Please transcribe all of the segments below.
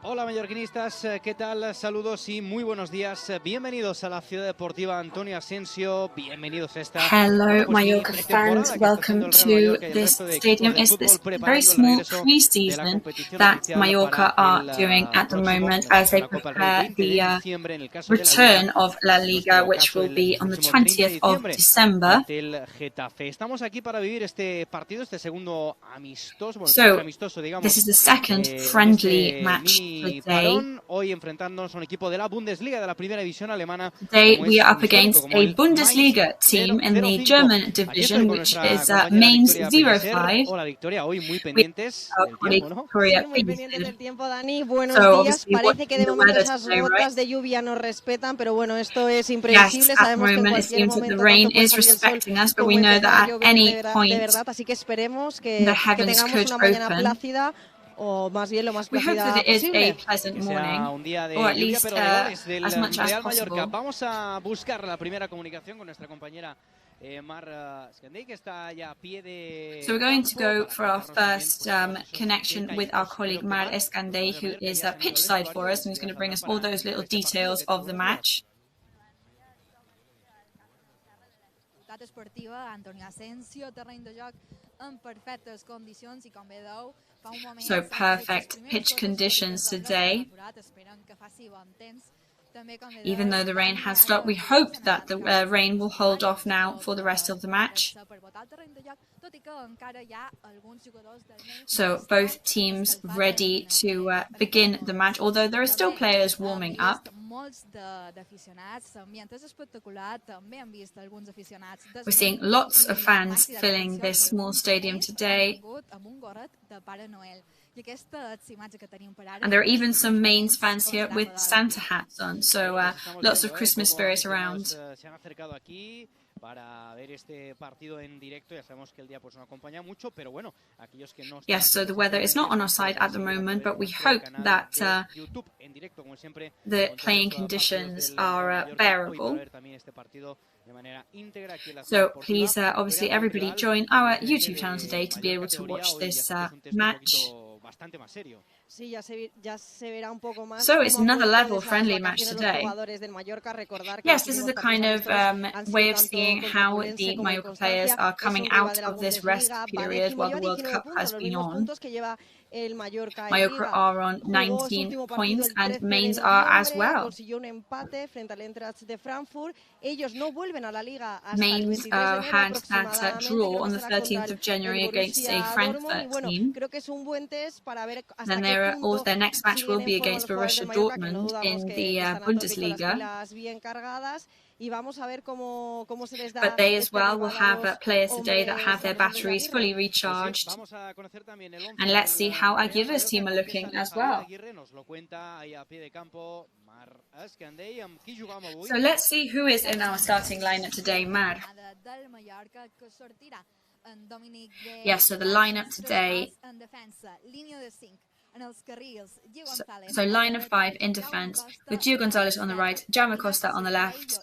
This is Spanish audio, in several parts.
Hola mallorquinistas, ¿qué tal? Saludos y muy buenos días. Bienvenidos a la ciudad deportiva Antonio Asensio. Bienvenidos a esta. Hello, Mallorca fans. Welcome to this stadium. It's this very small pre-season that Mallorca are doing at the moment as they prepare the return of La Liga, which will be on the 20th of December. Estamos aquí para vivir este partido, este segundo amistoso. So, this is the second friendly match today. Hoy enfrentándonos a un equipo de la Bundesliga de la primera división alemana. Today we are up against a Bundesliga team in the German division, which is Mainz 05. Hola Victoria, hoy muy pendientes del tiempo, ¿no? Muy pendientes del tiempo, Dani. Buenos días. Parece que de momento esas gotas de lluvia nos respetan, pero bueno, esto es imprevisible. Sabemos que en cualquier momento the rain is respecting us, but we know that at any point así que esperemos que tengamos una mañana plácida. O más bien lo más we hope that it is posible. a pleasant morning, or at least as much as possible. Vamos a buscar la primera comunicación con nuestra compañera Mar que está ya a pie de. So we're going to go for our first connection with our colleague Mar Escandey, who is pitch side for us, and who's going to bring us all those little details of the match. Esportiva, Antonio Asensio, terreny de joc en perfectes condicions I com veieu fa un moment so perfect pitch conditions today. Even though the rain has stopped, we hope that the rain will hold off now for the rest of the match. So both teams ready to begin the match, although there are still players warming up. We're seeing lots of fans filling this small stadium today. And there are even some Mainz fans here with Santa hats on, so lots of Christmas spirit around. Yes, so the weather is not on our side at the moment, but we hope that the playing conditions are bearable. So please, obviously, everybody join our YouTube channel today to be able to watch this match. So it's another level friendly match today. Yes, this is the kind of way of seeing how the Mallorca players are coming out of this rest period while the World Cup has been on. Mallorca are on 19 points and Mainz are as well. Mainz had that draw on the 13th of January against a Frankfurt team. Then their next match will be against Borussia Dortmund in the Bundesliga. But they as well will have players today that have their batteries fully recharged. And let's see how Aguirre's team are looking as well. So let's see who is in our starting lineup today, Mar. Yes, so the lineup today. So line of 5 in defence, with Gio Gonzalez on the right, Jaume Costa on the left,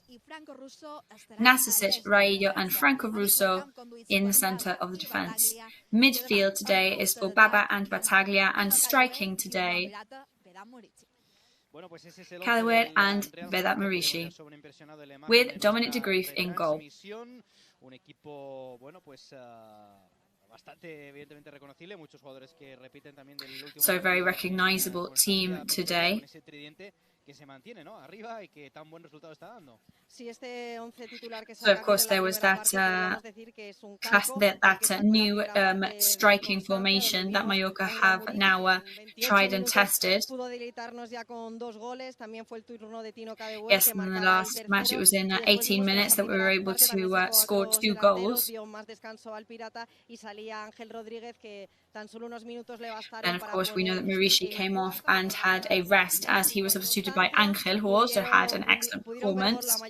Nastasic, Raillo and Franco Russo in the centre of the defence. Midfield today is for Baba and Battaglia, and striking today, Callaway and Vedat Murici, with Dominic de Grief in goal. So very recognisable team today. So of course there was that new striking formation that Mallorca have now tried and tested. Yes, in the last match it was in 18 minutes that we were able to score 2 goals. And of course we know that Murici came off and had a rest as he was substituted by Angel, who also had an excellent performance.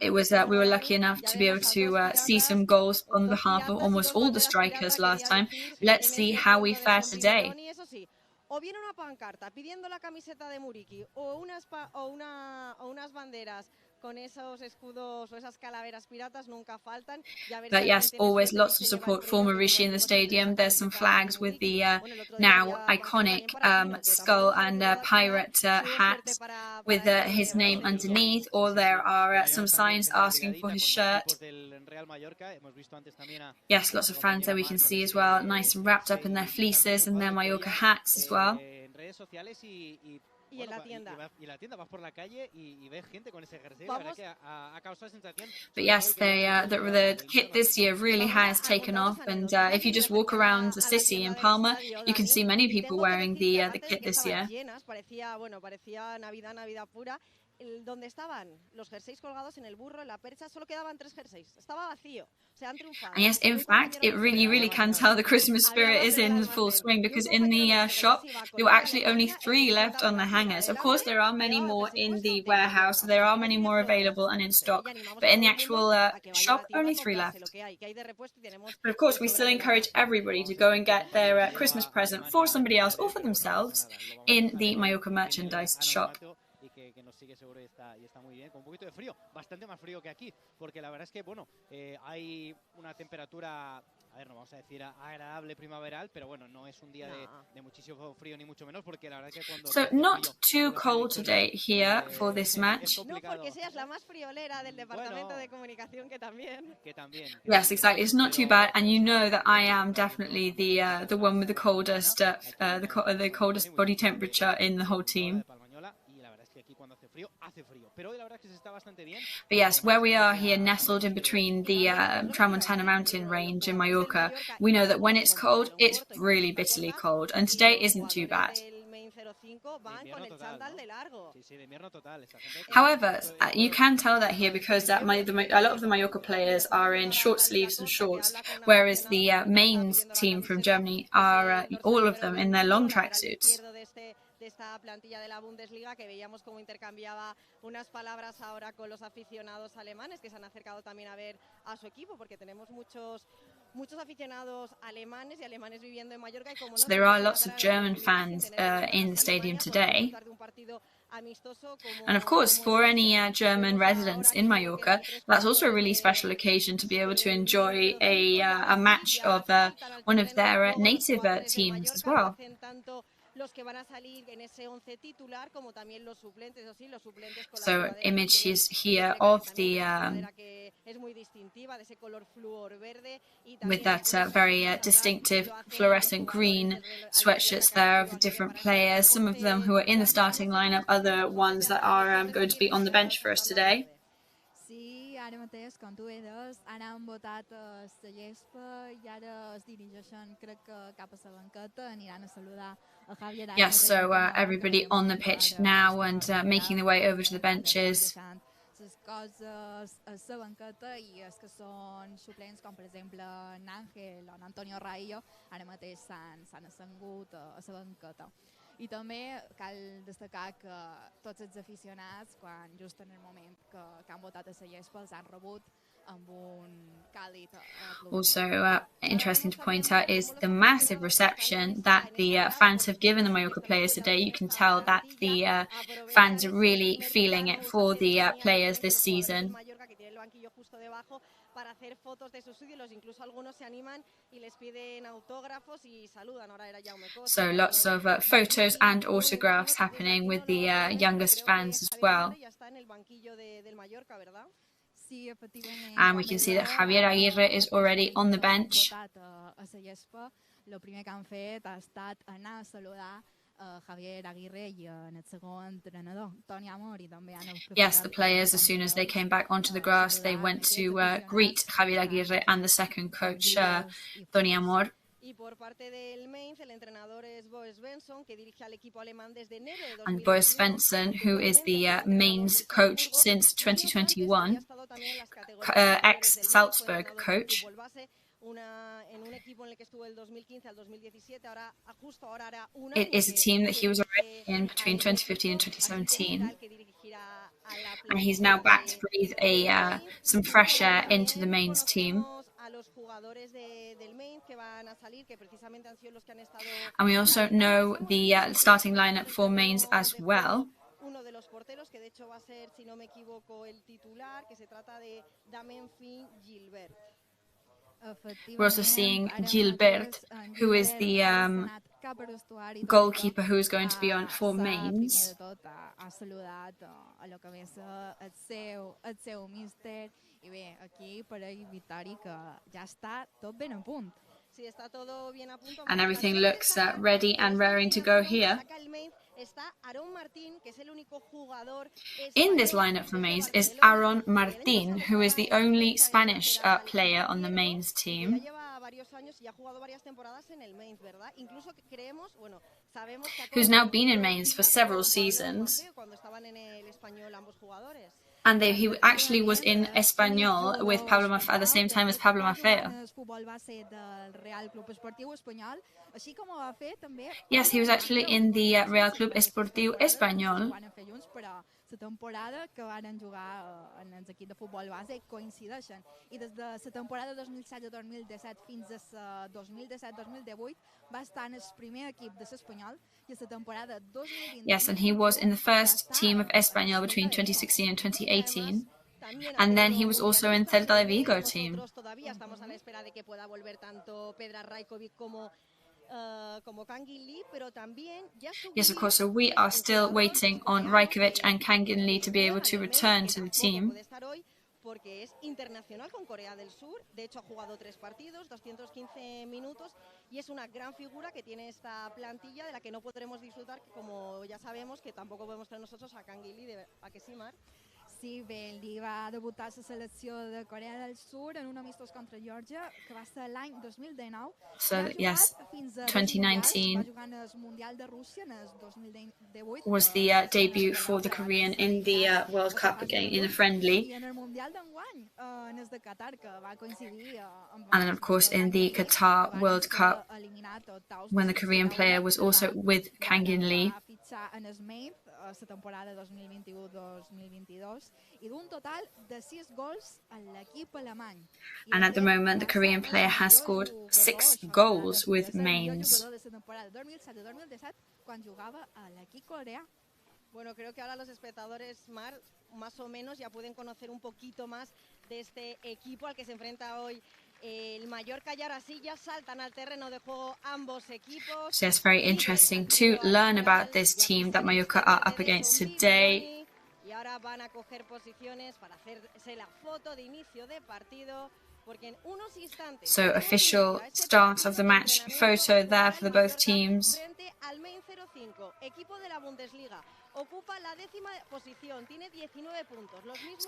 It was we were lucky enough to be able to see some goals on behalf of almost all the strikers last time. Let's see how we fare today. O viene una pancarta pidiendo la camiseta de Muriqui o unas banderas But yes, always lots of support for Maurici in the stadium. There's some flags with the now iconic skull and pirate hat with his name underneath, or there are some signs asking for his shirt. Yes, lots of fans there we can see as well, nice and wrapped up in their fleeces and their Mallorca hats as well. But yes, the kit this year really has taken off, and if you just walk around the city in Palma, you can see many people wearing the kit this year. Donde estaban los jerseys colgados en el burro, en la percha, solo quedaban 3 jerseys. Estaba vacío. Se han triunfado. And yes, in fact, it really can tell the Christmas spirit is in full swing, because in the shop, there were actually only 3 left on the hangers. Of course, there are many more in the warehouse. There are many more available and in stock. But in the actual shop, only 3 left. But of course, we still encourage everybody to go and get their Christmas present for somebody else or for themselves in the Mallorca merchandise shop. Que nos sigue seguro y está muy bien, con un poquito de frío, bastante más frío que aquí, porque la verdad es que, bueno, hay una temperatura, a ver, no vamos a decir agradable primaveral, pero bueno, no es un día de muchísimo frío ni mucho menos, porque la verdad es que cuando... So not too cold today here for this match. No porque seas la más friolera del departamento de comunicación, que también. Yes, exactly. It's not too bad, and you know that I am definitely the one with the coldest body temperature in the whole team. But yes, where we are here, nestled in between the Tramontana mountain range in Mallorca, we know that when it's cold, it's really bitterly cold, and today isn't too bad. However, you can tell that here because a lot of the Mallorca players are in short sleeves and shorts, whereas the Mainz team from Germany are all of them in their long tracksuits. Esta plantilla de la Bundesliga, que veíamos cómo intercambiaba unas palabras ahora con los aficionados alemanes que se han acercado también a ver a su equipo, porque tenemos muchos aficionados alemanes y alemanes viviendo en Mallorca. So there are lots of German fans in the stadium today. And of course, for any German residents in Mallorca, that's also a really special occasion to be able to enjoy a match of one of their native teams as well. So images here of the with that very distinctive fluorescent green sweatshirts there of the different players, some of them who are in the starting lineup, other ones that are going to be on the bench for us today. Ara mateix, com tu deies, ara han votat la gespa i ara es dirigeixen, crec que cap a la banqueta, aniran a saludar a Javier Aguirre. Yes, so everybody on the pitch now and making their way over to the benches. Les coses a la banqueta i els que són suplents, com per exemple n'Àngel o n'Antonio Raillo, ara mateix s'han assegut a la banqueta. I també cal destacar que tots els aficionats, quan just en el moment que han votat a la gespa, els han rebut amb un càlid aplaudiment. Also, interesting to point out is the massive reception that the fans have given the Mallorca players today. You can tell that the fans are really feeling it for the players this season. Para hacer fotos de sus ídolos, incluso algunos se animan y les piden autógrafos y saludan. Ahora era Jaume Costa. So lots of photos and autographs happening with the youngest fans as well. And we can see that Javier Aguirre is already on the bench. Lo primer que han fet ha estat anar a saludar Javier Aguirre i el segon entrenador, Toni Amor, i també han Yes, the players, as soon as they came back onto the grass, they went to greet Javier Aguirre and the second coach, Toni Amor. And Bo Svensson, who is the Mainz coach since 2021, ex-Salzburg coach. It is a team that he was already in between 2015 and 2017. And he's now back to breathe some fresh air into the Mainz team. And we also know the starting lineup for Mainz as well. porteros, que de hecho va a ser, si no me equivoco, el titular, que se trata de Damenfin Gilbert. We're also seeing Gilbert, who is the goalkeeper who is going to be on for Mainz. And everything looks ready and raring to go here. In this lineup for Mainz is Aaron Martín, who is the only Spanish player on the Mainz team. Who's now been in Mainz for several seasons. And he actually was in Español with Pablo Maffeo at the same time as Pablo Maffeo. Yes, he was actually in the Real Club Esportiu Español. La temporada que van jugar en els equips de futbol base coincideixen i des de la temporada 2016-2017 fins a 2017-2018 va estar en el primer equip de l'Espanyol i la temporada 2020. Yes, and he was in the first team of Espanyol between 2016 and 2018. And then he was also in Celta de Vigo team. Estamos a la espera de que pueda volver tanto Pedro Rajkovic como Yes, of course, so we are still waiting on Rajkovic and Kangin Lee to be able to return to the team. Porque es internacional con Corea del Sur, de hecho ha jugado 3 partidos, 215 minutos y es una gran figura que tiene esta plantilla de la que no podremos disfrutar, como ya sabemos que tampoco podemos traer nosotros a Kangin Lee, ¿a que sí, Mar? Sí, bé, ell va debutar a la selecció de Corea del Sur en un amistós contra Geòrgia, que va ser l'any 2019. So, yes, 2019 was the debut for the Korean in the World Cup again, in a friendly. And then, of course, in the Qatar World Cup, when the Korean player was also with Kangin Lee. La temporada 2021-2022 i d'un total de 6 gols a l'equip alemany. And at the moment, the Korean player has scored 6 goals with Mainz. Bueno, creo que ahora los espectadores, Mar, más o menos ya pueden conocer un poquito más de este equipo al que se enfrenta hoy el Mallorca, y ahora sí ya saltan al terreno de juego ambos equipos. So it's very interesting to learn about this team that Mallorca are up against today. Y ahora van a coger posiciones para hacerse la foto de inicio de partido. So official start of the match photo there for the both teams.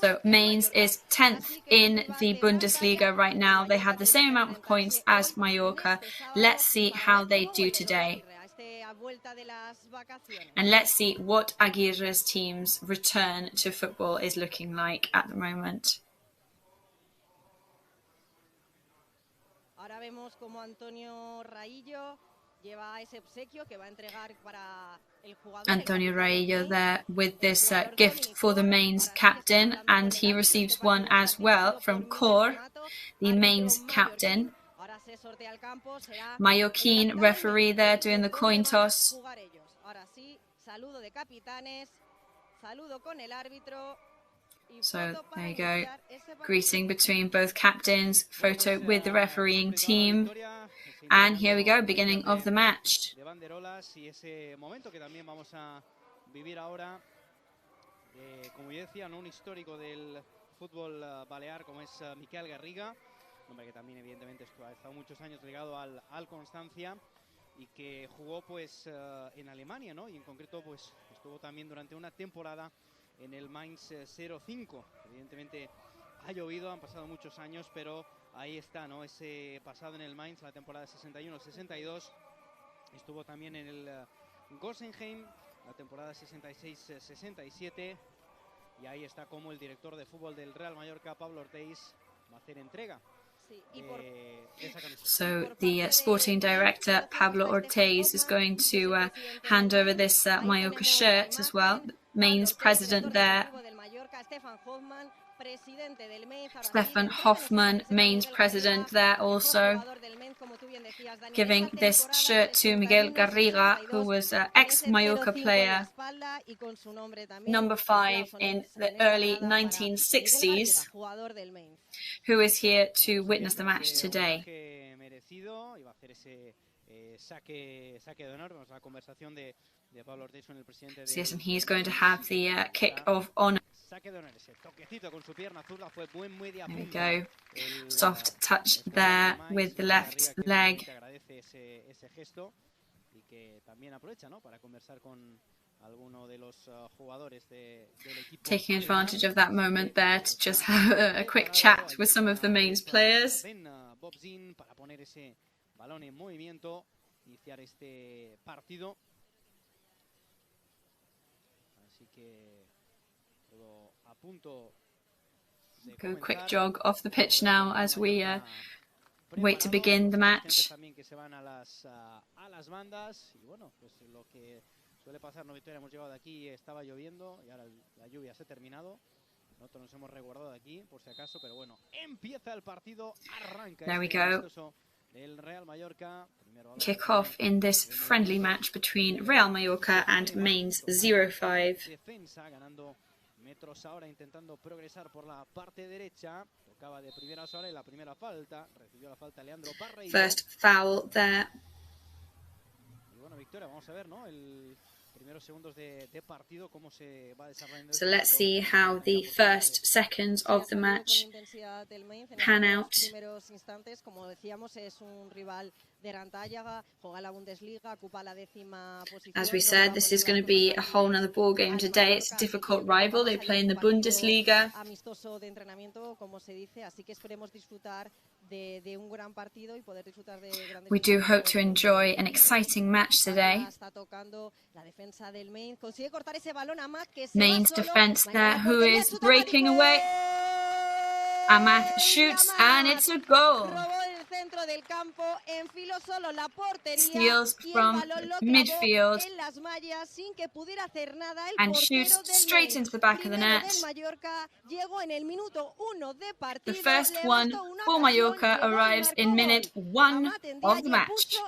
So Mainz is 10th in the Bundesliga right now. They have the same amount of points as Mallorca. Let's see how they do today. And let's see what Aguirre's team's return to football is looking like at the moment. Ahora vemos como Antonio Raillo lleva ese obsequio que va a entregar para el jugador. Antonio Raillo there with this gift for the Mainz captain, and he receives one as well from Cor, the Mainz captain. Mallorquín referee there doing the coin toss. Ahora sí, saludo de capitanes, saludo con el árbitro. So there you go, greeting between both captains, photo with the refereeing team, and here we go, beginning of the match. Como yo decía, un histórico del fútbol balear como es Miquel Garriga, hombre que también evidentemente ha estado muchos años ligado al Constancia y que jugó pues en Alemania, ¿no? Y en concreto pues estuvo también durante una temporada en el Mainz 05. Evidentemente ha llovido, han pasado muchos años, pero ahí está, ¿no? Ese pasado en el Mainz, la temporada 61-62. Estuvo también en el Gossenheim, la temporada 66-67. Y ahí está como el director de fútbol del Real Mallorca, Pablo Ortiz, va a hacer entrega. So the sporting director, Pablo Ortiz, is going to hand over this Mallorca shirt as well. Mainz president there. Stefan Hoffmann, Mainz president, there also giving this shirt to Miguel Garriga, who was an ex-Mallorca player, number 5 in the early 1960s, who is here to witness the match today. So yes, and he's going to have the kick of honour. There we go. Soft touch there with the left leg. Taking advantage of that moment there to just have a quick chat with some of the Mainz players. Go quick jog off the pitch now as we wait to begin the match. There we go. Kick-off in this friendly match between Real Mallorca and Mainz 0-5. First foul there. So let's see how the first seconds of the match pan out. As we said, this is going to be a whole nother ball game today. It's a difficult rival. They play in the Bundesliga. We do hope to enjoy an exciting match today. Mainz defense there, who is breaking away. Amath shoots and it's a goal. Steals from midfield and shoots straight into the back of the net. The first one for Mallorca arrives in minute 1 of the match.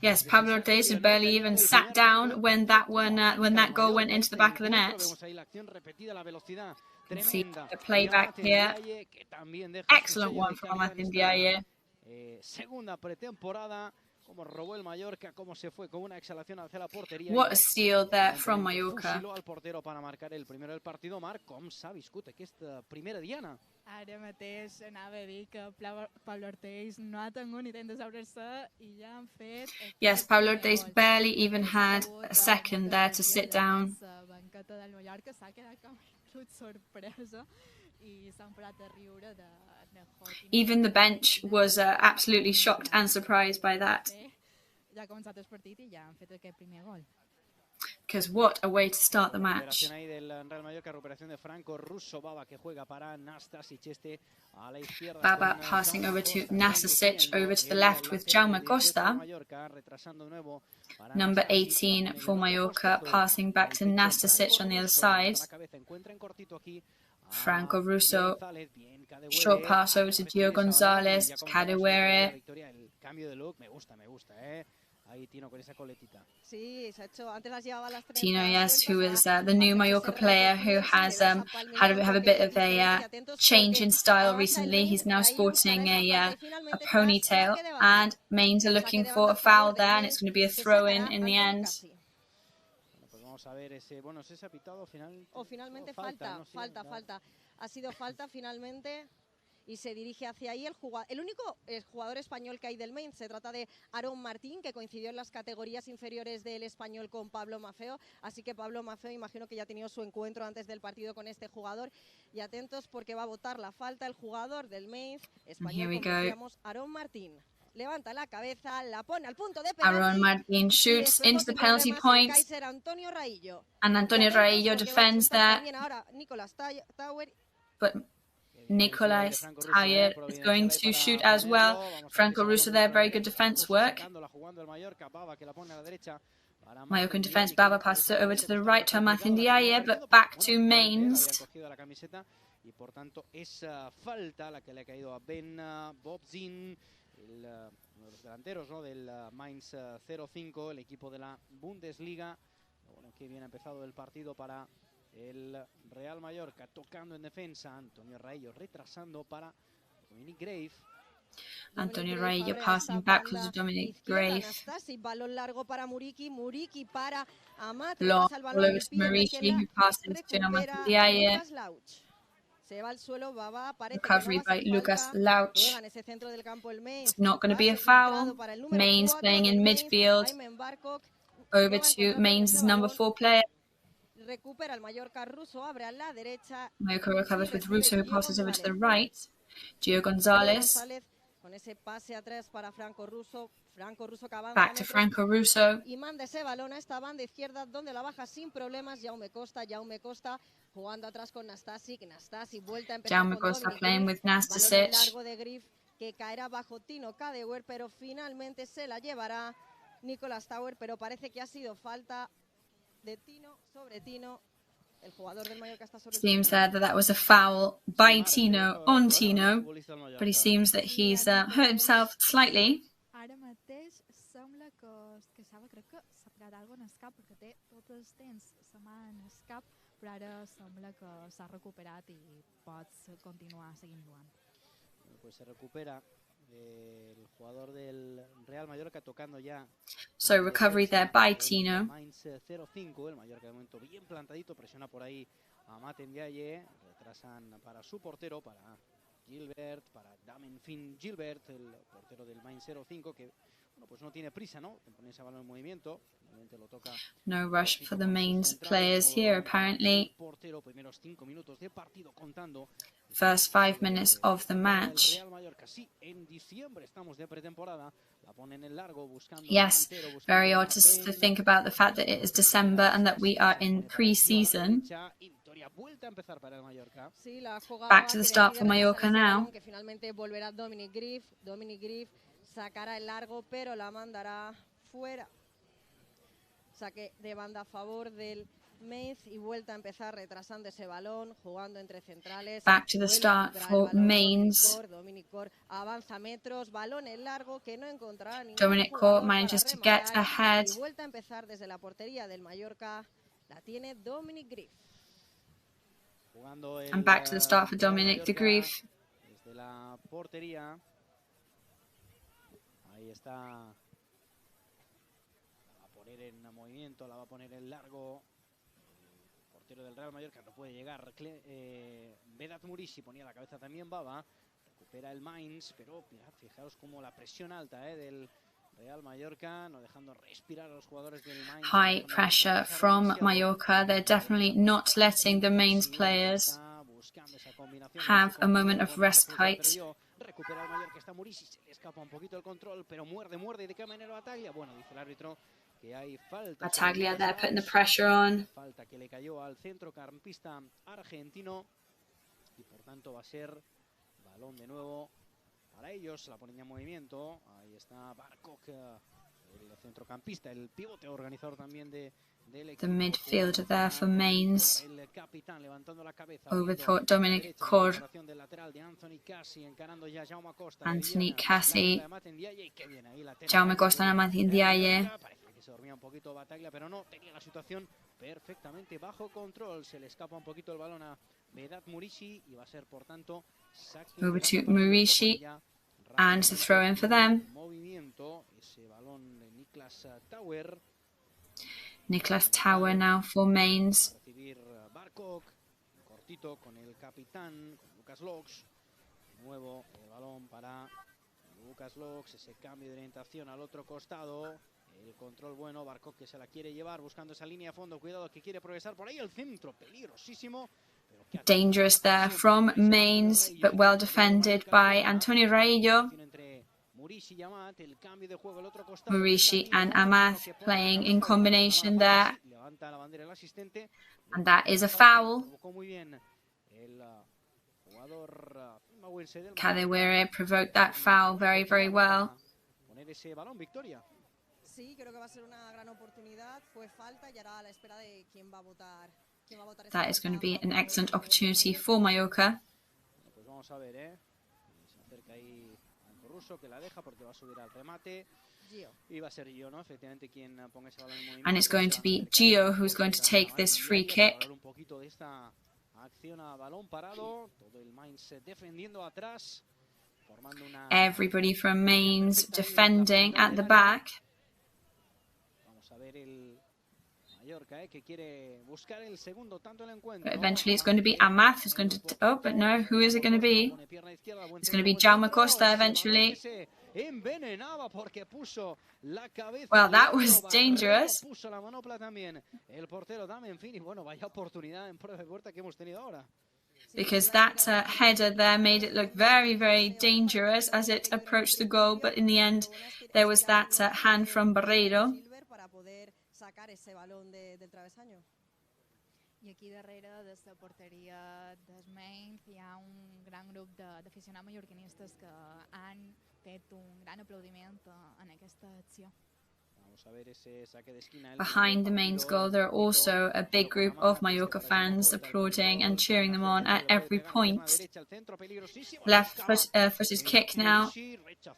Yes, Pablo Ortiz had barely even sat down when that goal went into the back of the net. You can see the playback here. Excellent one from Amath Ndiaye. What a steal there from Mallorca. Ara mateix anava a dir que Pablo Ortiz no ha tingut ni temps d'asseure-se I ja han fet... Yes, Pablo Ortiz barely even had a second there to sit down. La banqueta del Mallorca s'ha quedat com sorpresa I s'han parat a riure de... Even the bench was absolutely shocked and surprised by that. Ja ha començat el partit I ja han fet aquest primer gol. Because what a way to start the match. Baba passing over to Nastasic, over to the left with Jaume Costa. Number 18 for Mallorca, passing back to Nastasic on the other side. Franco Russo, short pass over to Gio Gonzalez, Cadewere. Tino, yes, who is the new Mallorca player who has had a bit of a change in style recently. He's now sporting a ponytail, and Mainz are looking for a foul there, and it's going to be a throw-in the end. Finalmente falta. Ha sido falta finalmente. Y se dirige hacia ahí el único jugador español que hay del Mainz. Se trata de Aaron Martín, que coincidió en las categorías inferiores del español con Pablo Maffeo. Así que Pablo Maffeo imagino que ya ha tenido su encuentro antes del partido con este jugador. Y atentos porque va a botar la falta el jugador del Mainz español, como decíamos, Aaron Martín. Levanta la cabeza, la pone al punto de penalti. Aaron Martin shoots into the penalty point. And Antonio Raillo defends there. But Nicolás Taller is going to shoot as well. Franco Russo there, very good defense work. Mallorca in defense, Baba passes it over to the right to Amath Ndiaye, but back to Mainz. Y por tanto esa falta la que le ha caído a Ben Bobzin, uno de los delanteros, ¿no?, del Mainz 05, el equipo de la Bundesliga. Bueno, que bien ha empezado el partido para el Real Mallorca, tocando en defensa. Antonio Raillo retrasando para Dominic Grave. Antonio Raillo passing backwards to Dominic Grave. Balón largo para Muriqui, Muriqui para Amath. Long all over to Muriqi, who passes to Amath Ndiaye. Se va al suelo, Baba, Recovery by Lucas Lauch. It's not going to be a foul. Mainz playing in midfield. Over to Mainz' number 4 player. Recupera el Mallorca Russo, abre a la derecha. Mallorca recovers with Russo, who passes over to the right. Gio Gonzalez. Con ese pase atrás para Franco Russo. Franco Russo que avanza. Back to Franco Russo. Y manda ese balón a esta banda izquierda donde la baja sin problemas. Jaume Costa jugando atrás con Nastasic. Nastasic vuelta a empezar. Jaume Costa playing with Nastasic. Largo de Grif que caerá bajo Tino Kadewere, pero finalmente se la llevará Nicolas Tauer, pero parece que ha sido falta de Tino sobre Tino. El jugador del Mallorca está sobre. Seems that was a foul by Tino on Tino, but he seems that he's hurt himself slightly. Ara mateix sembla que Saba crec que s'ha parat alguna en escap perquè té tot el temps la mà en escap, però ara sembla que s'ha recuperat i pots continuar seguint jugant. Pues se recupera el jugador del Real Mallorca tocando ya. So recovery there by Tino. Mainz 05, el Mallorca de momento bien plantadito, presiona por ahí a Amath Ndiaye, retrasan para su portero, para Gilbert, para Damen Finn Gilbert, el portero del Mainz 05, que bueno, pues no tiene prisa, ¿no?, en poner ese balón en movimiento. Lo toca. No rush for the Mainz players here, apparently. Portero, primeros 5 minutos de partido contando. First 5 minutes of the match. Yes, very odd to think about the fact that it is December and that we are in pre-season. Back to the start for Mallorca now. Dominic Grif sacará el largo, pero la mandará fuera. Saque de banda a favor del Mainz y vuelta a empezar retrasando ese balón, jugando entre centrales. Back to the start for Mainz. Dominic Cor avanza metros, balón en largo que no encontrará ningún Dominic Cor manages to get ahead. Y vuelta a empezar desde la portería del Mallorca, la tiene Dominic Grif. And back to the start for Dominic de Grif. Desde la portería. Ahí está. En movimiento, la va a poner en largo. El portero del Real Mallorca no puede llegar. Vedat Muriqi ponía la cabeza también, Baba. Recupera el Mainz, pero mirad, fijaos como la presión alta del Real Mallorca, no dejando respirar a los jugadores del Mainz. High pressure from Mallorca. They're definitely not letting the Mainz players have a moment of respite. Recupera el Mallorca, está Muriqi, se le escapa un poquito el control, pero muerde y de qué manera batalla. Bueno, dice el árbitro que hay falta. Battaglia there putting the pressure on. Falta que le cayó al centrocampista argentino y por tanto va a ser balón de nuevo para ellos. La ponen en movimiento. Ahí está Barkok, el centrocampista, el pivote organizador también del equipo. The midfielder there for Mainz. El capitán levantando la cabeza. Over Dominic Cor. Anthony Cassi. Jaume Costa and Amath Ndiaye. Se dormía un poquito Battaglia, pero no, tenía la situación perfectamente bajo control. Se le escapa un poquito el balón a Vedat Muriqi y va a ser, por tanto, saque. Over to Muriqi and the throw in for them. Movimiento, ese balón de Nicolas Tauer. Nicolas Tauer now for Mainz. Recibir Barkok, cortito con el capitán, con Lucas Lox. De nuevo el balón para Lucas Lox, ese cambio de orientación al otro costado. El control bueno, Barkok que se la quiere llevar, buscando esa línea a fondo. Cuidado que quiere progresar por ahí el centro, peligrosísimo. Dangerous there from Mainz, but well defended by Antonio Raillo. Muriqi and Amath playing in combination there. And that is a foul. Kadewere provoked that foul very, very well. Sí, creo que va a ser una gran oportunidad. Fue falta y ahora a la espera de quién va a votar. That is going to be an excellent opportunity for Mallorca. Pues vamos a ver, se acerca ahí Anco Russo, que la deja porque va a subir al remate. Y va a ser Gio, ¿no? Efectivamente, quien ponga ese balón en movimiento. And it's going to be Gio who's going to take this free kick. Un poquito de esta acción a balón parado, todo el Mainz defendiendo atrás, formando una... Everybody from Mainz defending at the back. Vamos a ver el Mallorca, que quiere buscar el segundo tanto el encuentro. But eventually it's going to be Amath who's going to... Oh, but no, who is it going to be? It's going to be Jaume Costa eventually. Well, that was dangerous. Because that header there made it look very, very dangerous as it approached the goal. But in the end, there was that hand from Barreiro. I aquí darrere de la porteria del Mainz hi ha un gran grup d'aficionats mallorquinistes que han fet un gran aplaudiment en aquesta acció. Behind the Mainz goal, there are also a big group of Mallorca fans applauding and cheering them on at every point. Left-footed kick now.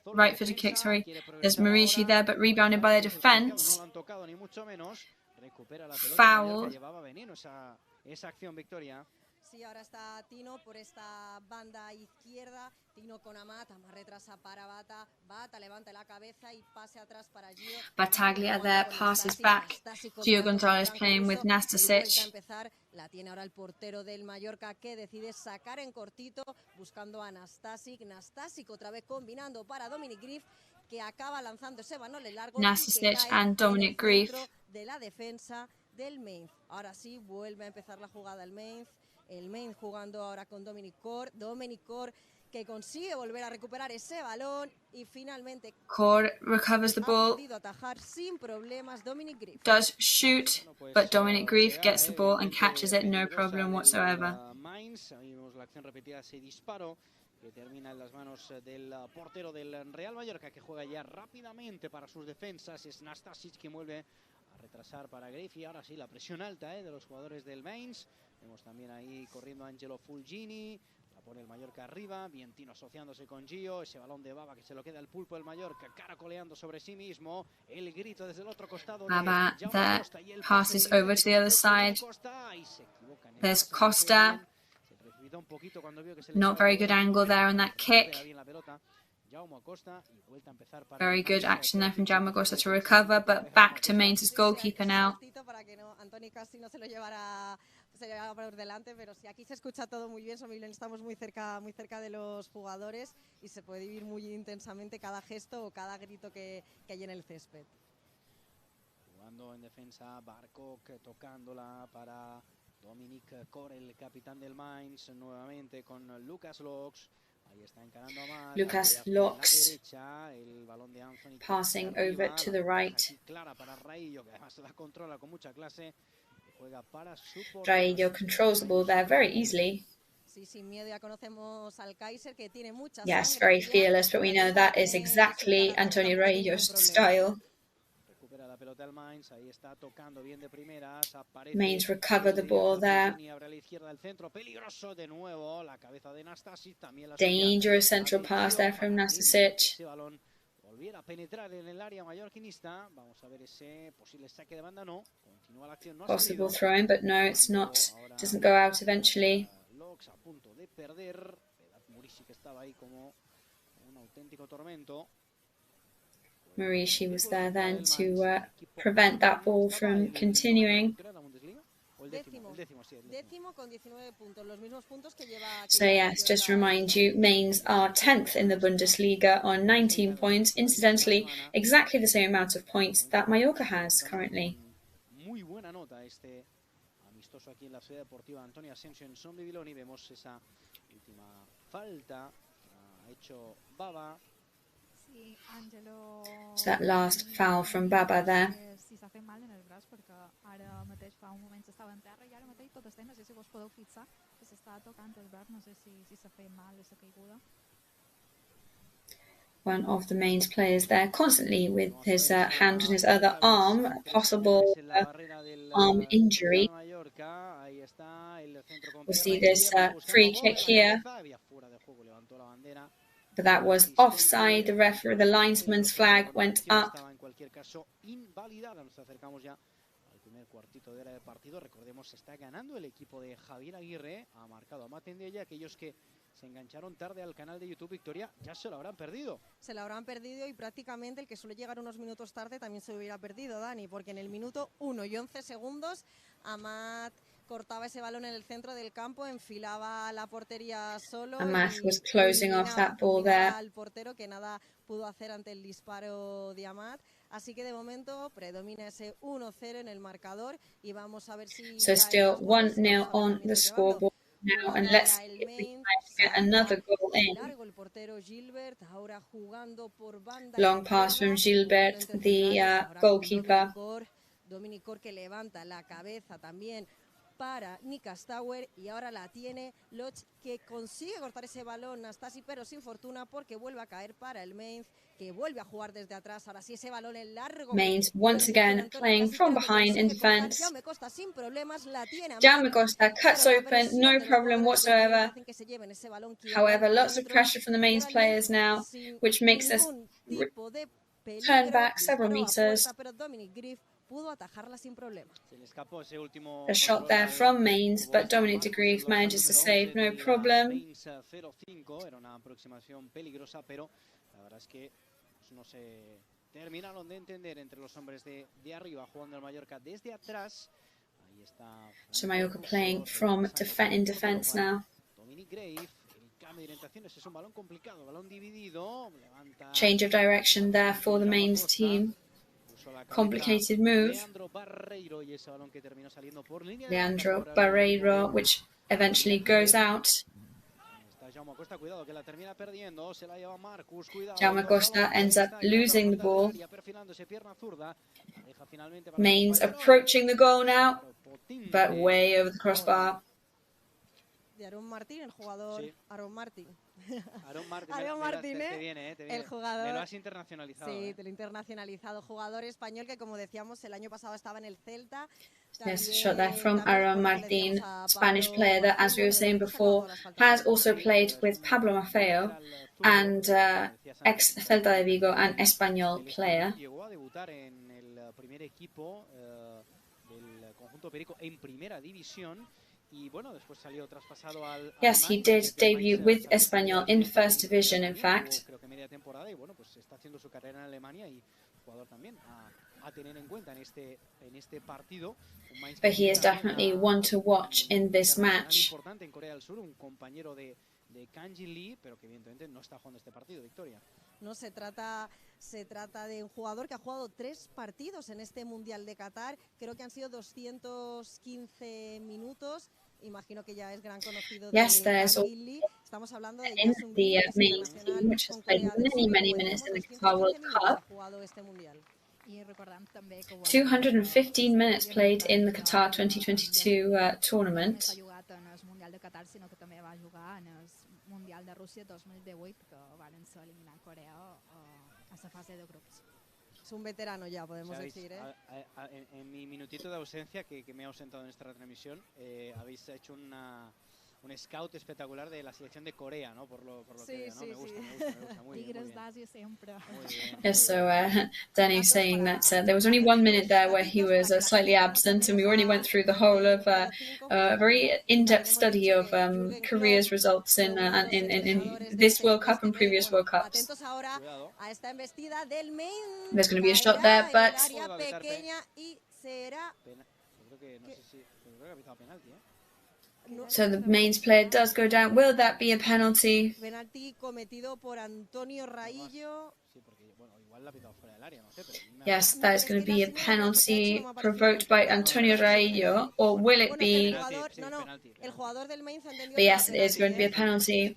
Right-footed kick, sorry. There's Marici there, but rebounded by the defence. Foul. Sí, ahora está Tino por esta banda izquierda. Tino con Amat retrasa para Bata. Bata levanta la cabeza y pase atrás para Gio. Bataglia there passes back. Gio Gonzalez playing with Nastasic. La tiene ahora el portero del Mallorca que decide sacar en cortito buscando a Nastasic. Nastasic otra vez combinando para Dominic Grief, que acaba lanzando ese balón largo. Nastasic and Dominic Grief. De la defensa del Mainz. Ahora sí vuelve a empezar la jugada el Mainz. El Mainz jugando ahora con Dominic Cor. Dominic Cor que consigue volver a recuperar ese balón y finalmente Cor recovers the ball. Sin problemas, Dominic Grief. Does shoot, but Dominic Grief gets the ball and catches it, no problem whatsoever. Vimos la acción repetida, ese disparo que termina en las manos del portero del Real Mallorca, que juega ya rápidamente para sus defensas. Es Nastasic que vuelve a retrasar para Grief y ahora sí la presión alta de los jugadores del Mainz. Vemos también ahí corriendo Angelo Fulgini, la pone el Mallorca arriba, bien Tino asociándose con Gio, ese balón de Baba que se lo queda el pulpo del Mallorca, caracoleando sobre sí mismo, el grito desde el otro costado. Baba there passes over to the other side. There's Costa. Not very good angle there on that kick. Very good action there from Jaume Costa to recover, but back to Mainz's goalkeeper now. Se lleva por delante, pero sí, aquí se escucha todo muy bien, estamos muy cerca de los jugadores y se puede vivir muy intensamente cada gesto o cada grito que hay en el césped. Jugando en defensa, Barkok tocándola para Dominic Cor, el capitán del Mainz, nuevamente con Lucas Lox. Ahí está encarando a Mar. Lucas Lox passing over to the right. Clara para Raillo, que además la controla con mucha clase. Raillo controls the ball there very easily. Yes, very fearless, but we know that is exactly Antonio Raillo's style. Mainz recover the ball there. Dangerous central pass there from Nastasic. Volviera a penetrar en el área mallorquinista. Vamos a ver ese posible saque de banda. No, continúa la acción. Possible throwing, but no, it's not. Doesn't go out eventually. Lox a punto de perder. Murici que estaba ahí como un auténtico tormento. Marici was there then to prevent that ball from continuing. So yes, just to remind you, Mainz are 10th in the Bundesliga on 19 points. Incidentally, exactly the same amount of points that Mallorca has currently. Muy buena nota este amistoso aquí en la ciudad deportiva Antonio Asensio en Son Bibiloni. Vemos esa última falta ha hecho Baba. So that last foul from Baba there. Si s'ha fet mal en el braç perquè ara mateix fa un moment s'estava en terra i ara mateix tot estem, no sé si vos podeu fixar que s'està tocant el braç, no sé si s'ha fet mal aquesta caiguda. one of the Mainz players there, constantly with his hand on his other arm, a possible arm injury. We'll see this free kick here, but that was offside. The linesman's flag went up. Primer cuartito de hora de partido, recordemos, está ganando el equipo de Javier Aguirre, ha marcado a Matende y aquellos que se engancharon tarde al canal de YouTube Victoria ya se lo habrán perdido. Se lo habrán perdido y prácticamente el que suele llegar unos minutos tarde también se lo hubiera perdido, Dani, porque en el minuto 1 y 11 segundos Amat cortaba ese balón en el centro del campo, enfilaba la portería solo. Amat was closing off that ball there. Al portero que nada pudo hacer ante el disparo de Amat. Así que de momento predomina ese 1-0 en el marcador y vamos a ver si... So still 1-0 on the scoreboard now, and let's see if we can get another goal in. Long pass from Gilbert, the goalkeeper. Dominic que levanta la cabeza también para Nicastauer y ahora la tiene Loch, que consigue cortar ese balón Nastasi, pero sin fortuna porque vuelve a caer para el Mainz, que vuelve a jugar desde atrás. Ahora sí ese balón en largo. Mainz once again playing from behind in defense. Jaume Costa cuts open, no problem whatsoever. However, lots of pressure from the Mainz players now, which makes us turn back several meters. A shot there from Mainz, but Dominic de Grief manages to save, no problem. Terminaron de entender entre los hombres de arriba jugando el Mallorca desde atrás. Ahí está. So Mallorca playing from in defense now. Change of direction there for the Mainz team. Complicated move. Leandro Barreiro, which eventually goes out. Jaume Costa ends up losing the ball. Mainz approaching the goal now, but way over the crossbar. De Aaron Martín, el jugador. Sí. Aaron Martín. Aaron Martín, te viene. El jugador. Me lo has internacionalizado. Sí, te lo he internacionalizado. Jugador español que, como decíamos, el año pasado estaba en el Celta. Yes, shot there from Aaron Martín, Spanish player that, as we were saying before, has also played with Pablo Maffeo and ex-Celta de Vigo and Español player. Llegó a debutar en el primer equipo del conjunto Perico en primera división. Yes, he did debut with Español in First Division, in fact. But he is definitely one to watch in this match. No se trata de un jugador que ha jugado 3 partidos en este Mundial de Qatar. Creo que han sido 215 minutos. Imagino que ya es gran conocido. Yes, there's also Estamos hablando de in the Mainz team, which has played many minutes in the Qatar World Cup. 215 minutes played in the Qatar 2022 tournament. Mundial de Rússia 2018, que van ser eliminar Corea a la fase de grupos. Es un veterano ya, podemos decir. En mi minutito de ausencia, que me he ausentado en esta transmisión, habéis hecho un scout espectacular de la selección de Corea, ¿no? Por lo que veo, ¿no? Me gusta muy bien. Tigres de Asia siempre. Yes, so Danny saying that there was only 1 minute there where he was slightly absent, and we already went through the whole of a very in-depth study of Korea's results in this World Cup and previous World Cups. There's going to be a shot there, but so the Mainz player does go down. Will that be a penalty? Penalti cometido por Antonio Raillo. Yes, that is going to be a penalty provoked by Antonio Raillo, or will it be? But yes, it is going to be a penalty.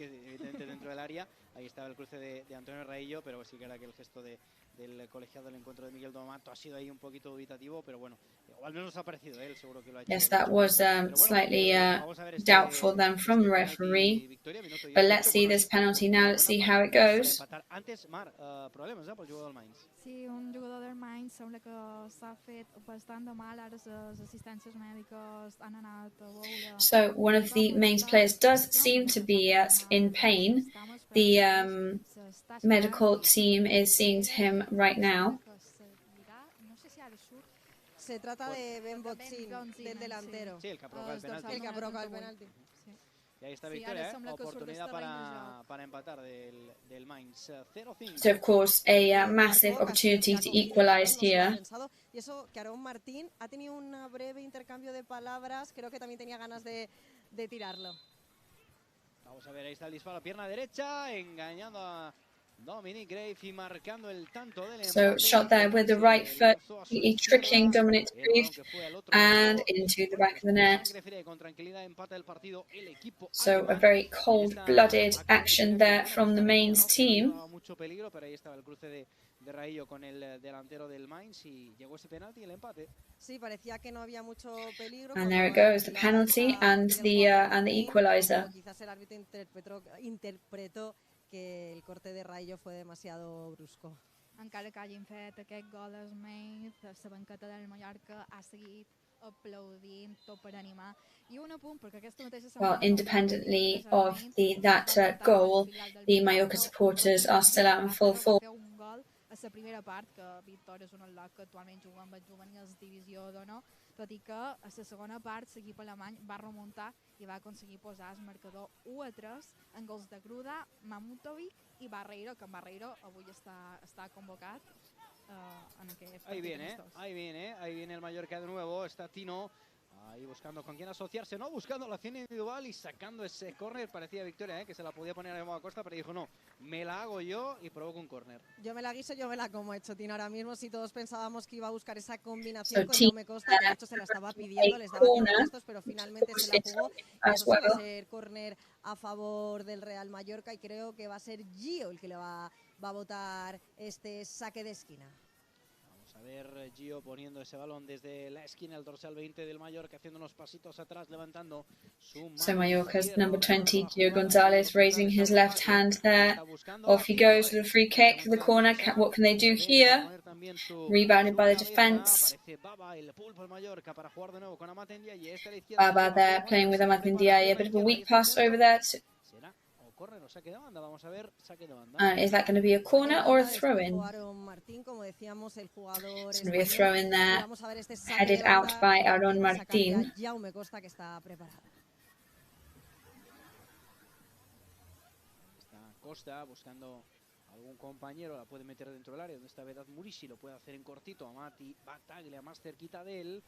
Ahí estaba el cruce de Antonio Raillo, pero sí que era que el gesto de del colegiado del encuentro de Miguel Domato ha sido ahí un poquito dubitativo, pero bueno, o al menos ha parecido él, seguro que lo ha hecho. Yes, that was slightly doubtful then from the referee. But let's see this penalty now. Let's see how it goes. Antes, Mar, problemes pel jugador del Mainz. Sí, un jugador del Mainz sembla que s'ha fet bastant de mal. Ara les assistències mèdiques han anat a veure. So one of the Mainz players does seem to be in pain. The medical team is seeing to him right now. Se trata de Ben Botzin, del delantero. Sí, el que ha provocado el penalti. Y ahí está victoria, oportunidad para empatar del Mainz. 0-5. So of course a massive opportunity to equalize here. Y eso que Aarón Martín ha tenido un breve intercambio de palabras, creo que también tenía ganas de tirarlo. Vamos a ver, ahí está el disparo, pierna derecha, engañando a Dominic Grave y marcando el tanto del empate. So shot there with the right foot, tricking Dominic Grave and into the back of the net. So a very cold-blooded action there from the Mainz team. Mucho peligro, pero ahí estaba el cruce de Raillo con el delantero del Mainz y llegó ese penalti y el empate. Sí, parecía que no había mucho peligro. And there it goes, the penalty and the equalizer. Quizás el árbitro interpretó que el corte de Raillo fue demasiado brusco. Encara que hagin fet aquest gol als Mainz, la banqueta del Mallorca ha seguit aplaudint tot per animar. I un apunt, perquè aquesta mateixa setmana... Well, independently of that goal, the Mallorca supporters are still out in full force. A la primera part, que Víctor és un al·lot que actualment juga amb els juvenils divisió d'honor, tot i que a la segona part l'equip alemany va remuntar i va aconseguir posar el marcador 1-3 en gols de Gruda, Mamutovic i Barreiro, que en Barreiro avui està convocat en aquest partit. Ahí viene el Mallorca de nuevo, está Tino. Ahí buscando con quién asociarse, no, buscando la acción individual y sacando ese córner. Parecía Victoria, que se la podía poner a Costa, pero dijo no, me la hago yo y provoco un córner. Yo me la guiso, yo me la como, ha hecho Tino ahora mismo. Si todos pensábamos que iba a buscar esa combinación con Jaume Costa, de hecho se la estaba pidiendo, les daba gestos, pero finalmente se la jugó. Eso va a ser córner a favor del Real Mallorca y creo que va a ser Gio el que le va a botar este saque de esquina. A ver, Gio poniendo ese balón desde la esquina, el dorsal 20 del Mallorca, haciendo unos pasitos atrás, levantando su mano. So Mallorca's number 20, Gio Gonzalez, raising his left hand there. Off he goes with a free kick for the corner. What can they do here? Rebounded by the defence. Baba there playing with Amat Ndiaye. A bit of a weak pass over there. Is that going to be a corner or a throw-in? It's going to be a throw-in there, headed out by Aarón Martín. Costa buscando algún compañero, la puede meter dentro del área, donde está Vedat Murici, lo puede hacer en cortito, Amati Bataglia más cerquita de él.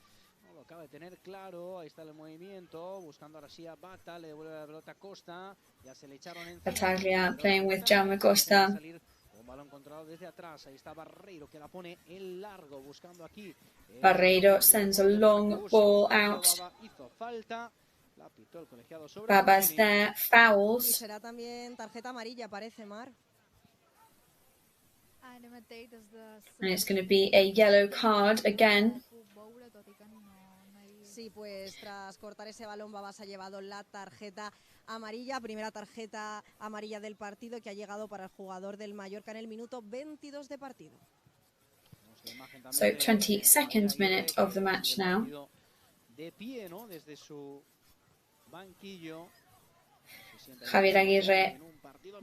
No, lo acaba de tener claro, ahí está el movimiento, buscando ahora sí a Bata, le devuelve la pelota a Costa, ya se le echaron encima. Bataglia playing with Jaume Costa. Un balón controlado desde atrás, ahí está Barreiro que la pone en largo, buscando aquí. Barreiro sends a long ball out. Hizo falta, la pitó el colegiado sobre. Baba's there, fouls. Y será también tarjeta amarilla, parece, Mar. And it's going to be a yellow card again. Sí, pues tras cortar ese balón, Babas ha llevado la tarjeta amarilla, primera tarjeta amarilla del partido que ha llegado para el jugador del Mallorca en el minuto 22 de partido. So 22nd minute of the match now. De pie, ¿no? Desde su banquillo. Javier Aguirre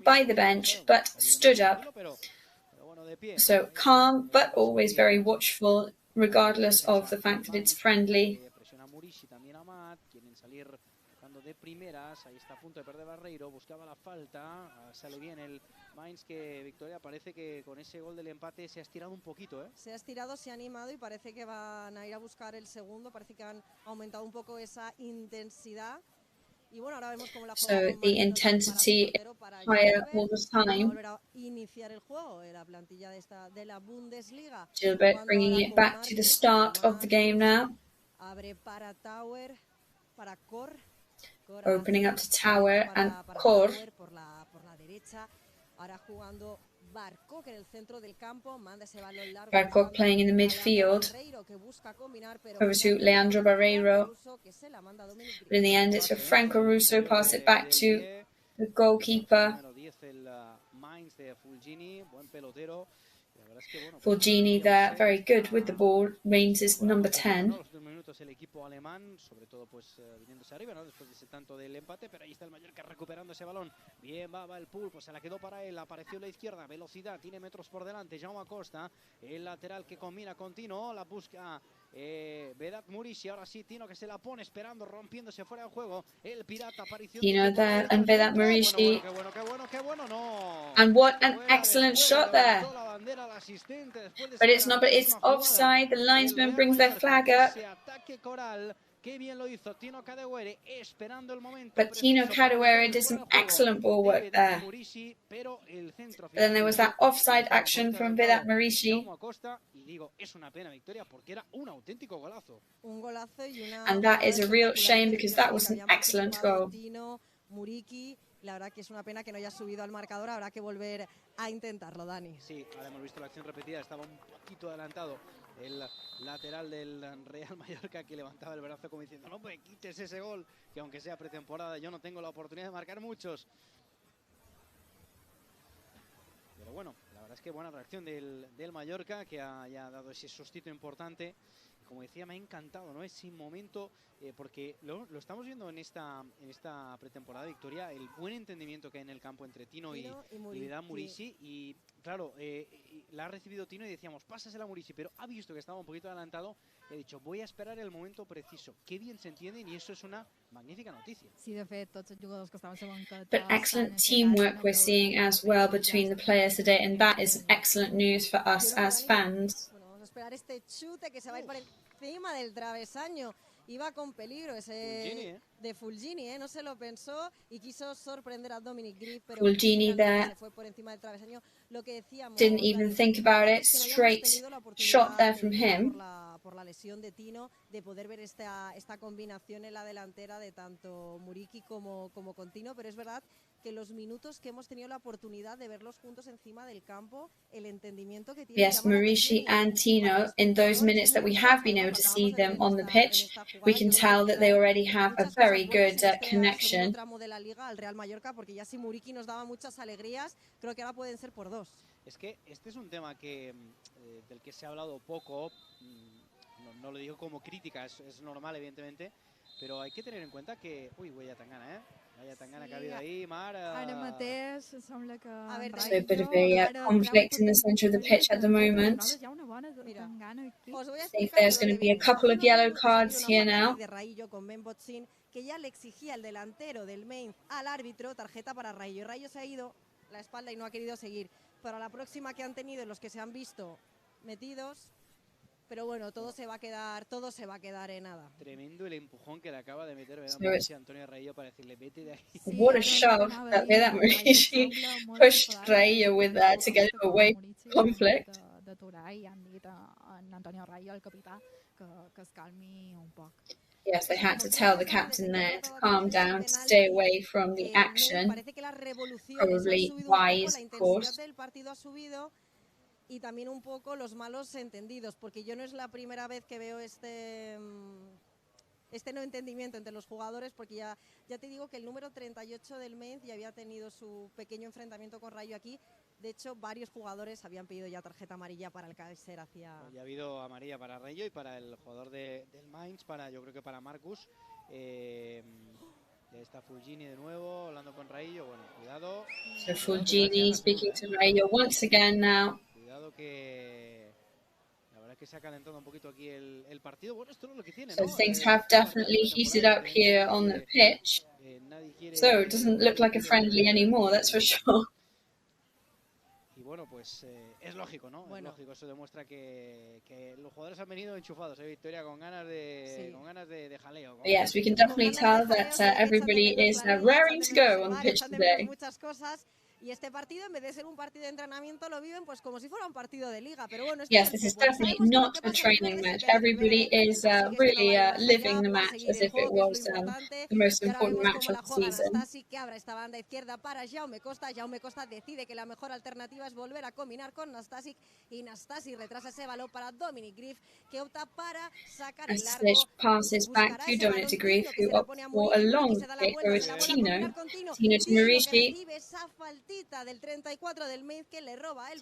by the bench, but stood up. So calm, but always very watchful, regardless of the fact that it's friendly. De primeras, ahí está a punto de perder Barreiro, buscaba la falta, sale bien el Mainz, que Victoria parece que con ese gol del empate se ha estirado un poquito, ¿eh? Se ha estirado, se ha animado y parece que van a ir a buscar el segundo, parece que han aumentado un poco esa intensidad. Y bueno, ahora vemos cómo la so the intensity is higher all the time. Iniciar el juego, la plantilla de la Bundesliga. Gilbert bringing it back to the start of the game now. Abre para Tower, para Cor. Opening up to Tower and Cor. Por la derecha, ahora jugando Barcock playing in the midfield over to Leandro Barreiro. But in the end, it's for Franco Russo, pass it back to the goalkeeper. Fulgini there, very good with the ball. Mainz is number 10. El equipo alemán, sobre todo pues viniéndose arriba, ¿no? Después de ese tanto del empate, pero ahí está el Mallorca recuperando ese balón. Bien, va el pool, pues se la quedó para él, apareció en la izquierda, velocidad, tiene metros por delante, Jaume Costa, el lateral que combina con Tino, la busca Vedat Murici, ahora sí, Tino que se la pone esperando, rompiéndose fuera del juego, el pirata apareció. Tino there and Vedat Murici. Qué bueno, no. And what an excellent shot there. But it's not, but it's offside, the linesman brings their flag up. But Tino Kadewere did some excellent ball work there. But then there was that offside action from Vedat Murici. And that is a real shame because that was an excellent goal. La verdad que es una pena que no haya subido al marcador, habrá que volver a intentarlo, Dani. Sí, ahora hemos visto la acción repetida, estaba un poquito adelantado el lateral del Real Mallorca que levantaba el brazo como diciendo, no, pues quites ese gol, que aunque sea pretemporada yo no tengo la oportunidad de marcar muchos. Pero bueno, la verdad es que buena reacción del Mallorca, que haya dado ese sustito importante. Como decía, me ha encantado, ¿no? Ese momento, porque lo estamos viendo en esta pretemporada, Victoria, el buen entendimiento que hay en el campo entre Tino y Vedat Murici. Y claro, la ha recibido Tino y decíamos, pásasela a Murici, pero ha visto que estaba un poquito adelantado y ha dicho, voy a esperar el momento preciso. Qué bien se entienden y eso es una magnífica noticia. But excellent teamwork we're seeing as well between the players today, and that is excellent news for us as fans. Esperar este chute que se va a ir por encima del travesaño. Iba con peligro ese de Fulgini, no se lo pensó y quiso sorprender a Dominic Grif, pero Fulgini there fue por encima del travesaño. Lo que decíamos, didn't even think about it, straight shot there from him. Por la lesión de Tino, de poder ver esta combinación en la delantera de tanto Murici como con Tino, pero es verdad que los minutos que hemos tenido la oportunidad de verlos juntos encima del campo, el entendimiento que tienen. Yes, Murici and Tino, in those minutes that we have been able to see them on the pitch, we can tell that they already have a very good connection. Tramo de la liga al Real Mallorca, porque ya si Murici nos daba muchas alegrías, creo que ahora pueden ser por dos. Es que este es un tema que del que se ha hablado poco, no lo digo como crítica, es normal evidentemente, pero hay que tener en cuenta que, vaya Tangana, vaya Tangana que ha habido ahí, Mar. So a bit of a conflict in the centre of the pitch at the moment. I think there's going to be a couple of yellow cards here now. Que ya le exigía el delantero del Mainz al árbitro tarjeta para Rayo. Rayo se ha ido la espalda y no ha querido seguir. Pero a la próxima que han tenido los que se han visto metidos, pero bueno, todo se va a quedar en nada. Tremendo el empujón que le acaba de meter a Antonio Rayo para decirle vete de ahí. What a shove that Vedat Murici pushed Rayo with that to get him away from conflict. Yes, they had to tell the captain there to calm down, to stay away from the action. Probably wise, of course. Y también un poco los malos entendidos, porque yo no es la primera vez que veo este no entendimiento entre los jugadores, porque ya te digo que el número 38 del Mainz ya había tenido su pequeño enfrentamiento con Rayo aquí. De hecho, varios jugadores habían pedido ya tarjeta amarilla para el Kaiser hacia... Ya ha habido amarilla para Rayo y para el jugador del Mainz, yo creo que para Marcus. Está Fulgini de nuevo, hablando con Rayo. Bueno, cuidado. So Fulgini speaking to Rayo once again now. Cuidado que... La verdad es que se ha calentado un poquito aquí el partido. Bueno, esto no es lo que tiene, So things have definitely heated up here on the pitch. So it doesn't look like a friendly anymore, that's for sure. Y bueno, pues es lógico, ¿no? Bueno. Es lógico, eso demuestra que los jugadores han venido enchufados, Victoria, con ganas de jaleo. Yes, we can definitely tell that everybody is raring to go on the pitch today. Muchas cosas Y este partido, en vez de ser un partido de entrenamiento, lo viven pues como si fuera un partido de liga. Pero bueno, Yes, this is definitely not a training match. Everybody is really living the match as if it was the most important match of the season. Nastasi, que abre esta banda izquierda para Jaume Costa. Jaume Costa decide que la mejor alternativa es volver a combinar con Nastasi. Y Nastasi retrasa ese balón para Dominic Grief, que opta para sacar el largo. Passes back to Dominic Grief, who opts for a long kick over to Tino. Tino to Marici.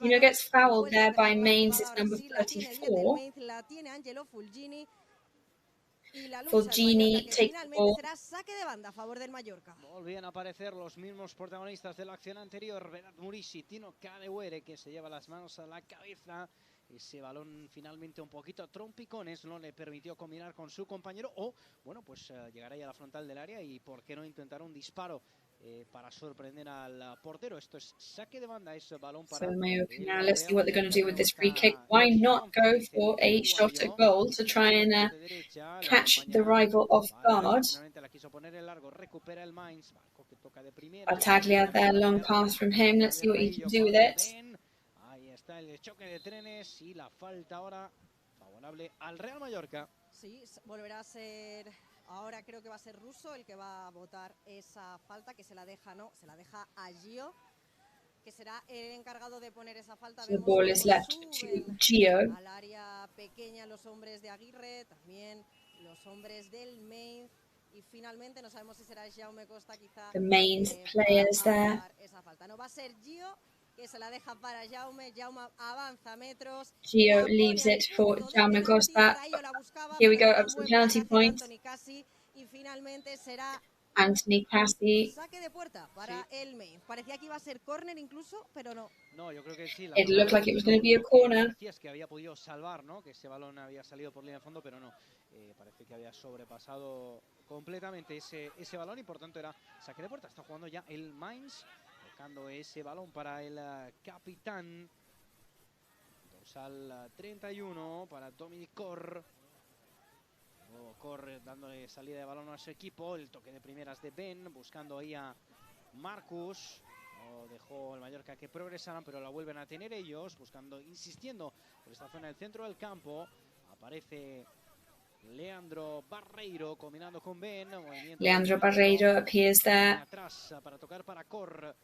Tino gets fouled there by Mainz's number 34. Fulgini takes the ball. Saque de banda a favor del Mallorca. Volvían a aparecer los mismos protagonistas de la acción anterior. Berat Murici, Tino Kadewere, que se lleva las manos a la cabeza. Ese balón finalmente un poquito trompicones, no le permitió combinar con su compañero. O, bueno, pues llegar ahí a la frontal del área y por qué no intentar un disparo para sorprender al portero. Esto es saque de banda, es balón para... So Mayorka now, let's see what they're going to do with this free kick. Why not go for a shot at goal to try and catch the rival off guard? Battaglia there, long pass from him. Let's see what he can do with it. Ahí está el choque de trenes y la falta ahora favorable al Real Mallorca. Sí, volverá a ser... Ahora creo que va a ser Russo el que va a votar esa falta, que se la deja, no, se la deja a Gio, que será el encargado de poner esa falta. The ball is left to Gio. Al área pequeña los hombres de Aguirre, también los hombres del Mainz, y finalmente no sabemos si será Jaume Costa quizá. The Mainz players there. Esa falta. No va a ser Gio, que se la deja para Jaume. Jaume avanza metros. Gio leaves it for Jaume Costa. Here we go, up to the penalty point. Y finalmente será Anthony Cassie. saque de puerta para el Mainz. Parecía que iba a ser córner incluso, pero no. No, yo creo que sí. It looked like it was going to be a corner. Es que había podido salvar, ¿no? Que ese balón había salido por línea de fondo, pero no. Parece que había sobrepasado completamente ese balón y por tanto era saque de puerta. Está jugando ya el Mainz, tocando ese balón para el capitán. Dorsal 31 para Dominic Corr. Corre dándole salida de balón a su equipo. El toque de primeras de Ben, buscando ahí a Marcus. No dejó el Mallorca que progresaran, pero la vuelven a tener ellos, buscando, insistiendo por esta zona del centro del campo. Aparece Leandro Barreiro combinando con Ben. Leandro Barreiro appears there. Atrás para tocar para Corr.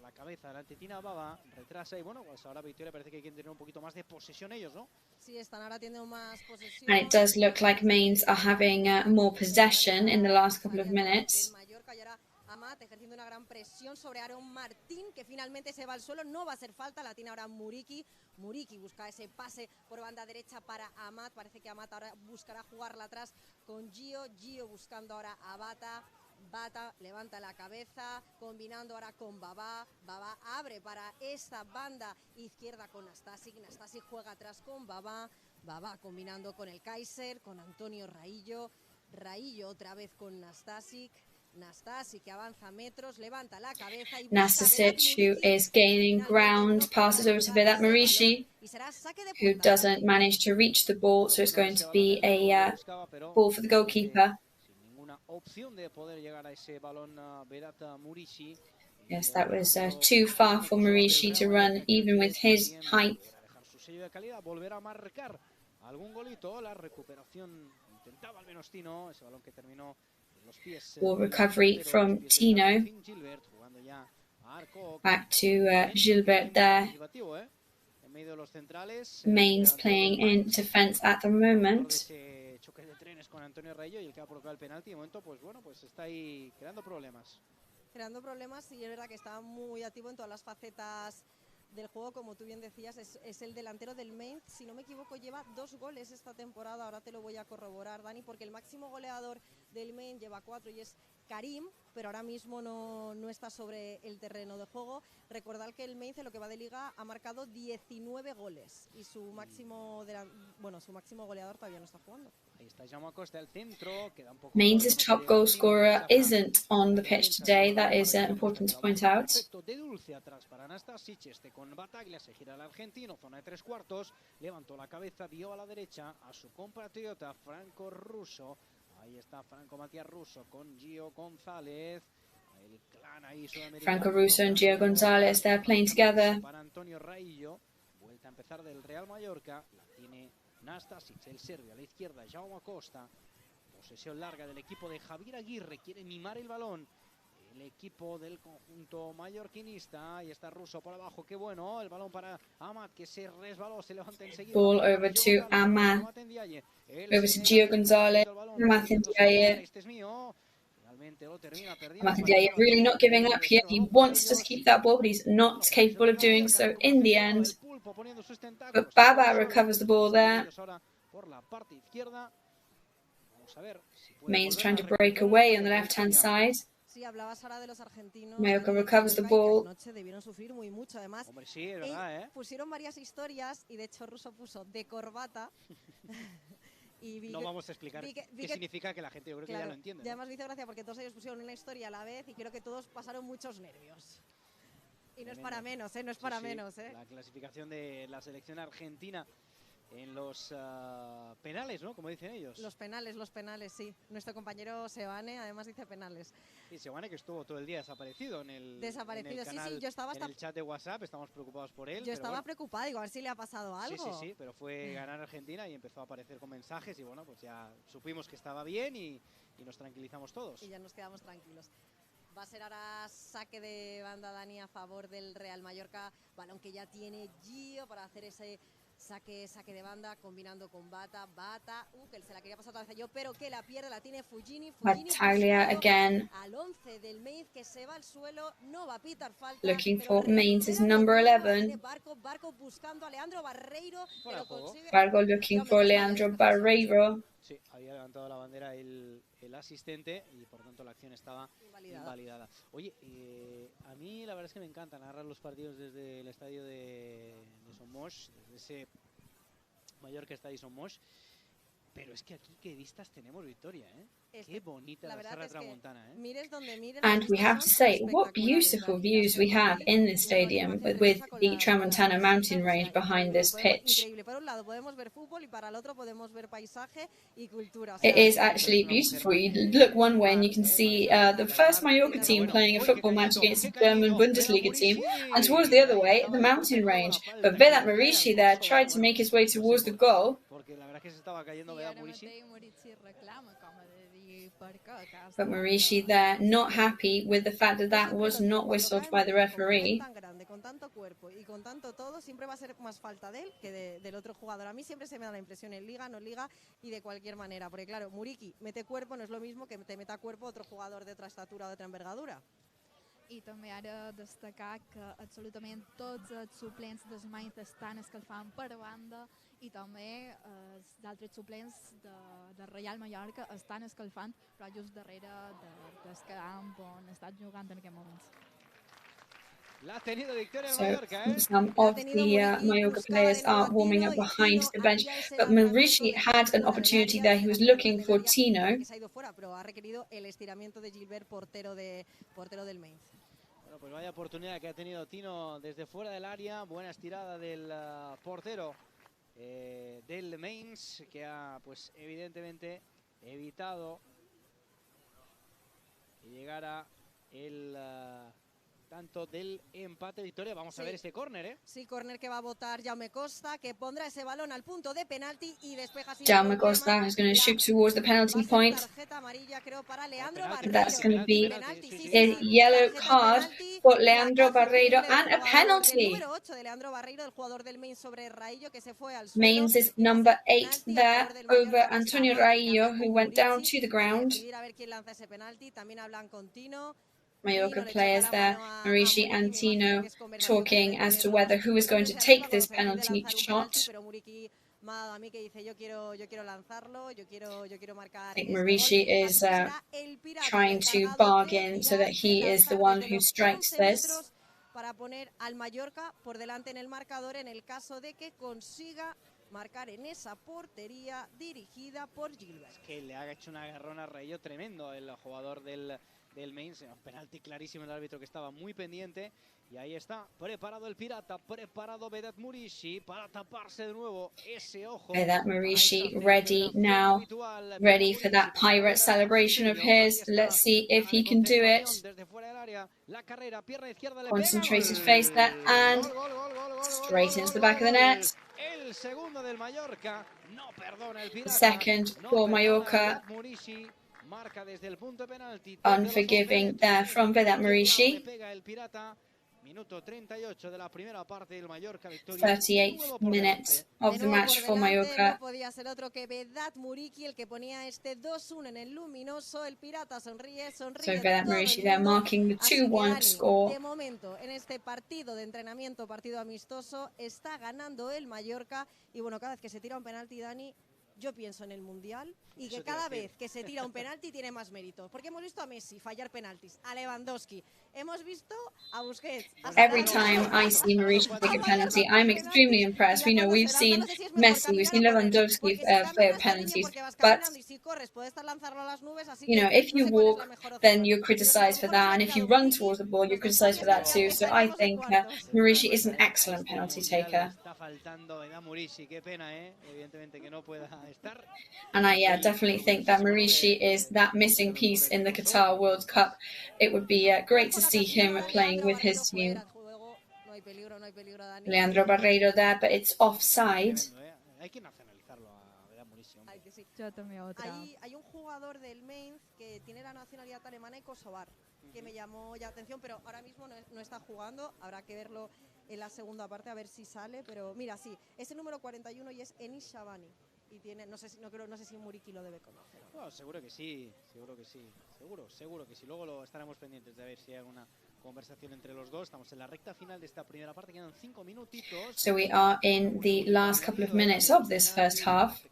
La cabeza delante Tina Baba, retrasa y bueno, pues ahora Victoria parece que quieren tener un poquito más de posesión ellos, ¿no? Sí, están ahora teniendo más posesión. And it does look like Mainz are having more possession in the last couple of minutes. Mallorca y ahora Amat ejerciendo una gran presión sobre Aaron Martín, que finalmente se va al suelo, no va a ser falta, la tiene ahora Muriqui. Muriqui busca ese pase por banda derecha para Amat, parece que Amat ahora buscará jugarla atrás con Gio. Gio buscando ahora a Bata. Bata levanta la cabeza, combinando ahora con Baba. Baba abre para esta banda izquierda con Nastasic. Nastasic juega atrás con Baba. Baba combinando con el Kaiser, con Antonio Raillo. Raillo otra vez con Nastasic. Nastasic que avanza metros, levanta la cabeza. Y Nastasic, who is gaining ground, passes over to Vedat Marici, who doesn't manage to reach the ball, so it's going to be a ball for the goalkeeper. Opción de poder llegar a ese balón Berat Murici. Yes, that was too far for Marici to run, even with his height. Su sello de calidad, volver a marcar algún golito. La recuperación intentaba al menos Tino, ese balón que terminó en los pies. Ball recovery from Tino. Back to Gilbert there. Mainz playing in defense at the moment. Choque de trenes con Antonio Raillo y el que ha provocado el penalti. De momento, pues bueno, pues está ahí creando problemas. Creando problemas y es verdad que está muy activo en todas las facetas del juego, como tú bien decías, es el delantero del Mainz. Si no me equivoco, lleva 2 goles esta temporada. Ahora te lo voy a corroborar, Dani, porque el máximo goleador del Mainz lleva 4 y es Karim, pero ahora mismo no está sobre el terreno de juego. Recordad que el Mainz en lo que va de liga ha marcado 19 goles y su máximo goleador todavía no está jugando. Ahí está Jaume Costa, el centro, queda un poco. Mainz's top goal scorer isn't on the pitch today. That is important to point out. De dulce atrás para Nastasic, con Battaglia, se gira el argentino, zona de 3/4, levantó la cabeza, dio a la derecha a su compatriota Franco Russo. Ahí está Franco Matías Russo con Gio González. El clan ahí sudamericano. Franco Russo and Gio Gonzalez, they're playing together. Para Antonio Raillo, vuelta a empezar del Real Mallorca, la tiene Nastasic, el serbio, a la izquierda, Jaume Acosta. Posesión larga del equipo de Javier Aguirre, quiere mimar el balón. El equipo del conjunto mallorquinista, y está Russo por abajo, qué bueno, el balón para Amat, que se resbaló, se levanta enseguida. Ball over to Amat, over to Gio Gonzalez, Amat Ndiaye. Este es mío. Finalmente lo termina perdiendo. Amat Ndiaye really not giving up here. He wants to keep that ball, but he's not capable of doing so in the end. But Baba recovers the ball there. Mainz trying to break away on the left-hand side. Sí, hablabas ahora de los argentinos. Mallorca recovers the ball. Anoche debieron sufrir mucho. Además, hombre, sí, es verdad, pusieron varias historias y de hecho Russo puso de corbata. Y no vamos a explicar qué significa, que la gente yo creo que ya lo entiende. Y además me hizo gracia porque todos ellos pusieron una historia a la vez y creo que todos pasaron muchos nervios. Y no es para menos, no es para menos. La clasificación de la selección argentina en los penales, ¿no? Como dicen ellos. Los penales, sí. Nuestro compañero Sebane además dice penales. Sí, Sebane, que estuvo todo el día desaparecido en el canal, sí, yo estaba hasta... en el chat de WhatsApp, estamos preocupados por él. Yo estaba preocupada, digo, a ver si le ha pasado algo. Sí, pero fue ganar Argentina y empezó a aparecer con mensajes y bueno, pues ya supimos que estaba bien y nos tranquilizamos todos. Y ya nos quedamos tranquilos. Va a ser ahora saque de banda, Dani, a favor del Real Mallorca. Balón que ya tiene Gio para hacer ese saque de banda, combinando con Bata, que él se la quería pasar otra vez yo, pero que la pierde, la tiene Fugini Battaglia again. Al 11 del Mainz, que se va al suelo, no va a pitar falta. Looking for Mainz's number 11. Barco buscando a Leandro Barreiro, que lo consigue. Barco looking for Leandro Barreiro. Sí, había levantado la bandera el asistente y por tanto la acción estaba invalidada. Oye, a mí la verdad es que me encanta narrar los partidos desde el estadio de Somos, desde ese Mallorca Estadio Somos, pero es que aquí qué vistas tenemos, Victoria, Qué bonita la Serra Tramontana, Mires donde mires, and we have to say, what beautiful views we have in this stadium with the Tramontana mountain range behind this pitch. It is actually beautiful. You look one way and you can see the first Mallorca team playing a football match against the German Bundesliga team, and towards the other way, the mountain range. But Vedat Murici there tried to make his way towards the goal. But Murici there, not happy with the fact that that was not whistled by the referee. Con tanto cuerpo y con tanto todo, siempre va a ser más falta de él que del otro jugador. A mí siempre se me da la impresión en Liga, no Liga y de cualquier manera. Porque claro, Muriqui mete cuerpo, no es lo mismo que te meta cuerpo otro jugador de otra estatura o de otra envergadura. I també ara destacar que absolutament tots els suplents dels Mainz estan escalfant per banda i també els altres suplents del Real Mallorca estan escalfant, però just darrere del camp on estan jugant en aquest moment. So some of the Mallorca players are warming up behind the bench, but Murici had an opportunity there. He was looking for Tino. Bueno, pues vaya oportunidad que ha tenido Tino desde fuera del área. Buena estirada del portero del Mainz, que ha pues evidentemente evitado que llegara el tanto del empate. Victoria, vamos a ver este córner, Sí, córner que va a votar Jaume Costa, que pondrá ese balón al punto de penalti y despeja. Jaume Costa is going to shoot towards the penalty point. That's going to be a yellow card for Leandro Barreiro and a penalty. Mainz's number 8 there over Antonio Raillo, who went down to the ground. Mallorca players there, Murici and Tino, talking as to who is going to take this penalty shot. I think Murici is trying to bargain so that he is the one who strikes this. Para poner al Mallorca por delante en el marcador en el caso de que consiga marcar en esa portería dirigida por Gilbert. Es que le ha hecho un agarrón a Raillo tremendo el jugador del Mainz. Un penalti clarísimo, el árbitro que estaba muy pendiente. Y ahí está, preparado el pirata, preparado Vedat Murici para taparse de nuevo ese ojo. Vedat Murici ready now, ready for that pirate celebration of his. Let's see if he can do it. Concentrated face there and straight into the back of the net. The second for Mallorca. Unforgiving there from Vedat Murici. 38th minute of the match for Mallorca. No podía ser otro que Vedat Murici, el que ponía este 2-1 en el luminoso. El pirata sonríe. So Vedat Murici there marking the 2-1 score. De momento, en este partido de entrenamiento, partido amistoso, está ganando el Mallorca. Y bueno, cada vez que se tira un penalti, Dani, yo pienso en el Mundial y que cada vez que se tira un penalti tiene más mérito. Porque hemos visto a Messi fallar penaltis, a Lewandowski, hemos visto a Busquets. Every time I see Murici take a penalty, I'm extremely impressed. We know we've seen Messi, we've seen Lewandowski fail penalties, but you know, if you walk, then you're criticised for that, and if you run towards the ball, you're criticised for that too. So I think Murici is an excellent penalty taker. And I definitely think that Murici is that missing piece in the Qatar World Cup. It would be great to see him playing with his team. Leandro Barreiro there, but it's offside. Hay un jugador del Mainz que tiene la nacionalidad alemana y kosovar, que me llamó ya la atención, pero ahora mismo no está jugando. Habrá que verlo en la segunda parte a ver si sale, pero mira, sí, es el número 41 y es Enis Shabani. Y tiene, no sé si Murici lo debe conocer. No, seguro que sí. Seguro que sí. Luego estaremos pendientes de ver si hay alguna conversación entre los dos. Estamos en la recta final de esta primera parte, quedan 5 minutitos. So we are in the last couple of minutes of this first half.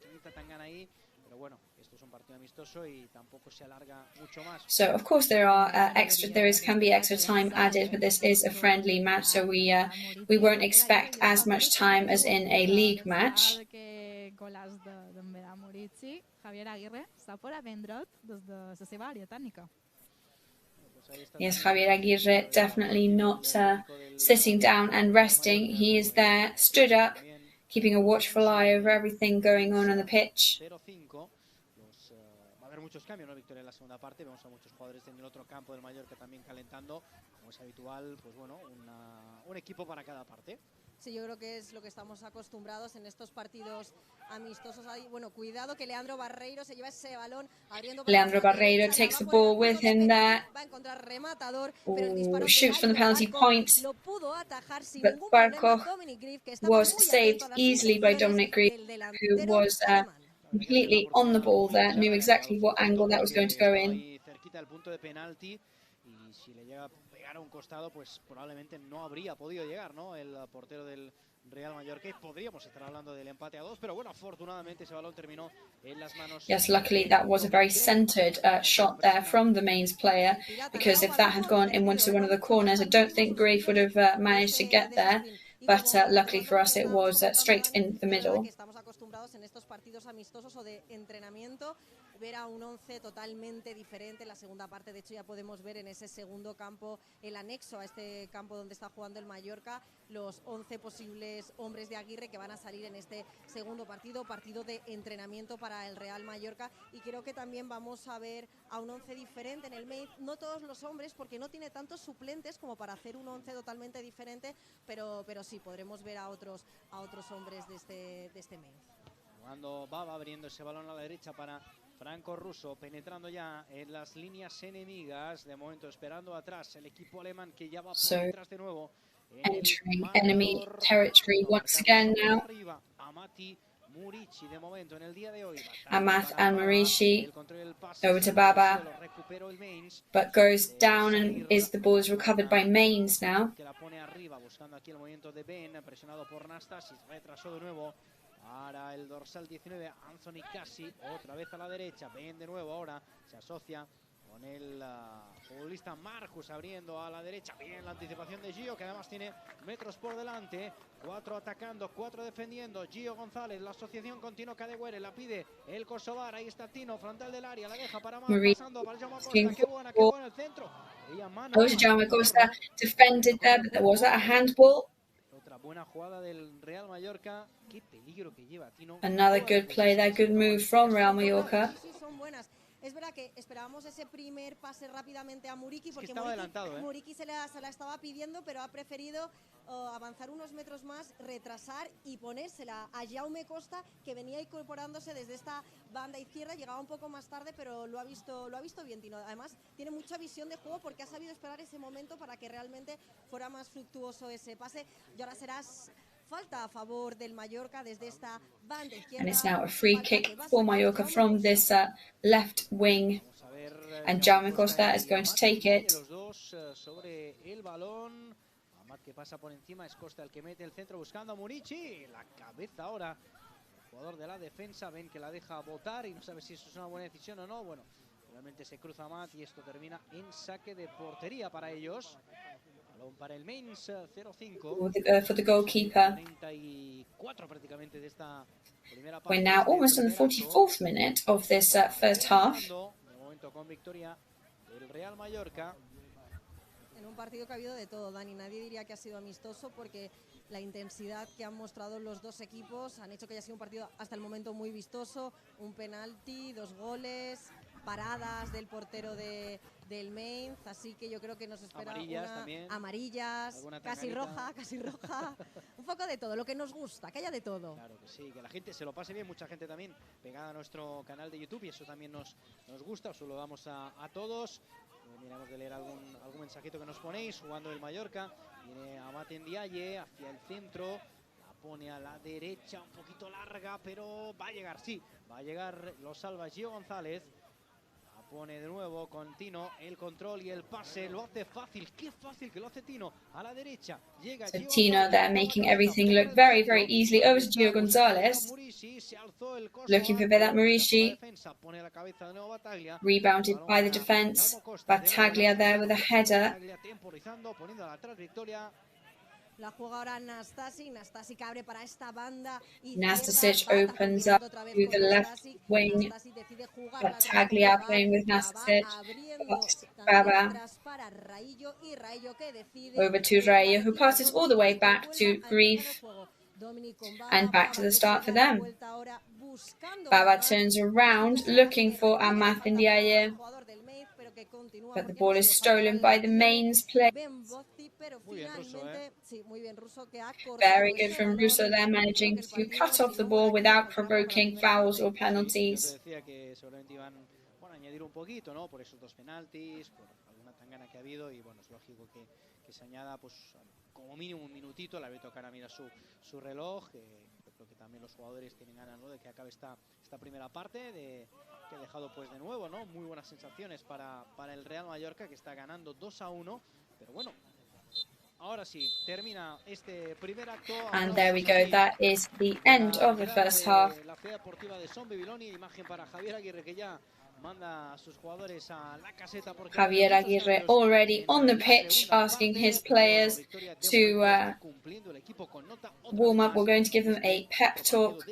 So of course there can be extra time added, but this is a friendly match, so we won't expect as much time as in a league match. Yes, Javier Aguirre definitely not sitting down and resting. He is there, stood up, keeping a watchful eye over everything going on the pitch. Muchos cambios, ¿no, Victoria? En la segunda parte vemos a muchos jugadores en el otro campo del Mallorca también calentando, como es habitual, pues bueno, un equipo para cada parte. Sí, yo creo que es lo que estamos acostumbrados en estos partidos amistosos. Bueno, cuidado que Leandro Barreiro se lleva ese balón abriendo. Leandro Barreiro takes the ball with him there. Shoots from the penalty point, but Barkov was saved easily by Dominic Grief, who was completely on the ball there, knew exactly what angle that was going to go in. Cerquita del punto de penalti, y si le llega a pegar a un costado, pues probablemente no habría podido llegar, ¿no? El portero del Real Mallorca, y podríamos estar hablando del empate a 2, pero bueno, afortunadamente ese balón terminó en las manos. Yes, luckily that was a very centred shot there from the Mainz player, because if that had gone in one of the corners, I don't think Grief would have managed to get there. But luckily for us, it was straight in the middle. Estamos acostumbrados en estos partidos amistosos o de entrenamiento ver a un 11 totalmente diferente en la segunda parte. De hecho, ya podemos ver en ese segundo campo, el anexo a este campo donde está jugando el Mallorca, los 11 posibles hombres de Aguirre que van a salir en este segundo partido de entrenamiento para el Real Mallorca. Y creo que también vamos a ver a un 11 diferente en el Mainz. No todos los hombres, porque no tiene tantos suplentes como para hacer un 11 totalmente diferente, pero sí, podremos ver a otros hombres de este Mainz. Cuando va abriendo ese balón a la derecha para Franco Russo, penetrando ya en las líneas enemigas, de momento esperando atrás el equipo alemán que ya va por detrás de nuevo. Entering enemy territory once again now. Amat and Murici over to Baba, but goes down and the ball is recovered by Mainz now. Ahora el dorsal 19, Anthony Cassi, otra vez a la derecha, ven de nuevo ahora, se asocia con el futbolista Marcus abriendo a la derecha, bien la anticipación de Gio, que además tiene metros por delante, 4 atacando, 4 defendiendo, Gio González, la asociación con Tino Cadegüere, la pide el kosovar, ahí está Tino, frontal del área, la deja para Mar, pasando para Jaume Costa, qué buena el centro. Jaume Costa defended there, but was that a handball? Buena jugada del Real Mallorca. Qué peligro que lleva Tino. Another good play there, good move from Real Mallorca. Sí, son buenas. Es verdad que esperábamos ese primer pase rápidamente a Muriqui, es porque que estaba adelantado, Muriqui se la estaba pidiendo, pero ha preferido avanzar unos metros más, retrasar y ponérsela a Jaume Costa, que venía incorporándose desde esta banda izquierda, llegaba un poco más tarde, pero lo ha visto bien Tino. Además, tiene mucha visión de juego porque ha sabido esperar ese momento para que realmente fuera más fructuoso ese pase. Y ahora será falta a favor del Mallorca desde esta banda izquierda. And it's now a free kick for Mallorca from this left wing. And Jaume Costa is going to take it. Los dos sobre el balón. Amat que pasa por encima, es Costa el que mete el centro buscando a Muriqui. La cabeza ahora. El jugador de la defensa, ven que la deja botar y no sabe si eso es una buena decisión o no. Bueno, realmente se cruza Amat y esto termina en saque de portería para ellos. Balón para el Mainz, 0-5. For the goalkeeper. 34 prácticamente de esta primera parte. We're now almost in the 44th minute of this first half. De momento con victoria del Real Mallorca. En un partido que ha habido de todo, Dani. Nadie diría que ha sido amistoso porque la intensidad que han mostrado los dos equipos han hecho que haya sido un partido hasta el momento muy vistoso. Un penalti, 2 goles, paradas del portero del Mainz, así que yo creo que nos espera amarillas, casi roja, un poco de todo, lo que nos gusta, que haya de todo. Claro que sí, que la gente se lo pase bien, mucha gente también pegada a nuestro canal de YouTube y eso también nos gusta, os lo damos a todos. Miramos de leer algún mensajito que nos ponéis. Jugando el Mallorca, viene Amat Ndiaye hacia el centro, la pone a la derecha, un poquito larga, pero va a llegar, sí, va a llegar, lo salva Gio González. Pone de nuevo con Tino el control y el pase, lo hace fácil, qué fácil que lo hace Tino, a la derecha, llega So Tino there making everything look very, very easily over to Gio González, looking for Vedat Muriqi, rebounded by the defence, Battaglia there with a header. La juega ahora Nastasic abre para esta banda. Nastasic opens up to the left wing. Battaglia playing with Nastasic. Baba. Over to Rayo, who passes all the way back to Grief. And back to the start for them. Baba turns around, looking for Amat Ndiaye. But the ball is stolen by the Mainz player. Very good from Russo there, managing to cut off the ball without provoking fouls or penalties. Añadir un poquito, ¿no? Por esos 2 penaltis, por alguna tangana que ha habido y bueno, es lógico que se añada pues como mínimo un minutito. Le voy a tocar a mirar su reloj. Yo creo que también los jugadores tienen ganas, ¿no?, de que acabe esta primera parte, que ha dejado pues de nuevo, ¿no?, muy buenas sensaciones para el Real Mallorca, que está ganando 2-1, pero bueno. Ahora sí, termina este primer acto. And there we go, that is the end of the first half. La ciudad deportiva de Son Bibiloni, imagen para Javier Aguirre, que ya manda a sus jugadores a la caseta. Javier Aguirre already on the pitch, asking his players to warm up. We're going to give them a pep talk.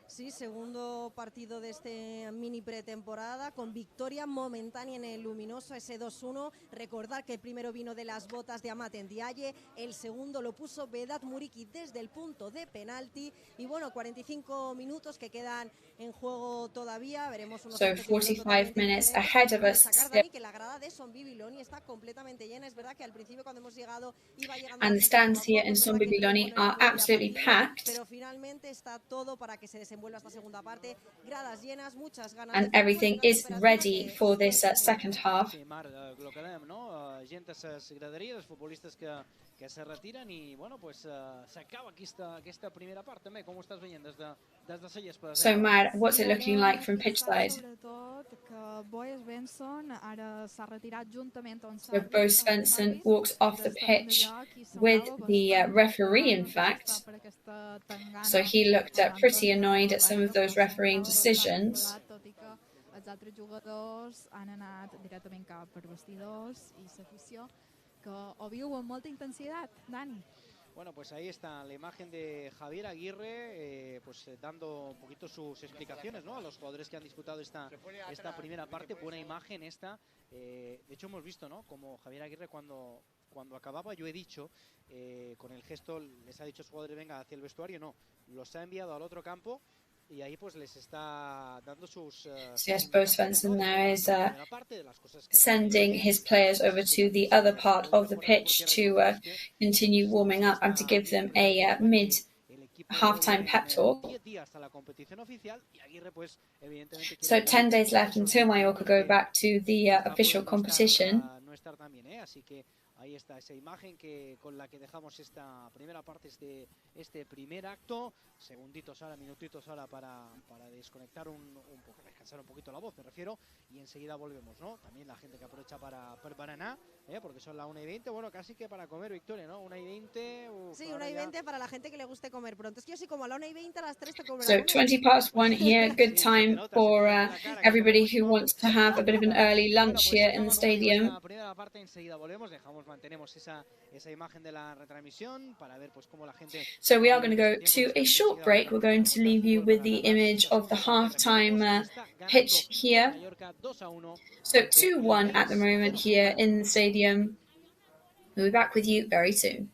Sí, segundo partido de este mini pretemporada con victoria momentánea en el Luminoso, ese 2-1. Recordar que el primero vino de las botas de Amat Ndiaye, el segundo lo puso Vedat Muriqi desde el punto de penalti. Y bueno, 45 minutos que quedan en juego todavía. Veremos unos 45 minutes ahead of us. Que la grada de Son Bibiloni está completamente llena. Es verdad que al principio cuando hemos llegado iba llegando. And the stands here in Son Bibiloni are absolutely packed. Pero finalmente está todo para que se desenvuelva esta segunda parte, gradas llenas, muchas ganas. And everything is ready for this second half. Que se retiran y bueno, pues se acaba aquí esta primera parte. ¿Cómo estás viendo desde Selles? So Mar, what's it looking like from pitch side? So Bo Svensson walks off the pitch with the referee, in fact. So he looked pretty annoyed at some of those refereeing decisions. Bueno, pues ahí está la imagen de Javier Aguirre, pues dando un poquito sus explicaciones, ¿no?, a los jugadores que han disputado esta primera parte. Buena imagen esta. De hecho hemos visto, ¿no?, como Javier Aguirre cuando acababa, yo he dicho, con el gesto les ha dicho a los jugadores venga hacia el vestuario, no, los ha enviado al otro campo y ahí pues les está dando sus So yes, Bo Svensson there is sending his players over to the other part of the pitch to continue warming up and to give them a half-time pep talk. So 10 days left until Mallorca go back to the official competition. Ahí está esa imagen con la que dejamos esta primera parte, este primer acto. Segunditos ahora, minutitos ahora para desconectar un poco, descansar un poquito la voz, me refiero. Y enseguida volvemos, ¿no? También la gente que aprovecha para preparar, porque son las 1:20. Bueno, casi que para comer, Victoria, ¿no? 1:20. Sí, 1:20 para la gente que le guste comer pronto. Es que yo soy como a las 1:20, a las 3 te como So 20 past 1 here, good time for everybody who wants to have a bit of an early lunch here in the stadium. La primera parte, enseguida volvemos, mantenemos esa imagen de la retransmisión para ver pues cómo la gente. So we are going to go to a short break. We're going to leave you with the image of the halftime pitch here. So 2-1 at the moment here in the stadium. We'll be back with you very soon.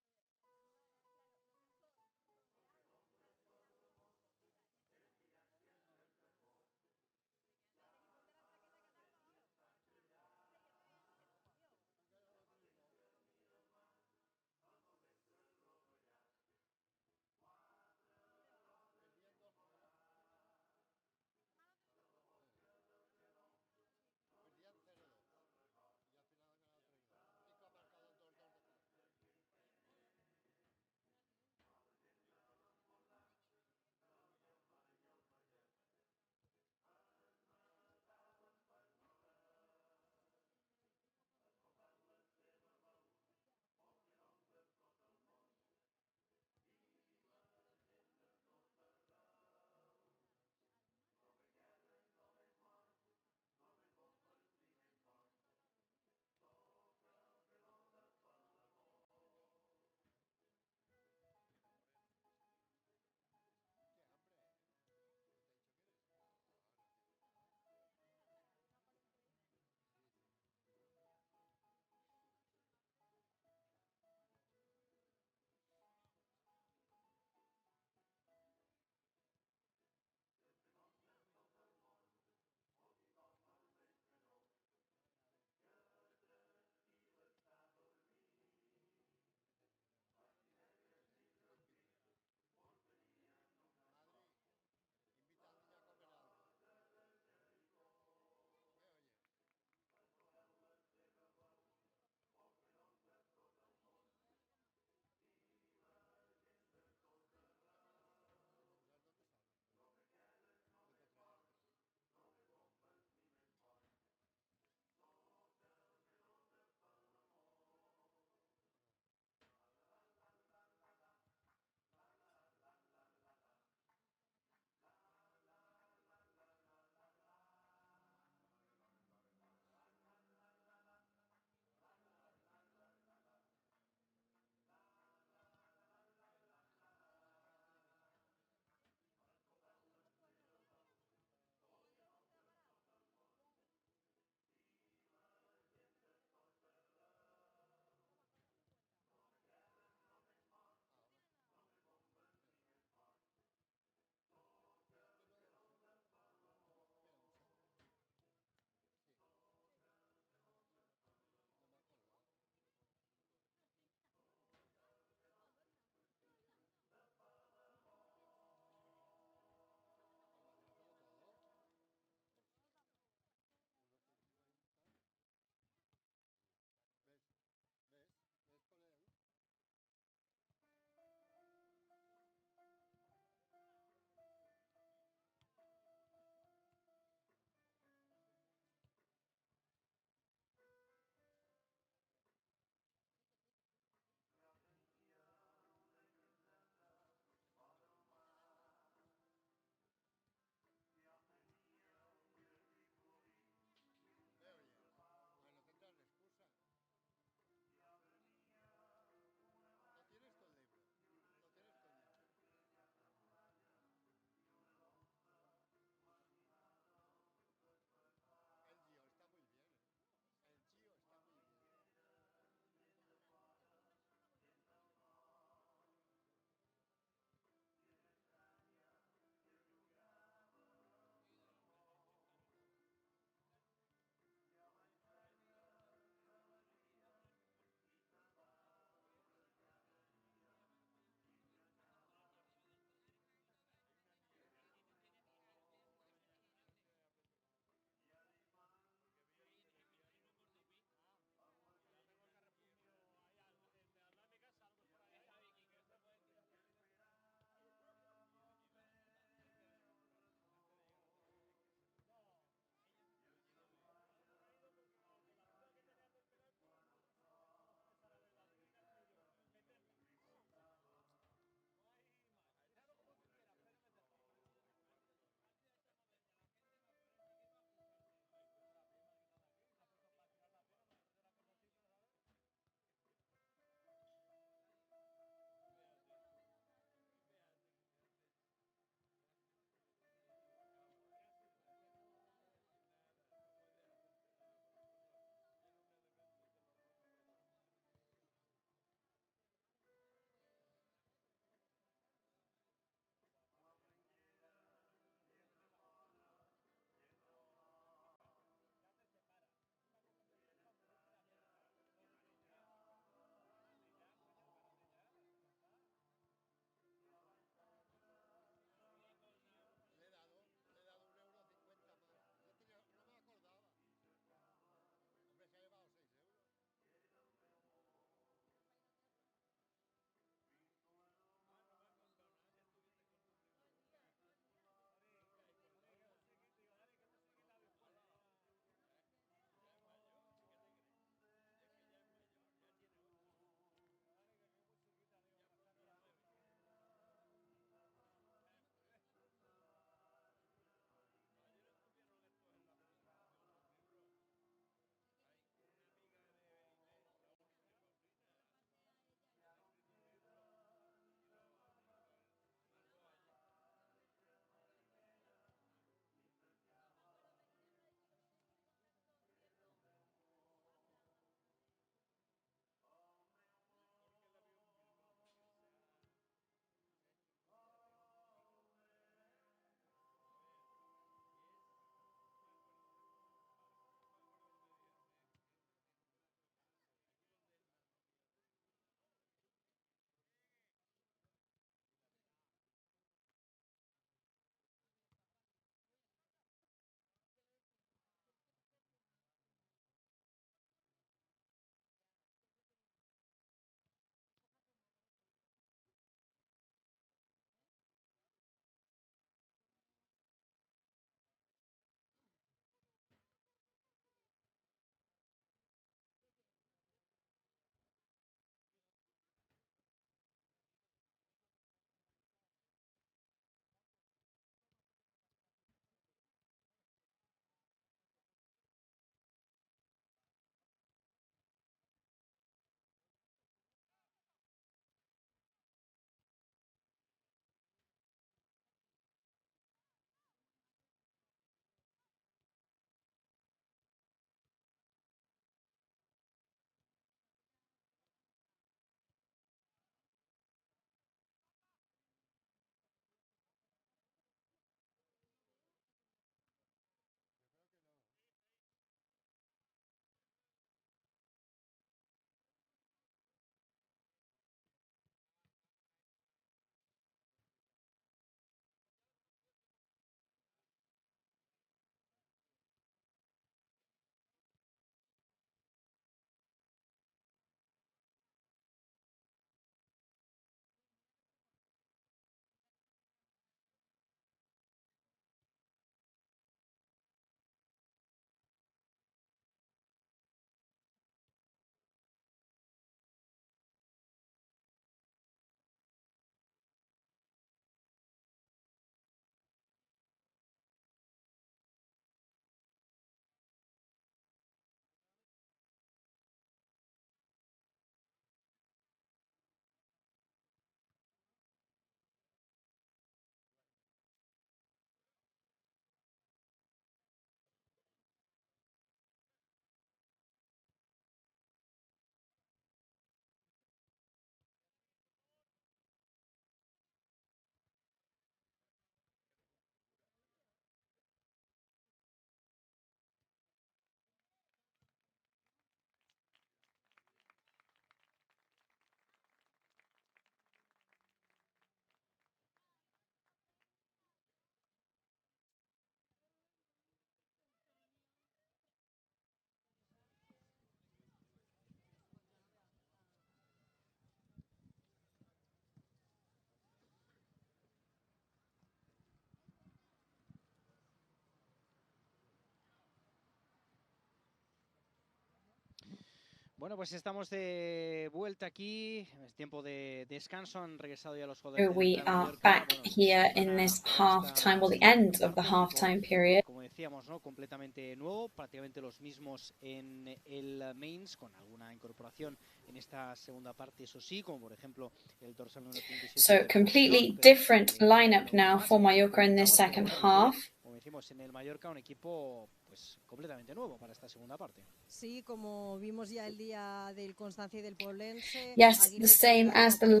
Bueno, pues estamos de vuelta aquí. Es tiempo de descanso. Han regresado ya los So jugadores. we are back here in this half-time, or the end of the half-time period. Como decíamos, ¿no? Completamente nuevo, prácticamente los mismos en el Mainz, con alguna incorporación en esta segunda parte, eso sí, como por ejemplo el dorsal número 37. So completely different lineup now for Mallorca in this second half. Como decimos, en el Mallorca un equipo pues completamente nuevo para esta segunda parte. Sí, como vimos ya el día del Constancia y del Poblense. Yes, the same as the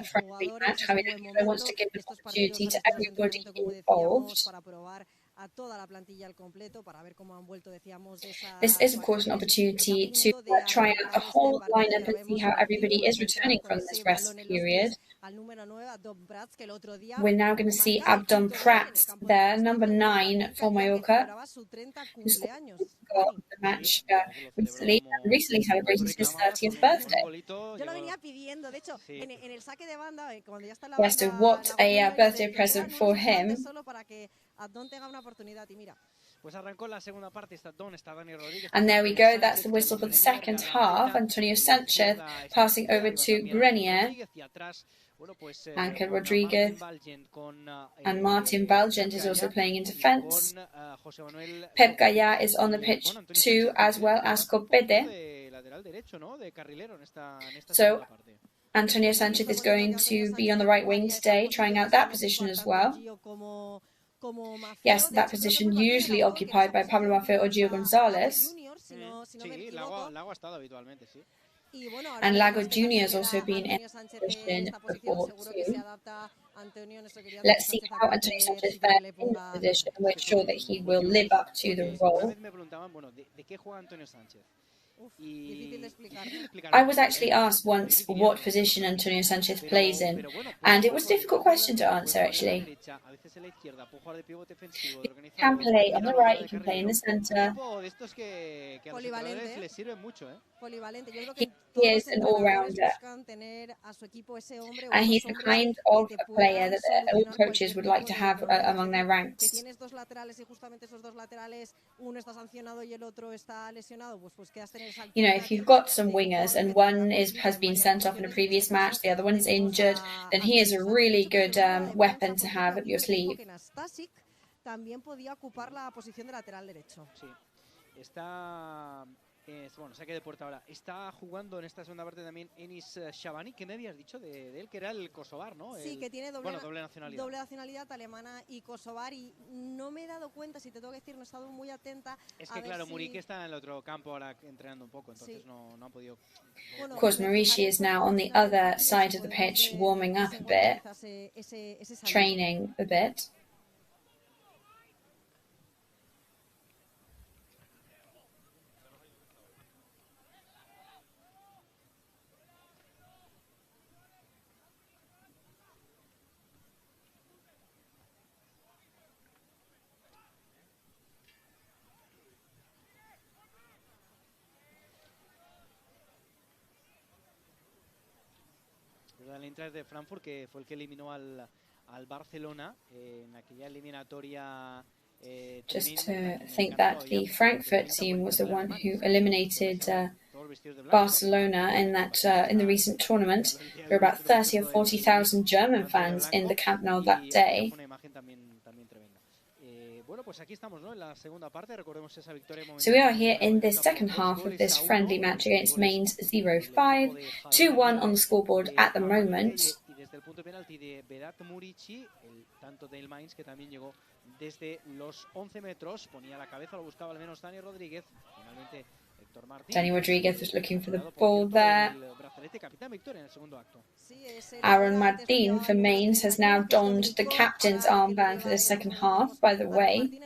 friendly match. Javier wants to give an opportunity to everybody involved. This is, of course, an opportunity to try out the whole lineup and see how everybody is returning from this rest period. We're now going to see Abdon Prat there, number 9 for Mallorca, who's got the match recently celebrated his 30th birthday. Yes, so what a birthday present for him. And there we go, that's the whistle for the second half. Antonio Sanchez passing over to Grenier. Ángel Rodríguez and Martin Valgent is also playing in defence. Pep Gallá is on the pitch too, as well as Copete. So Antonio Sanchez is going to be on the right wing today, trying out that position as well. Yes, that position usually occupied by Pablo Maffeo or Gio Gonzalez. And Lago Jr. has also been in position before too. Let's see how Antonio Sanchez fares in this position, and we're sure that he will live up to the role. I was actually asked once what position Antonio Sanchez plays in, and it was a difficult question to answer actually. He can play on the right, he can play in the centre. He is an all-rounder, and he's the kind of player that all coaches would like to have among their ranks. You know, if you've got some wingers and one has been sent off in a previous match, the other one's injured, then he is a really good weapon to have up your sleeve. Bueno, saque de puerta ahora. Está jugando en esta segunda parte también Enis Shabani. ¿Qué me habías dicho de él? Que era el kosovar, ¿no? Sí, que tiene doble nacionalidad. Doble nacionalidad alemana y kosovar. Y no me he dado cuenta, si te tengo que decir, no he estado muy atenta. Es que claro, Muriqui está en el otro campo ahora entrenando un poco, entonces no ha podido... Of course, Maurici is now on the other side of the pitch, warming up a bit, training a bit. El Eintracht de Frankfurt, que fue el que eliminó al Barcelona en aquella eliminatoria. Just to think that the Frankfurt team was the one who eliminated Barcelona in that in the recent tournament. There were about 30 or 40,000 German fans in the Camp Nou that day. So we are here in this second half of this friendly match against Mainz 0-5, 2-1 on the scoreboard at the moment. Dani Rodríguez was looking for the ball there. Aaron Martin for Mainz has now donned the captain's armband for the second half, by the way.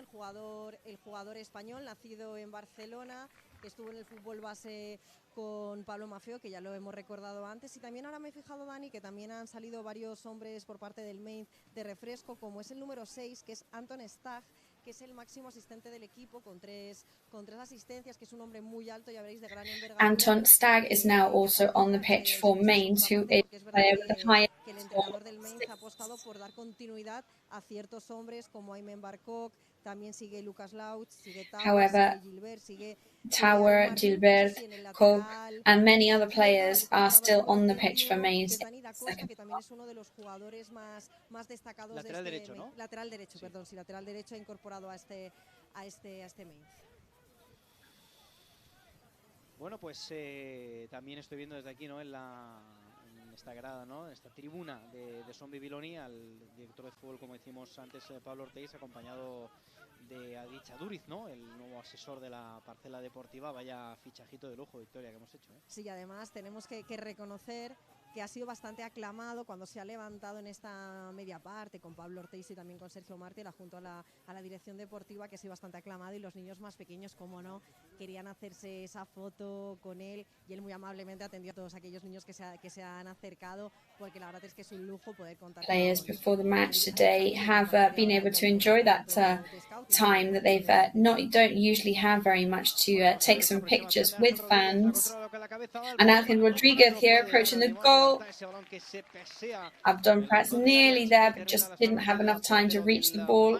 El jugador español nacido en Barcelona, que estuvo en el fútbol base con Pablo Maffeo, que ya lo hemos recordado antes, y también ahora me he fijado, Dani, que también han salido varios hombres por parte del Mainz de refresco, como es el número 6, que es Anton Stag, que es el máximo asistente del equipo con tres asistencias, que es un hombre muy alto, ya veréis, de gran envergadura. Anton Stag is now also on the pitch for Mainz, who is the player with the highest que el entrenador del Mainz ha apostado por dar continuidad a ciertos hombres como Aymen Barkok, también sigue Lucas Lautz, sigue However, Tower, Gilbert, Koch, and many other players are still on the pitch for Mainz. Que también es uno de los jugadores más destacados lateral de derecho, ¿no? Lateral derecho, sí. Perdón, sí, lateral derecho incorporado a este Mainz. Bueno, pues también estoy viendo desde aquí, ¿no? En esta grada, ¿no? En esta tribuna de Son Bibiloni, al director de fútbol, como decimos antes, Pablo Ortiz, acompañado de Adi Chaduriz, ¿no? El nuevo asesor de la parcela deportiva. Vaya fichajito de lujo, Victoria, que hemos hecho, ¿eh? Sí, además tenemos que reconocer que ha sido bastante aclamado cuando se ha levantado en esta media parte con Pablo Ortiz y también con Sergio Mártir, junto a la dirección deportiva, que ha sido bastante aclamado, y los niños más pequeños, como no, querían hacerse esa foto con él, y él muy amablemente atendió a todos aquellos niños que se han acercado, porque la verdad es que es un lujo poder contar. Players before the match today have been able to enjoy that time that they've don't usually have very much to take some pictures with fans. And Ángel Rodríguez here approaching the goal. Abdon Pratt's nearly there, but just didn't have enough time to reach the ball.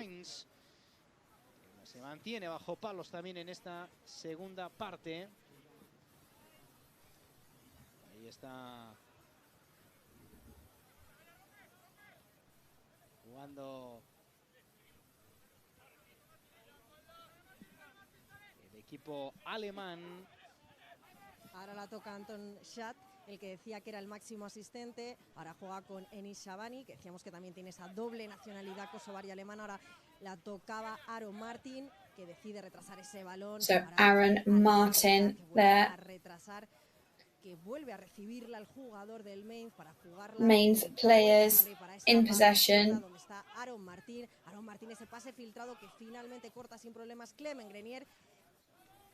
Se mantiene bajo palos también en esta segunda parte. Ahí está jugando el equipo alemán. Ahora la toca Anton Schat, el que decía que era el máximo asistente. Ahora juega con Enis Shabani, que decíamos que también tiene esa doble nacionalidad kosovar y alemana. Ahora la tocaba Aaron Martin, que decide retrasar ese balón. So Aaron Martin there. A retrasar, que vuelve a recibirla el jugador del Mainz para jugarla. Mainz players in possession. Donde está Aaron Martin. Aaron Martin, ese pase filtrado que finalmente corta sin problemas Clement Grenier.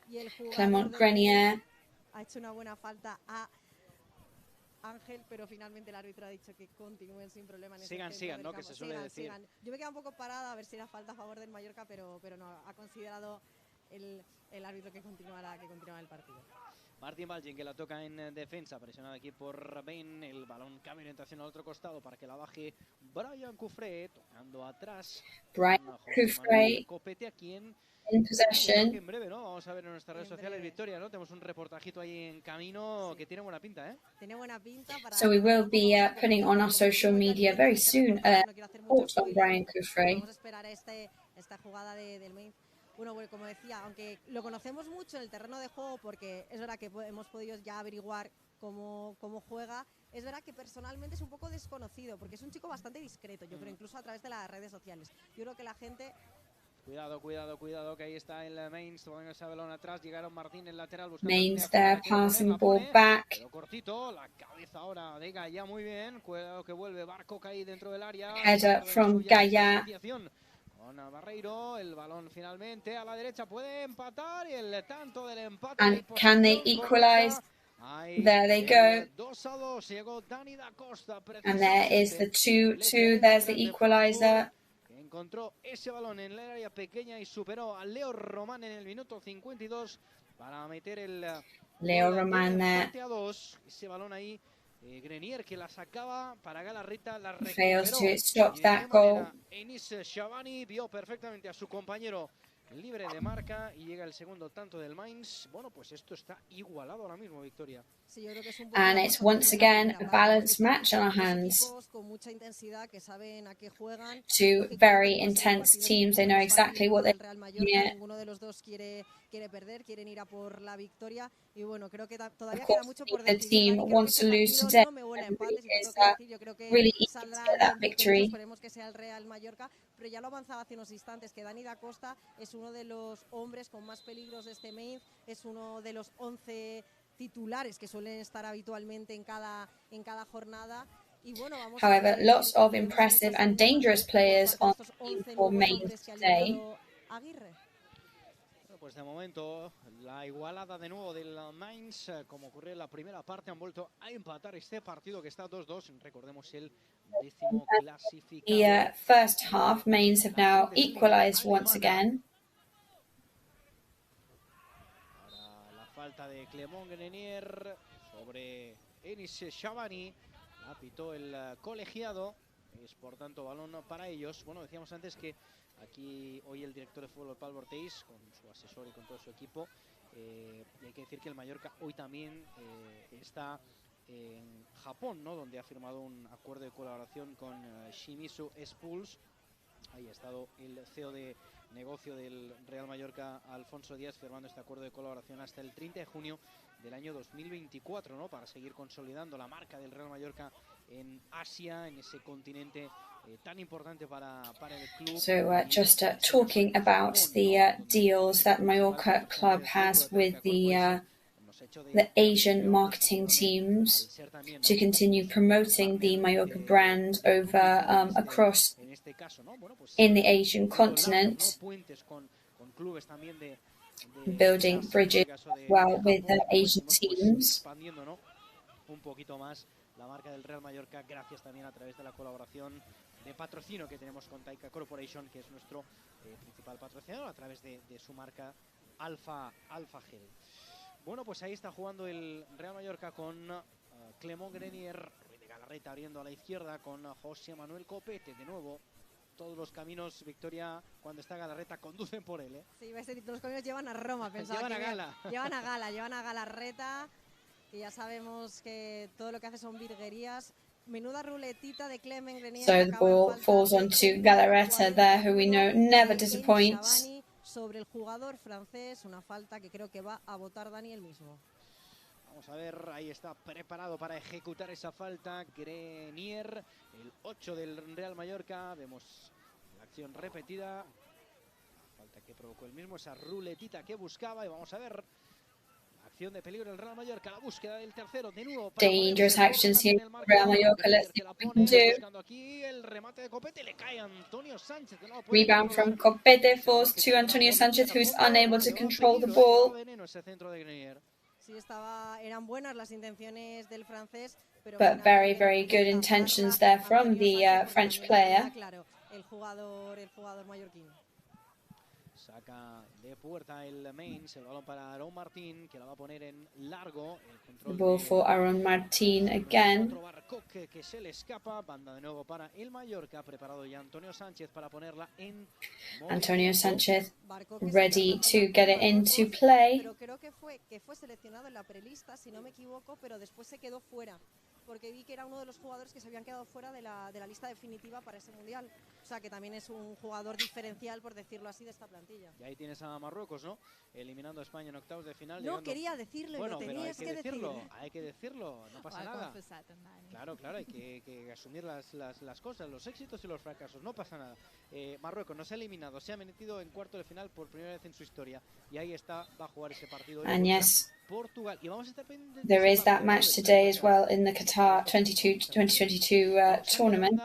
Y el jugador Grenier ha hecho una buena falta a Ángel, pero finalmente el árbitro ha dicho que continúen sin problema. Sigan, ¿no? Que se suele decir. Sigan. Yo me quedé un poco parada a ver si era falta a favor del Mallorca, pero no, ha considerado el árbitro que continúa el partido. Martin Balgin, que la toca en defensa, presionado aquí por Ben. El balón cambia orientación al otro costado para que la baje Brian Cufré, tocando atrás. Brian Cufré Copete aquí en possession. En breve, ¿no? Vamos a ver en nuestras redes sociales, Victoria, ¿no? Tenemos un reportajito ahí en camino que tiene buena pinta, ¿eh? Tiene buena pinta. So we will be putting on our social media very soon reports on Brian Cufré. Vamos a esperar esta jugada del Mainz. Bueno, como decía, aunque lo conocemos mucho en el terreno de juego, porque es verdad que hemos podido ya averiguar cómo juega, es verdad que personalmente es un poco desconocido, porque es un chico bastante discreto, yo creo, incluso a través de las redes sociales. Yo creo que la gente... Cuidado, que ahí está el Mainz, tomando ese balón atrás, llegaron Martín, el lateral, buscando... Mainz there, passing ball back. Pero cortito, la cabeza ahora de Gaia, muy bien, cuidado que vuelve Barco ahí dentro del área. Header from Gaia. Con Barreiro, el balón finalmente a la derecha, puede empatar, y el tanto del empate. And can they equalize? There they go. 2-2, llegó Dani da Costa. And there is the 2-2, there's the equalizer. Encontró ese balón en el área pequeña y superó a Leo Román en el minuto 52 para meter el Leo Román there. Ese balón ahí, Grenier, que la sacaba para Galarreta, la fails recuperó. to stop that goal. Enis Shabani vio perfectamente a su compañero libre de marca y llega el segundo tanto del Mainz. Bueno, pues esto está igualado ahora mismo, Victoria. Sí, yo creo que es un And it's once again a balanced match on our hands. Con mucha intensidad, que saben a qué juegan. Two very intense teams. They know exactly what they're doing. Ninguno de los dos quiere perder, quieren ir a por la victoria. Y bueno, creo que todavía Of queda course, mucho por the decidir. team wants to lose today. Yo creo que Really easy to saldrá get that victory. Esperemos que sea el Real Mallorca, pero ya lo avanzaba hace unos instantes que Dani da Costa es uno de los hombres con más peligros de este Mainz, es uno de los 11 titulares que suelen estar habitualmente en cada jornada. Y bueno, however, lots of impressive and dangerous players on the team for Mainz today. Pues de momento la igualada de nuevo del Mainz, como ocurrió en la primera parte, han vuelto a empatar este partido que está 2-2. Recordemos el 10º clasificado. The first half, Mainz have now equalized once again. Ahora la falta de Clement Grenier sobre Enis Shabani, la pitó el colegiado. Es por tanto balón para ellos. Bueno, decíamos antes que aquí hoy el director de fútbol, Pablo Ortiz, con su asesor y con todo su equipo, y hay que decir que el Mallorca hoy también está en Japón, ¿no? Donde ha firmado un acuerdo de colaboración con Shimizu Spools. Ahí ha estado el CEO de negocio del Real Mallorca, Alfonso Díaz, firmando este acuerdo de colaboración hasta el 30 de junio del año 2024, ¿no? Para seguir consolidando la marca del Real Mallorca en Asia, en ese continente tan importante para el club. So just talking about the deals that Mallorca club has with the Asian marketing teams to continue promoting the Mallorca brand over across in the Asian continent, building bridges as well with the Asian teams. Un poquito más la marca del Real Mallorca, gracias también a través de la colaboración de patrocinio que tenemos con Taika Corporation, que es nuestro principal patrocinador, a través de su marca Alfa Gel. Bueno, pues ahí está jugando el Real Mallorca con Clément Grenier, de Galarreta abriendo a la izquierda con José Manuel Copete. De nuevo, todos los caminos, Victoria, cuando está Galarreta, conducen por él, ¿eh? Sí, todos los caminos llevan a Roma, pensaba. Llevan a Gala. Llevan a Galarreta, que ya sabemos que todo lo que hace son virguerías. Menuda ruletita de Clément Grenier. So the ball falls onto Galarreta there, who we know never disappoints. Sobre el jugador francés, una falta que creo que va a votar Dani él mismo. Vamos a ver, ahí está preparado para ejecutar esa falta Grenier, el 8 del Real Mallorca. Vemos la acción repetida, la falta que provocó él mismo, esa ruletita que buscaba, y vamos a ver. Acción de peligro el Real Mallorca, la búsqueda del tercero, de nuevo. Dangerous actions here, Real Mallorca. Let's see what we can do. Aquí el remate de Copete, le cae a Antonio Sánchez. Rebound from Copete falls to Antonio Sánchez, who's unable to control the ball. Sí, eran buenas las intenciones del francés, pero but very, very good intentions there from the French player. Claro, el jugador mallorquín. Saca de puerta el Mainz, el balón para Aaron Martín, que la va a poner en largo. The ball for Aaron Martín again. Que se le escapa, banda de nuevo para el Mallorca, preparado ya Antonio Sánchez para ponerla en. Antonio Sánchez ready to get it into play. Pero creo que fue seleccionado en la prelista, si no me equivoco, pero después se quedó fuera, porque vi que era uno de los jugadores que se habían quedado fuera de la lista definitiva para ese mundial. O sea que también es un jugador diferencial, por decirlo así, de esta plantilla. Y ahí tienes a Marruecos, ¿no? Eliminando a España en octavos de final. No quería decirlo, bueno, lo tenías que decirlo. Hay que decirlo, no pasa nada. Claro, hay que asumir las cosas, los éxitos y los fracasos, no pasa nada. Marruecos no se ha eliminado, se ha metido en cuarto de final por primera vez en su historia. Y ahí está, va a jugar ese partido. And yes, Portugal. Y vamos a estar pendientes. There is that match today as well in the Qatar 2022 tournament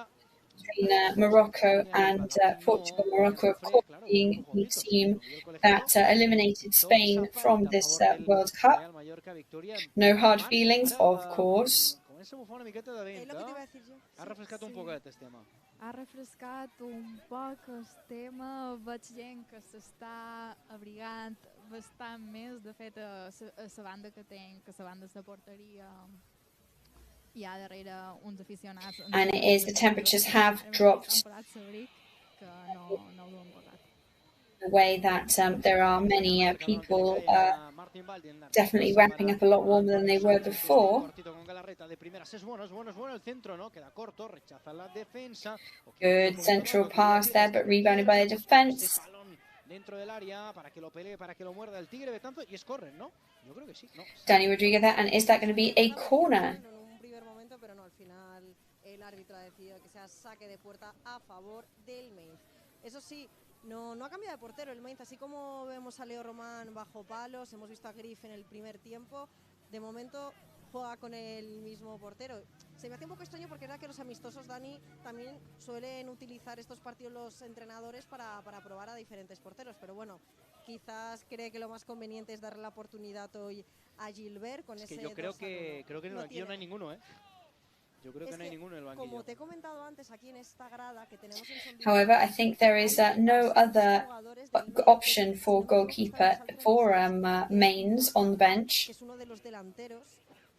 between Morocco and Portugal. Morocco, of course, being the team that eliminated Spain from this World Cup. No hard feelings, of course. Ha refrescat un poquet el tema. Ha refrescat un poc el tema. Veig gent que s'està abrigant bastant més. De fet, a la banda que tenc, a la banda de la porteria, hi ha darrere uns aficionats. And it is, the temperatures have dropped. The way that there are many people definitely wrapping up a lot warmer than they were before. Good central pass there, but rebounded by the defense. Dani Rodriguez there, and is that going to be a corner? El árbitro ha decidido que sea saque de puerta a favor del Mainz. Eso sí, no ha cambiado de portero el Mainz, así como vemos a Leo Román bajo palos, hemos visto a Griff en el primer tiempo, de momento juega con el mismo portero. Se me hace un poco extraño porque es verdad que los amistosos, Dani, también suelen utilizar estos partidos los entrenadores para probar a diferentes porteros, pero bueno, quizás cree que lo más conveniente es darle la oportunidad hoy a Gilbert con ese. Yo creo que en el banquillo no hay ninguno, ¿eh? Yo creo que no hay ninguno en el banquillo. Como te he comentado antes aquí en esta grada que tenemos en However, I think there is no other option for goalkeeper for Mainz on the bench. Es uno de los delanteros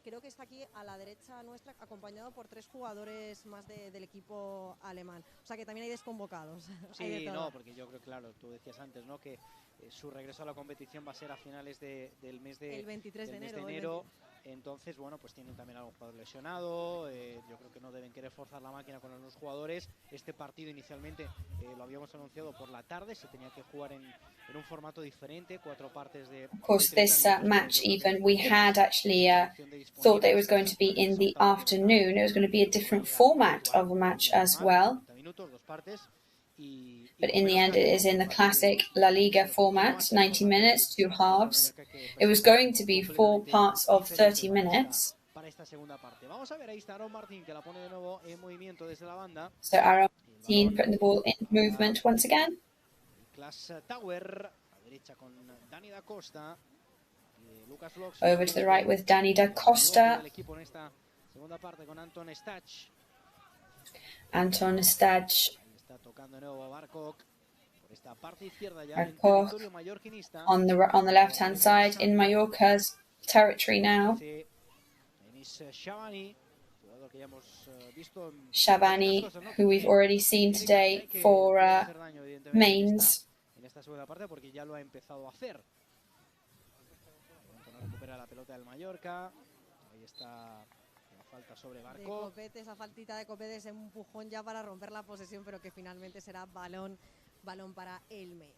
creo que está aquí a la derecha nuestra, acompañado por 3 jugadores más del equipo alemán. O sea que también hay desconvocados. Sí, hay de todo. no, porque yo creo, claro, tú decías antes, ¿no?, que su regreso a la competición va a ser a finales del mes de, el 23 del de mes enero. de enero. Entonces, bueno, pues tienen también a un jugador lesionado. Yo creo que no deben querer forzar la máquina con los jugadores. Este partido inicialmente lo habíamos anunciado por la tarde, se tenía que jugar en un formato diferente, 4 partes de... Of course, this match even, we had actually thought that it was going to be in the afternoon. It was going to be a different format of a match as well. But in the end, it is in the classic La Liga format, 90 minutes, 2 halves. It was going to be 4 parts of 30 minutes. So Aaron Martin putting the ball in movement once again. Over to the right with Dani da Costa. Anton Stach. Barkok on the left hand side in Mallorca's territory now. Shabani, who we've already seen today for Mainz. De Copete, esa faltita de Copete, ese empujón ya para romper la posesión, pero que finalmente será balón para el Mainz.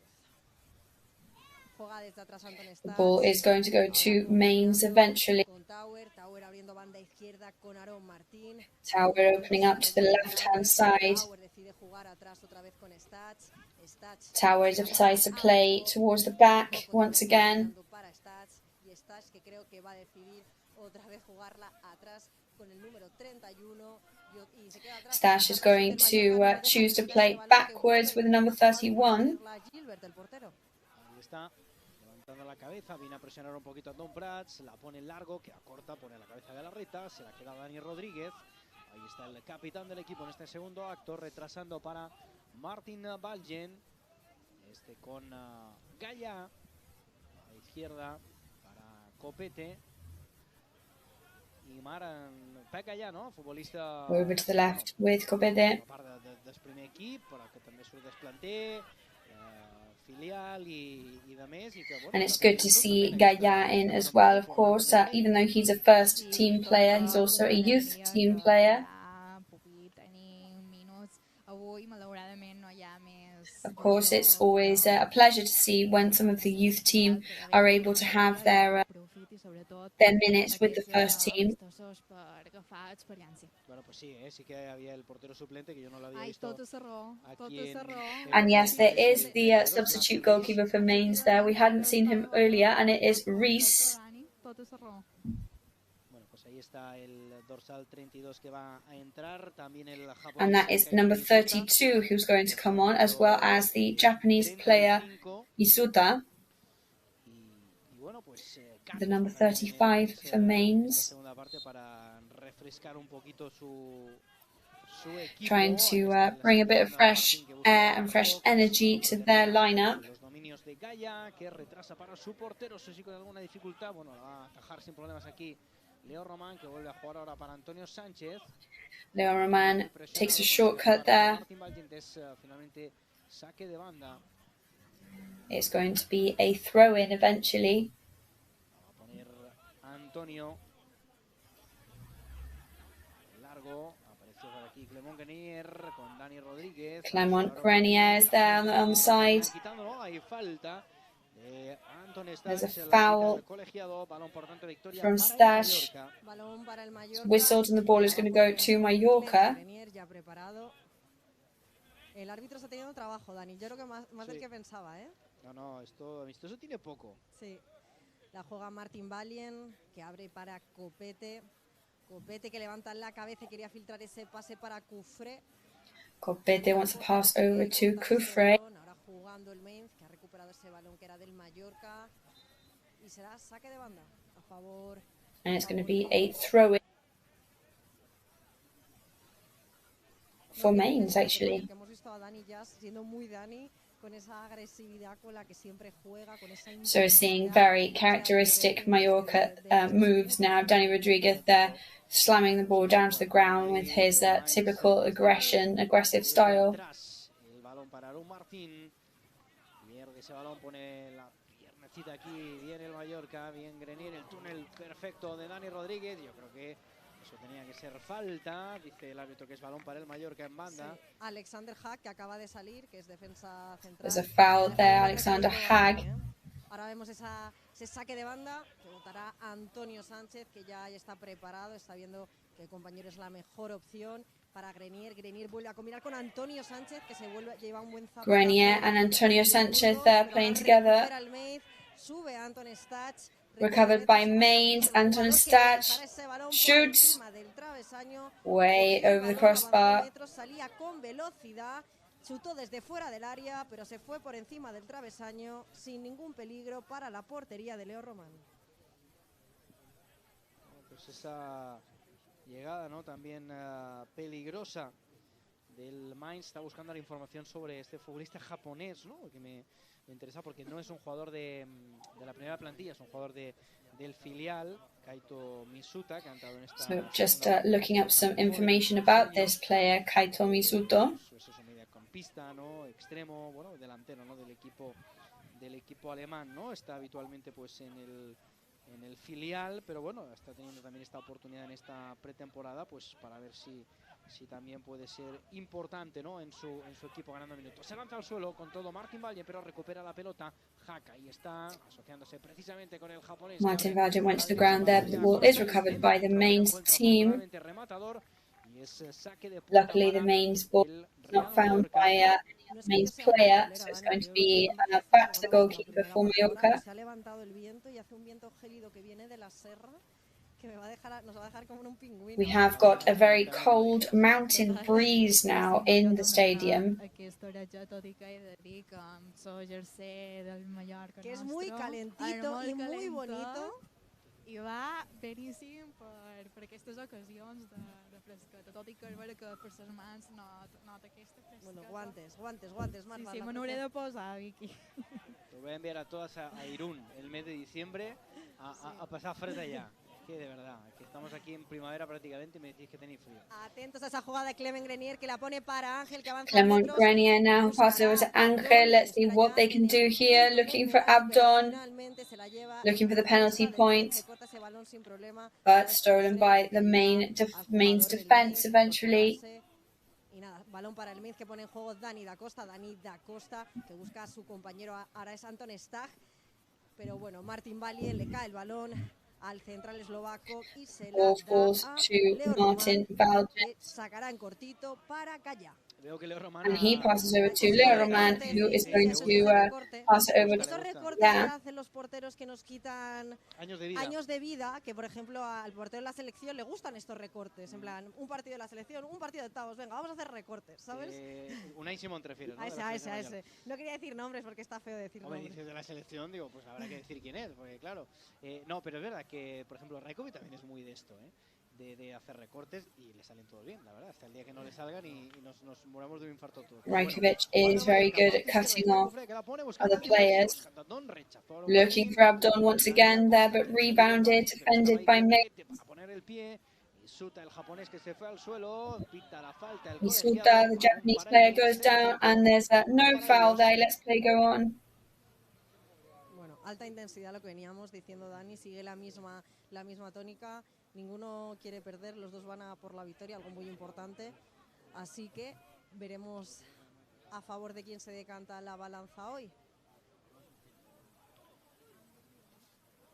Juega desde atrás Anton Stach. The ball is going to go to Mainz eventually. Con Tower abriendo banda izquierda con Aaron Martin. Tower opening up to the left-hand side. Tower decide jugar atrás otra vez con Stach. Tower decides to play towards the back once again. Para Stach, y Stach que creo que va a decidir otra vez jugarla atrás con el número 31. Stach is going to choose to play backwards with number 31. La cabeza, viene a presionar un poquito a Tom Prats, la pone largo, que acorta, pone la cabeza de la reta, se la queda Dani Rodríguez. Ahí está el capitán del equipo en este segundo acto, retrasando para Martin Baljen. Con Gaya a la izquierda para Copete. Y Maran Pekaya, ¿no? Futbolista... Over to the left with Copete. Del primer equip, para que també surt desplanter. And it's good to see Gaya in as well, of course. Even though he's a first team player, he's also a youth team player. Of course, it's always a pleasure to see when some of the youth team are able to have their minutes with the first team. And yes, there is the substitute goalkeeper for Mainz there. We hadn't seen him earlier, and it is Reese. And that is number 32 who's going to come on, as well as the Japanese player Isuta, the number 35 for Mainz. Trying to bring a bit of fresh air and fresh energy to their lineup. Leo Roman takes a shortcut there. It's going to be a throw-in eventually. Clement Grenier is there on the side. There's a foul from Stach. Whistled and the ball is going to go to Mallorca. El árbitro está teniendo trabajo, Dani. Yo creo que más del que pensaba, ¿eh? No, esto amistoso tiene poco. Sí. La juega Martin Baljen, que abre para Copete. Copete que levanta la cabeza y quería filtrar ese pase para Cufré. Copete wants to pass over to Cufré. Ahora jugando el Mainz, que ha recuperado ese balón que era del Mallorca. Y será saque de banda a favor. And it's going to be a throw-in for Mainz, actually. Hemos visto a Dani ya siendo muy Dani, So we're seeing very characteristic Mallorca moves now. Dani Rodriguez there slamming the ball down to the ground with his typical aggressive style. Aquí viene el Mallorca, bien Grenier, el túnel perfecto de Dani Rodríguez. Yo creo que eso tenía que ser falta, dice el árbitro que es balón para el Mallorca en banda. Sí. Alexander Haag, que acaba de salir, que es defensa central. There's a foul there, Alexander Haag. Ahora vemos ese saque de banda que votará Antonio Sánchez, que ya está preparado, está viendo que el compañero es la mejor opción para Grenier. Grenier vuelve a combinar con Antonio Sánchez, que lleva un buen zapato. Grenier and Antonio Sánchez there playing together. Sube Anton Stach. Recovered by Mainz. Anton Stach shoots way over the crossbar. Salía con velocidad, chutó desde fuera del área, pero se fue por encima del travesaño sin ningún peligro para la portería de Leo Román. Pues esa llegada, ¿no? También peligrosa del Mainz. Está buscando la información sobre este futbolista japonés, ¿no? Que me interesa porque no es un jugador de la primera plantilla, es un jugador del filial, Kaito Misuta, que ha entrado en esta... So just looking up some information about this player, Kaito Misuto. Es un mediocampista, ¿no? Extremo, bueno, delantero, ¿no? Del equipo alemán, ¿no? Está habitualmente pues en el filial, pero bueno, está teniendo también esta oportunidad en esta pretemporada, pues para ver si también puede ser importante, ¿no? en su equipo ganando minutos. Se lanza al suelo con todo Martin Valle, pero recupera la pelota. Hack ahí está, asociándose precisamente con el japonés. Martin Valle went to the ground there, but the ball is recovered by the Mainz team. Luckily, the Mainz ball is not found by a Mainz player, so it's going to be back to the goalkeeper for Mallorca. Se ha levantado el viento y hace un viento gélido que viene de la serra. We have got a very cold mountain breeze now in the stadium. Que es muy calentito y muy bonito. I va beníssim per aquestes ocasions de fresqueta, tot I que és vera que per les mans nota aquesta fresqueta. Bueno, guantes, más. Sí, me n'hauré de posar, Vicky. Lo voy a enviar a todas a Irún el mes de diciembre a pasar fred allá. Que de verdad, que estamos aquí en primavera prácticamente y me decís que tenéis frío. Atentos a esa jugada de Clement Grenier que la pone para Ángel, que avanza. Clement Grenier now passes over to Ángel. Let's see what they can do here. Looking for Abdon. Looking for the penalty point. But stolen by the Mainz defense eventually. Y nada, balón para el Mainz que pone en juego Dani da Costa, que busca a su compañero, ahora es Anton Stach. Pero bueno, Martin Valle le cae el balón al central eslovaco y se la da a Martin Valle. Sacará en cortito para Calla. And he passes over to Leo Roman, who is going to pass it over to... Estos recortes que hacen los porteros que nos quitan años de vida, que por ejemplo al portero de la selección le gustan estos recortes, en plan, un partido de la selección, un partido de octavos, venga, vamos a hacer recortes, ¿sabes? Unai Simón te refieres, ¿no? A ese. No quería decir nombres porque está feo decir nombres. Dices de la selección, digo, pues habrá que decir quién es, porque claro, no, pero es verdad que, por ejemplo, Raikovic también es muy de esto, de hacer recortes y le salen todos bien, la verdad, hasta el día que no le salgan y nos moramos de un infarto todos. Raikovic is very good at cutting off other players. Looking for Abdon once again there, but rebounded, defended by Mainz. Misuta, el japonés que se fue al suelo, pita la falta. Misuta, the Japanese player, goes down and there's no foul there. Let's play go on. Bueno, alta intensidad lo que veníamos diciendo Dani, sigue la misma tónica. Ninguno quiere perder, los dos van a por la victoria, algo muy importante. Así que veremos a favor de quién se decanta la balanza hoy.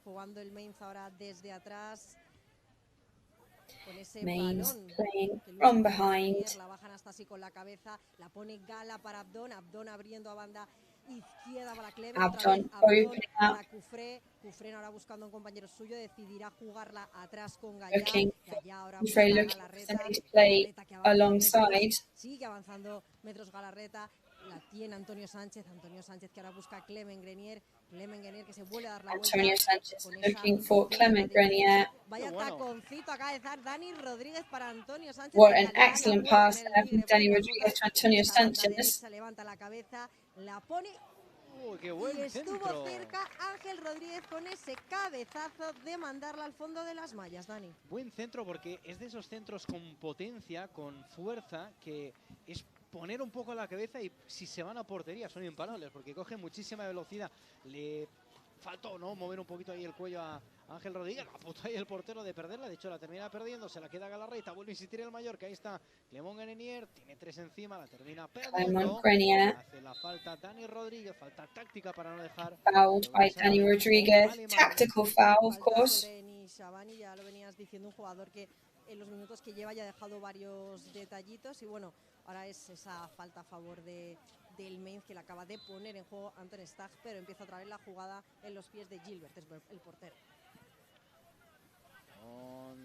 Jugando el Mainz ahora desde atrás. Con ese Mainz balón playing from behind. La bajan hasta así con la cabeza, la pone Gala para Abdon abriendo a banda izquierda para Clement, Abdon opening up. Cufré ahora buscando un compañero suyo, decidirá jugarla atrás con Cufré Gallá. looking for somebody to play alongside. Sigue avanzando metros Galarreta, la tiene Antonio Sánchez que ahora busca a Clement Grenier que se vuelve a dar la vuelta. Antonio Sánchez looking for Clement Grenier. Vaya taconcito acaba de dar Dani Rodríguez para Antonio Sánchez. What an excellent pass there from Dani Rodríguez to Antonio Sánchez. Levanta la cabeza, la pone. Qué buen y estuvo centro. cerca Ángel Rodríguez con ese cabezazo de mandarla al fondo de las mallas, Dani. Buen centro porque es de esos centros con potencia, con fuerza, que es poner un poco la cabeza y si se van a portería son imparables porque cogen muchísima velocidad. Le faltó, ¿no?, mover un poquito ahí el cuello a Ángel Rodríguez, la puto ahí el portero de perderla, de hecho la termina perdiendo, se la queda Galarreta, vuelve a insistir el Mallorca, ahí está Clement Grenier, tiene 3 encima, la termina perdiendo, hace la falta Dani Rodríguez, falta táctica para no dejar. Fouled by Dani Rodríguez, tactical foul of course. Shabani, ya lo venías diciendo, un jugador que en los minutos que lleva ya ha dejado varios detallitos y bueno, ahora es esa falta a favor del Mainz que le acaba de poner en juego Anton Stach, pero empieza otra vez la jugada en los pies de Gilbert, es el portero.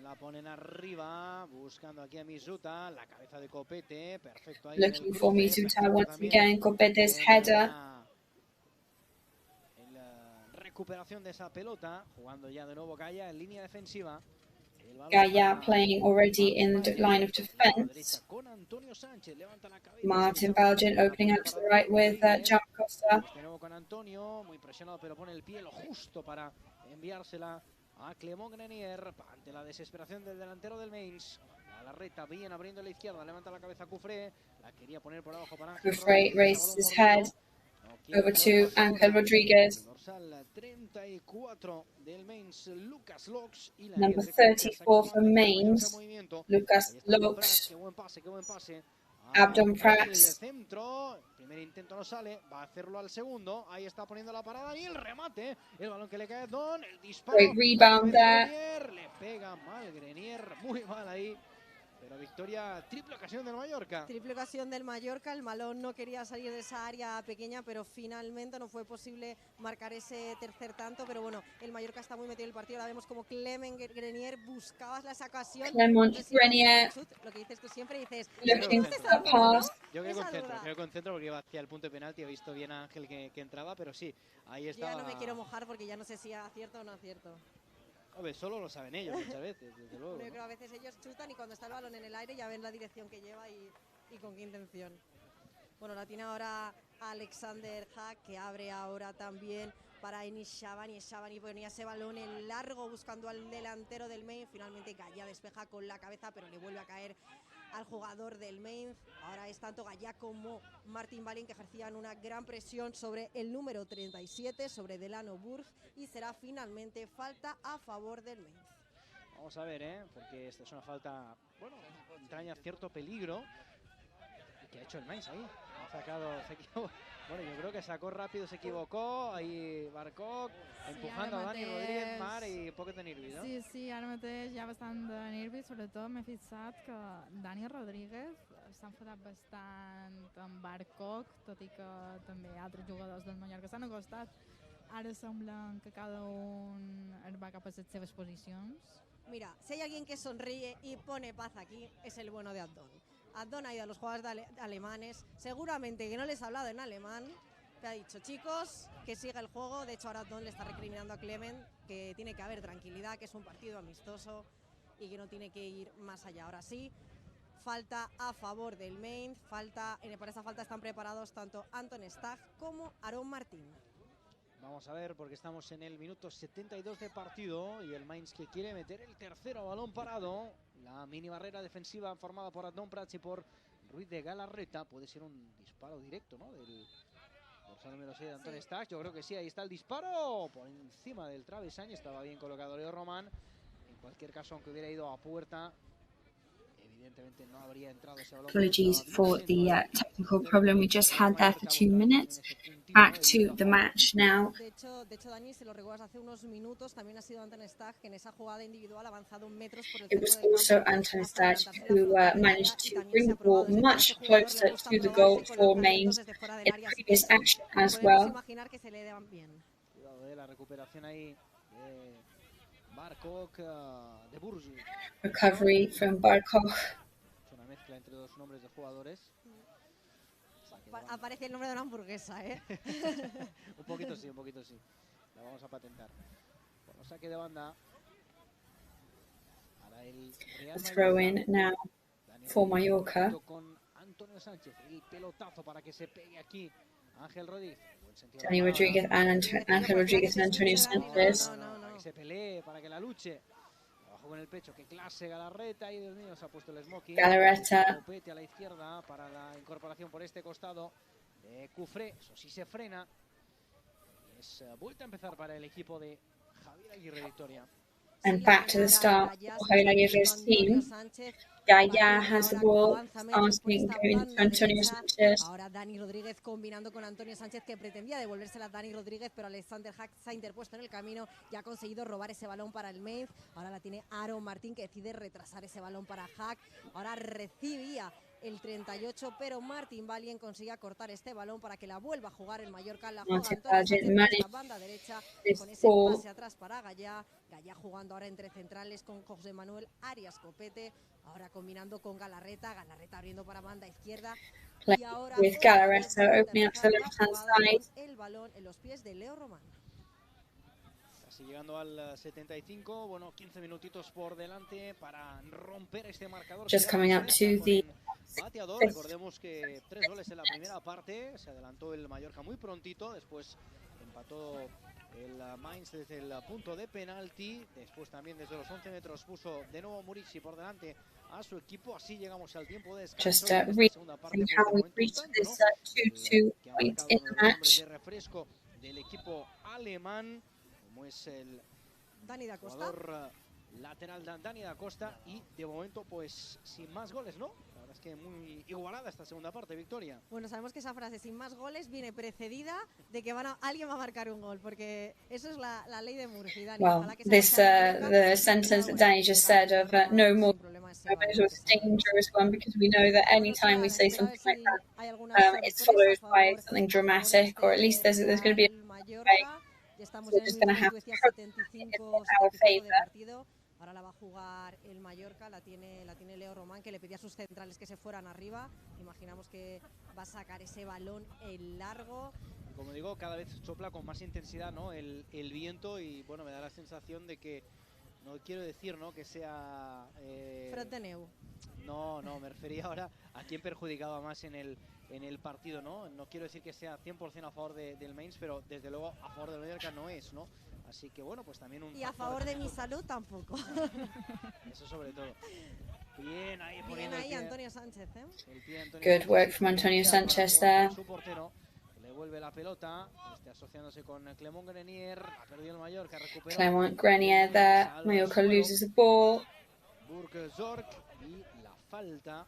La ponen arriba, buscando aquí a Misuta, la cabeza de Copete, perfecto ahí. Looking for Misuta once again, Copete's header. La recuperación de esa pelota, jugando ya de nuevo Gaya en línea defensiva. Gaya playing already in the line of defense. Martin Belgian opening up to the right with John Costa. De nuevo con Antonio, muy presionado, pero pone el pie lo justo para enviársela a Clement Grenier ante la desesperación del delantero del Mainz. A la reta, bien abriendo la izquierda, levanta la cabeza Cufré, la quería poner por abajo para Cufré raises his head over to Ángel Rodríguez. Dorsal 34 del Mainz, Lucas Lox, y la Number 34 for Mainz, Lucas Lox. Qué buen pase. Abdon El Prats. centro, el primer intento no sale, va a hacerlo al segundo, ahí está poniendo la parada y el remate, el balón que le cae a Don, el disparo. Great rebound there. Grenier, le pega mal Grenier, muy mal ahí, pero victoria, triple ocasión del Mallorca. Triple ocasión del Mallorca, el balón no quería salir de esa área pequeña, pero finalmente no fue posible marcar ese tercer tanto, pero bueno, el Mallorca está muy metido en el partido, ahora vemos como Clement Grenier buscaba esa ocasión. Clement Grenier. Lo que dices tú siempre, dices, Looking for a pass. Yo creo que concentro porque iba hacia el punto de penalti, he visto bien a Ángel que entraba, pero sí, ahí estaba. Yo ya no me quiero mojar porque ya no sé si acierto o no acierto. Hombre, solo lo saben ellos muchas veces, desde luego. Yo creo que a veces ellos chutan y cuando está el balón en el aire ya ven la dirección que lleva y con qué intención. Bueno, la tiene ahora Alexander Hack, que abre ahora también para Enis Shabani. Shabani ponía ese balón en largo buscando al delantero del Mainz. Finalmente Gaya despeja con la cabeza, pero le vuelve a caer al jugador del Mainz. Ahora es tanto Gaya como Martin Balin que ejercían una gran presión sobre el número 37, sobre Delano Burg, y será finalmente falta a favor del Mainz. Vamos a ver, porque esta es una falta, bueno, entraña cierto peligro. ¿Qué ha hecho el Mainz ahí? Ha sacado, bueno, yo creo que sacó rápido, se equivocó, ahí Barcock, empujando a Dani Rodríguez, Mar, i un poc de nervi, no? Sí, ara mateix hi ha bastant de nervi, sobretot m'he fixat que Dani Rodríguez s'ha enfadat bastant amb Barcock, tot i que també altres jugadors del Mallorca s'han acostat. Ara sembla que cada un es va cap a les seves posicions. Mira, si hay alguien que sonríe y pone paz aquí, es el bueno de Abdon. Abdon ha ido a los jugadores alemanes, seguramente que no les ha hablado en alemán, te ha dicho, chicos, que siga el juego. De hecho, ahora Abdon le está recriminando a Clement que tiene que haber tranquilidad, que es un partido amistoso y que no tiene que ir más allá. Ahora sí, falta a favor del Mainz, para esa falta están preparados tanto Anton Stach como Aaron Martín. Vamos a ver, porque estamos en el minuto 72 de partido y el Mainz que quiere meter el tercero, balón parado. La mini barrera defensiva formada por Abdon Prats y por Ruiz de Galarreta. Puede ser un disparo directo, ¿no? Del dorsal número 6 de Anton Stach. Yo creo que sí, ahí está el disparo por encima del travesaño. Estaba bien colocado Leo Román. En cualquier caso, aunque hubiera ido a puerta, evidentemente no habría entrado ese balón. Apologies for the technical problem we just had there for 2 minutes. Back to the match now. De hecho, Dani, se lo recuerdas hace unos minutos, también ha sido Anton Stach que en esa jugada individual ha avanzado metros por el It was also Anton Stach who managed to bring the ball much closer to the goal for Mainz in previous action as well. Imaginar que se le dan bien. Cuidado de la recuperación ahí de Barcock, de Burgi. Recovery from Barcock. Una mezcla entre dos nombres de jugadores. Saque aparece el nombre de una hamburguesa, ¿eh? Un poquito sí, un poquito sí. La vamos a patentar. Bueno, saque de banda. Para el Real A throw in now for Mallorca. Con Antonio Sánchez, el pelotazo para que se pegue aquí. Ángel Rodríguez. Dani Rodríguez and Ángel Rodríguez and Antonio Sánchez. Para que se pelee, para que la luche. Abajo con el pecho, qué clase Galarreta. Y Dios mío, se ha puesto el smoking. Galarreta. Copete a la izquierda para la incorporación por este costado de Cufré. Eso sí se frena. Y es vuelta a empezar para el equipo de Javier Aguirre Victoria. And back to the start for Javier Aguirre's team. Yaya has the ball, asking going to Antonio Sánchez. Ahora Dani Rodríguez combinando con Antonio Sánchez, que pretendía devolvérsela a Dani Rodríguez, pero Alexander Hack se ha interpuesto en el camino y ha conseguido robar ese balón para el Mainz. Ahora la tiene Aaron Martín, que decide retrasar ese balón para Hack. Ahora recibía el 38, pero Martín Valien consigue cortar este balón para que la vuelva a jugar el Mallorca. La juega Antonio Sánchez por la banda derecha con ese pase atrás para Gallá. Gallá jugando ahora entre centrales con José Manuel Arias Copete. Ahora combinando con Galarreta. Galarreta abriendo para banda izquierda. Y ahora with Galarreta opening up to the left-hand side. El balón en los pies de Leo Román. Casi llegando al 75, bueno, 15 minutitos por delante para romper este marcador. Just coming up to the bateador. Recordemos que 3 goles en la primera parte, se adelantó el Mallorca muy prontito, después empató el Mainz desde el punto de penalti, después también desde los 11 metros puso de nuevo Murici por delante a su equipo. Así llegamos al tiempo de descanso. Just reading how we reached this 2-2 point in the match. De refresco del equipo alemán, como es el Dani da Costa, jugador lateral Dani da Costa, y de momento pues sin más goles, ¿no? La verdad es que muy igualada esta segunda parte, Victoria. Bueno, sabemos que esa frase sin más goles viene precedida de que alguien va a marcar un gol, porque eso es la ley de Murphy, Dani. Well, this the sentence that Danny just said of no more was a dangerous one, because we know that any time we say something like that, it's followed by something dramatic, or at least there's going to be a way. So we're just going to have to hope in our favour. Ahora la va a jugar el Mallorca, la tiene Leo Román, que le pedía a sus centrales que se fueran arriba. Imaginamos que va a sacar ese balón en largo. Y como digo, cada vez sopla con más intensidad, ¿no? el viento, y bueno, me da la sensación de que, no quiero decir, ¿no?, que sea... Froteneu. No, me refería ahora a quién perjudicaba más en el partido, ¿no? No quiero decir que sea 100% a favor del Mainz, pero desde luego a favor del Mallorca no es, ¿no? Así que bueno, pues también un... Y a favor de mi salud tampoco. Eso sobre todo. Bien ahí, bien ahí Antonio Sánchez, ¿eh? Good work from Antonio Sánchez there. Su portero le vuelve la pelota, asociándose con Clément Grenier. Ha perdido el Mallorca, recuperó. Clément Grenier there. Mallorca loses the ball. Burgzorg, y la falta.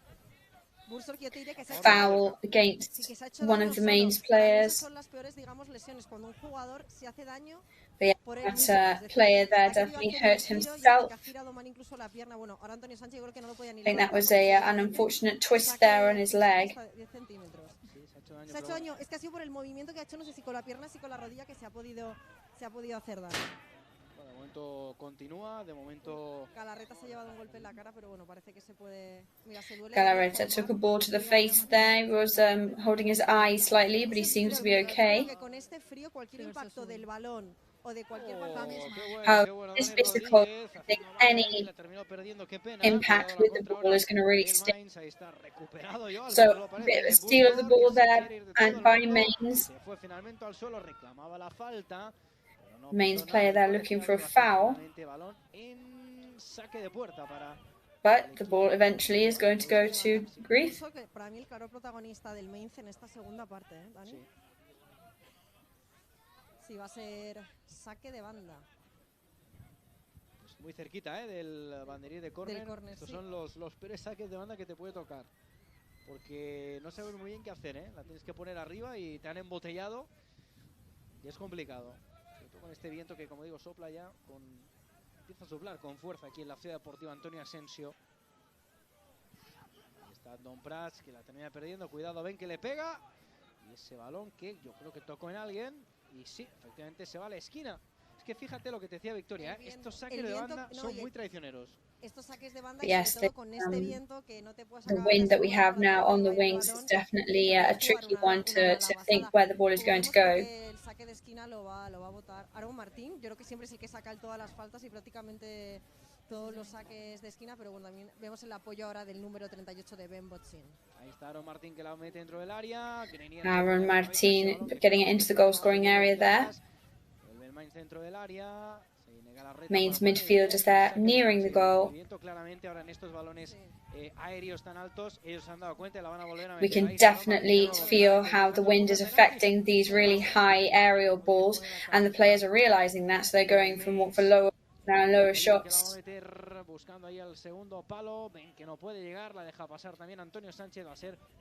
Foul against one of the Mainz players. Son las peores, digamos, lesiones cuando un jugador se hace daño. But yeah, that player there definitely hurt himself. I think that was an unfortunate twist there on his leg. Se ha hecho daño, es que ha sido por el movimiento que ha hecho, no sé si con la pierna, si con la rodilla, que se ha podido hacer daño. De momento continúa, de momento... Galarreta se ha llevado un golpe en la cara, pero bueno, parece que se puede... Mira, se duele. Galarreta took a ball to the face there. He was holding his eye slightly, but he seems to be okay. Con este frío, cualquier impacto del balón o de cualquier how it's physical. I think any impact with the ball is going to really stick. So a bit of a steal of the ball there, and by Mainz. Mainz player there looking for a foul. But the ball eventually is going to go to Grief. Para mí el claro protagonista del Mainz en esta segunda parte, ¿eh, Dani? Sí, va a ser saque de banda. Pues muy cerquita, del banderín de córner. Estos son los peores saques de banda que te puede tocar. Porque no sabes muy bien qué hacer, La tienes que poner arriba y te han embotellado. Y es complicado. Sobre todo con este viento que, como digo, sopla ya. Empieza a soplar con fuerza aquí en la Ciudad Deportiva Antonio Asensio. Ahí está Don Prats, que la termina perdiendo. Cuidado, ven que le pega. Y ese balón que yo creo que tocó en alguien. Y sí, efectivamente se va a la esquina. Es que fíjate lo que te decía Victoria, estos saques de banda son muy traicioneros. Estos saques de banda, Yes, sobre todo con este viento que no te puedes the wind that we have now on the wings is definitely a tricky one to think where the ball is going to go. El saque de esquina lo va a botar Aaron Martín. Yo creo que siempre es el que saca todas las faltas y prácticamente todos los saques de esquina, pero bueno, también vemos el apoyo ahora del número 38 de Ben Botsin. Ahí está Aaron Martín que la mete dentro del área. Aaron Martín getting it into the goal scoring area there. El Mainz dentro del área. Mainz midfielders there nearing the goal. We can definitely feel how the wind is affecting these really high aerial balls, and the players are realizing that, so they're going for lower and lower shots.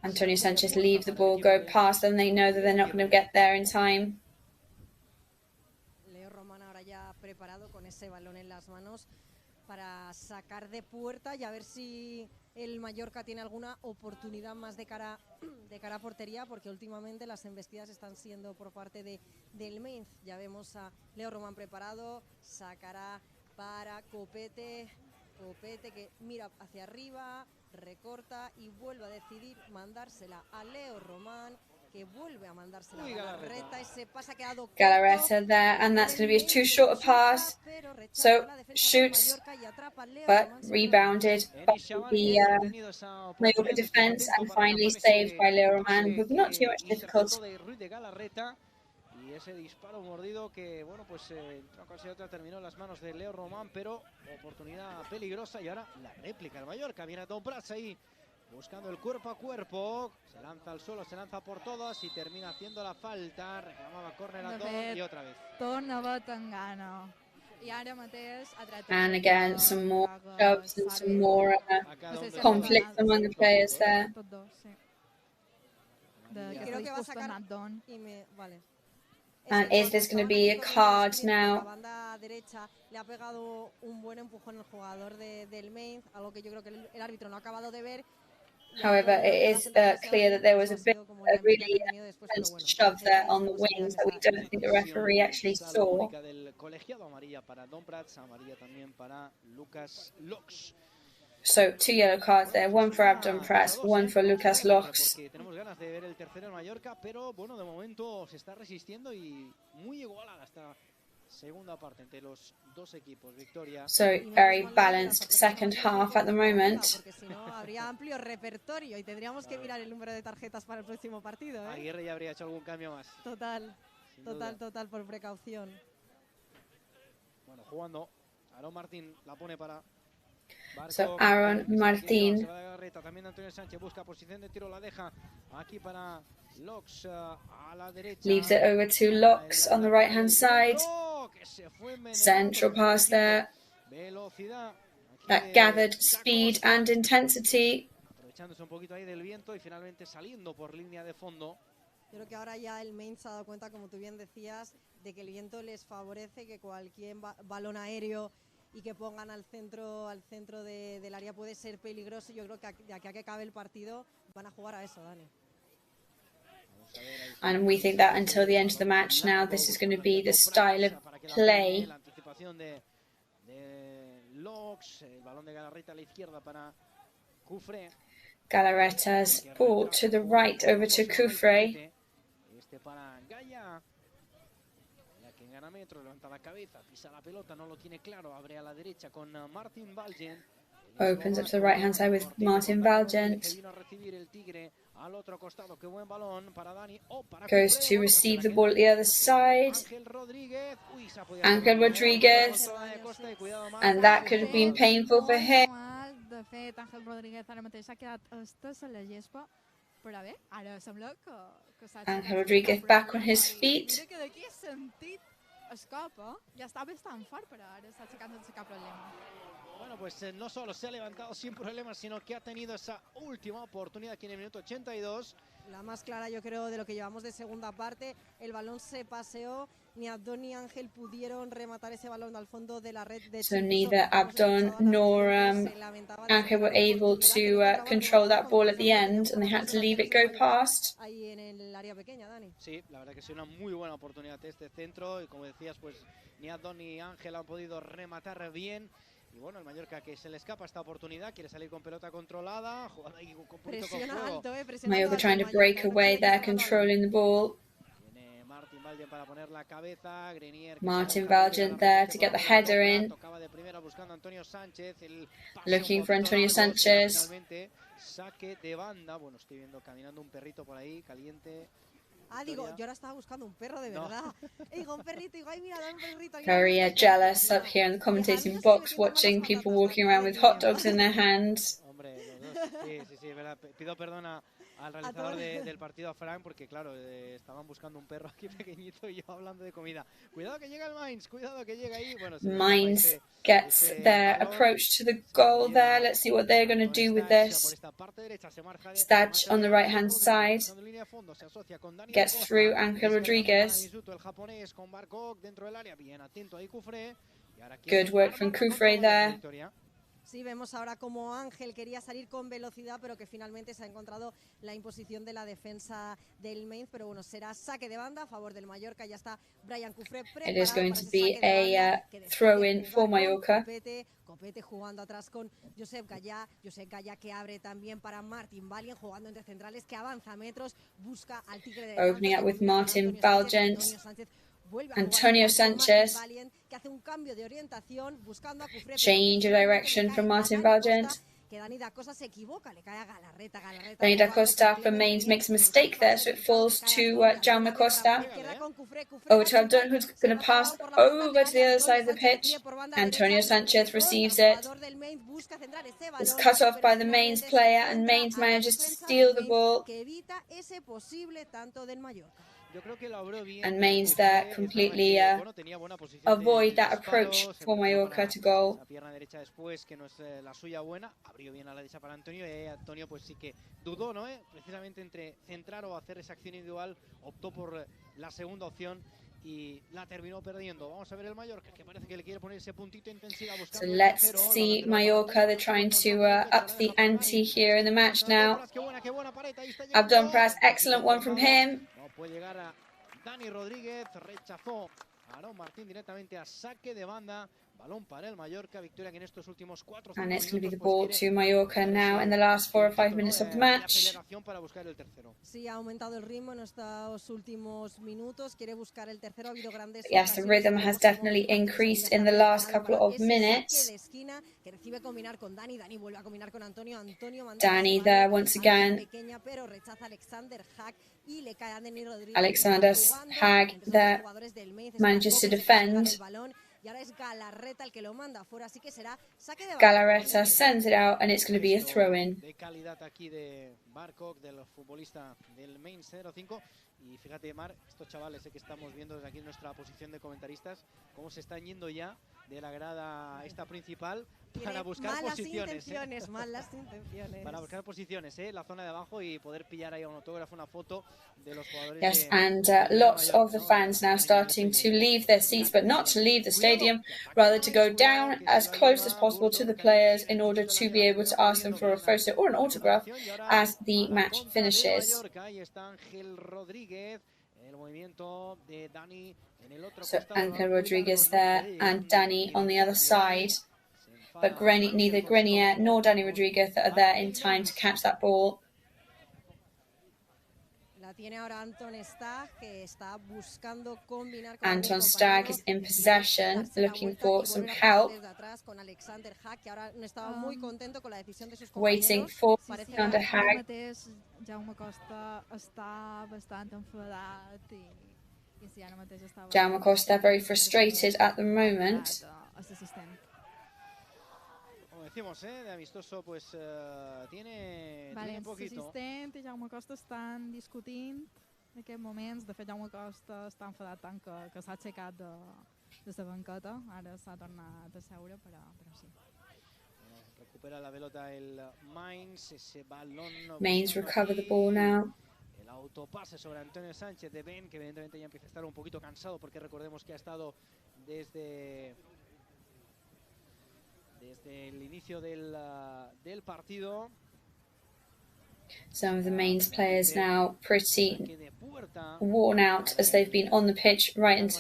Antonio Sanchez leaves the ball go past them. They know that they're not going to get there in time. Preparado con ese balón en las manos para sacar de puerta y a ver si el Mallorca tiene alguna oportunidad más de cara a portería, porque últimamente las embestidas están siendo por parte del Mainz. Ya vemos a Leo Román preparado, sacará para Copete que mira hacia arriba, recorta y vuelve a decidir mandársela a Leo Román, que vuelve a mandársela a Galarreta. Ese pase ha quedado Galarreta there, and that's going to be too short a pass. So shoots, but rebounded by the Mallorca defense and finally saved by Leo Roman with not too much difficulty. Y ese disparo mordido que, bueno, pues entró casi otra, terminó en las manos de Leo Román, pero oportunidad peligrosa. Y ahora la réplica del Mallorca. Viene a Tom Prats ahí, buscando el cuerpo a cuerpo. Se lanza al suelo, se lanza por todas y termina haciendo la falta. Reclamaba córner a Tom y otra vez. And again, some more shoves and some more conflict among the players there. And is this going to be a card now? Le ha pegado un buen empujón el jugador del Mainz, algo que yo creo que el árbitro no ha acabado de ver. However, it is clear that there was a really intense shove there on the wings that we don't think the referee actually saw. So 2 yellow cards there, one for Abdon Prats, one for Lucas Lox. Tenemos ganas de ver el tercero en Mallorca, pero bueno, de momento se está resistiendo y muy igualada esta segunda parte entre los dos equipos. Victoria. So very balanced second half at the moment. Porque si no habría amplio repertorio y tendríamos que mirar el número de tarjetas para el próximo partido, ¿eh? Aguirre ya habría hecho algún cambio más. Total, por precaución. Bueno, jugando. Aaron Martín la pone para So Aaron Martín. También Antonio Sánchez busca posición de tiro, la deja aquí para Lox a la derecha. Leaves it over to Lox on the right hand side. Central pass there. That gathered speed and intensity. Aprovechándose un poquito ahí del viento y finalmente saliendo por línea de fondo. Yo creo que ahora ya el Mainz se ha dado cuenta, como tú bien decías, de que el viento les favorece, que cualquier balón aéreo y que pongan al centro del área puede ser peligroso. Yo creo que de aquí a que acabe el partido van a jugar a eso, Dani. And we think that until the end of the match now, this is going to be the style of play. La anticipación de Lox, el balón de Galarreta a la izquierda para Cufre. Galarreta's ball to the right over to Cufre. Este para Gaya. Quien gana metro, levanta la cabeza, pisa la pelota, no lo tiene claro, abre a la derecha con Martin Valgent. Opens up to the right hand side with Martin Valgent. Goes to receive the ball at the other side. Ángel Rodríguez. And that could have been painful for him. De fet, Ángel Rodríguez ara mateix s'ha quedat estès a la gespa, però bé, ara sembla que s'ha aixecat. Ángel Rodríguez back on his feet. Mira que d'aquí he sentit el cop, ja està bastant fort, però ara s'ha aixecat sense cap problema. Bueno, pues no solo se ha levantado sin problemas, sino que ha tenido esa última oportunidad aquí en el minuto 82. La más clara, yo creo, de lo que llevamos de segunda parte. El balón se paseó, ni Abdón ni Ángel pudieron rematar ese balón al fondo de la red. So neither Abdón nor Ángel were able to control that ball at the end, and they had to leave it go past. Sí, la verdad que es una muy buena oportunidad este centro, y como decías, pues ni Abdón ni Ángel han podido rematar bien. Y bueno, el Mallorca que se le escapa esta oportunidad, quiere salir con pelota controlada, jugando ahí con poquito con fuego. Mallorca trying to break away there, controlling the ball. Martin Valgent there to get the header in. Looking for Antonio Sanchez. Saque de banda. Bueno, estoy viendo caminando un perrito por ahí, caliente. Ah, digo, yo ahora estaba buscando un perro de verdad. Digo, un perrito, digo, ay, mira, un perrito. Very jealous up here in the commentating box, watching people walking around with hot dogs in their hands. Hombre, los dos. Sí, es verdad. Pido perdón al realizador del partido, a Frank, porque claro, estaban buscando un perro aquí pequeñito y yo hablando de comida. Cuidado que llega el Mainz, cuidado que llega ahí. Bueno, Mainz gets their approach to the goal there. Let's see what they're going to do with this. Stach on the right hand side gets through Ángel Rodríguez. Good work from Kufre there. Sí, vemos ahora como Ángel quería salir con velocidad, pero que finalmente se ha encontrado la imposición de la defensa del Mainz. Pero bueno, será saque de banda a favor del Mallorca. Ya está Brian Kufre preparado. It is going to be a throw-in for Mallorca. Copete jugando atrás con Josep Gallá. Josep Gallá que abre también para Martin Valien, jugando entre centrales, que avanza metros, busca al tigre de opening up with Martin Valgent. Antonio Sanchez. Change of direction from Martin Valgent. Dani da Costa from Mainz makes a mistake there, so it falls to Jaume Costa. Over to Abdón, who's going to pass over to the other side of the pitch. Antonio Sanchez receives it. It's cut off by the Mainz player, and Mainz manages to steal the ball. And Mainz there completely avoid that approach for Mallorca to goal. La pierna derecha después, que no es la suya buena, abrió bien a la derecha para Antonio, y Antonio pues sí que dudó, ¿no? Precisamente entre centrar o hacer esa acción individual, optó por la segunda opción y la terminó perdiendo. Vamos a ver el Mallorca, que parece que le quiere poner ese puntito de intensidad. So let's see Mallorca. They're trying to up the ante here in the match now. Abdón Pras, excellent one from him. No puede llegar a Dani Rodríguez, rechazó a Aarón Martín directamente a saque de banda. Balón para el Mallorca, victoria que en estos últimos 4 And it's going to be the ball to Mallorca now in the last 4 or 5 minutes of the match. Sí, ha aumentado el ritmo en estos últimos minutos, quiere buscar el tercero, ha habido grandes. Yes, the rhythm has definitely increased in the last couple of minutes. Dani there once again. Alexander Hag there manages to defend. Galarreta sends it out, and it's going to be a throw-in. De calidad aquí de Barkov, del futbolista del Mainz 05. Y fíjate, Mar, estos chavales que estamos viendo desde aquí en nuestra posición de comentaristas, cómo se están yendo ya de la grada esta principal para buscar posiciones. Malas intenciones. Para buscar posiciones, la zona de abajo, y poder pillar ahí un autógrafo, una foto de los jugadores. Yes, and lots of the fans now starting to leave their seats, but not to leave the stadium, rather to go down as close as possible to the players in order to be able to ask them for a photo or an autograph as the match finishes. So Ángel Rodríguez there and Dani on the other side, but neither Grenier nor Dani Rodríguez are there in time to catch that ball. Anton Stag is in possession, looking for some help. Waiting for Alexander Hag. Jaume Costa very frustrated at the moment. Decimos, de amistoso, pues tiene poquito. L'assistent i Jaume Costa estan discutint en aquests moments. De fet, Jaume Costa està enfadat tant que s'ha aixecat de la banqueta. Ara s'ha tornat a seure, però sí. Recupera la pelota el Mainz, ese balón. Mainz recover the ball now. autopase sobre Antonio Sánchez de Ben, que evidentemente ya empieza a estar un poquito cansado, porque recordemos que ha estado desde el inicio del partido. Some of the Mainz players now pretty worn out as they've been on the pitch right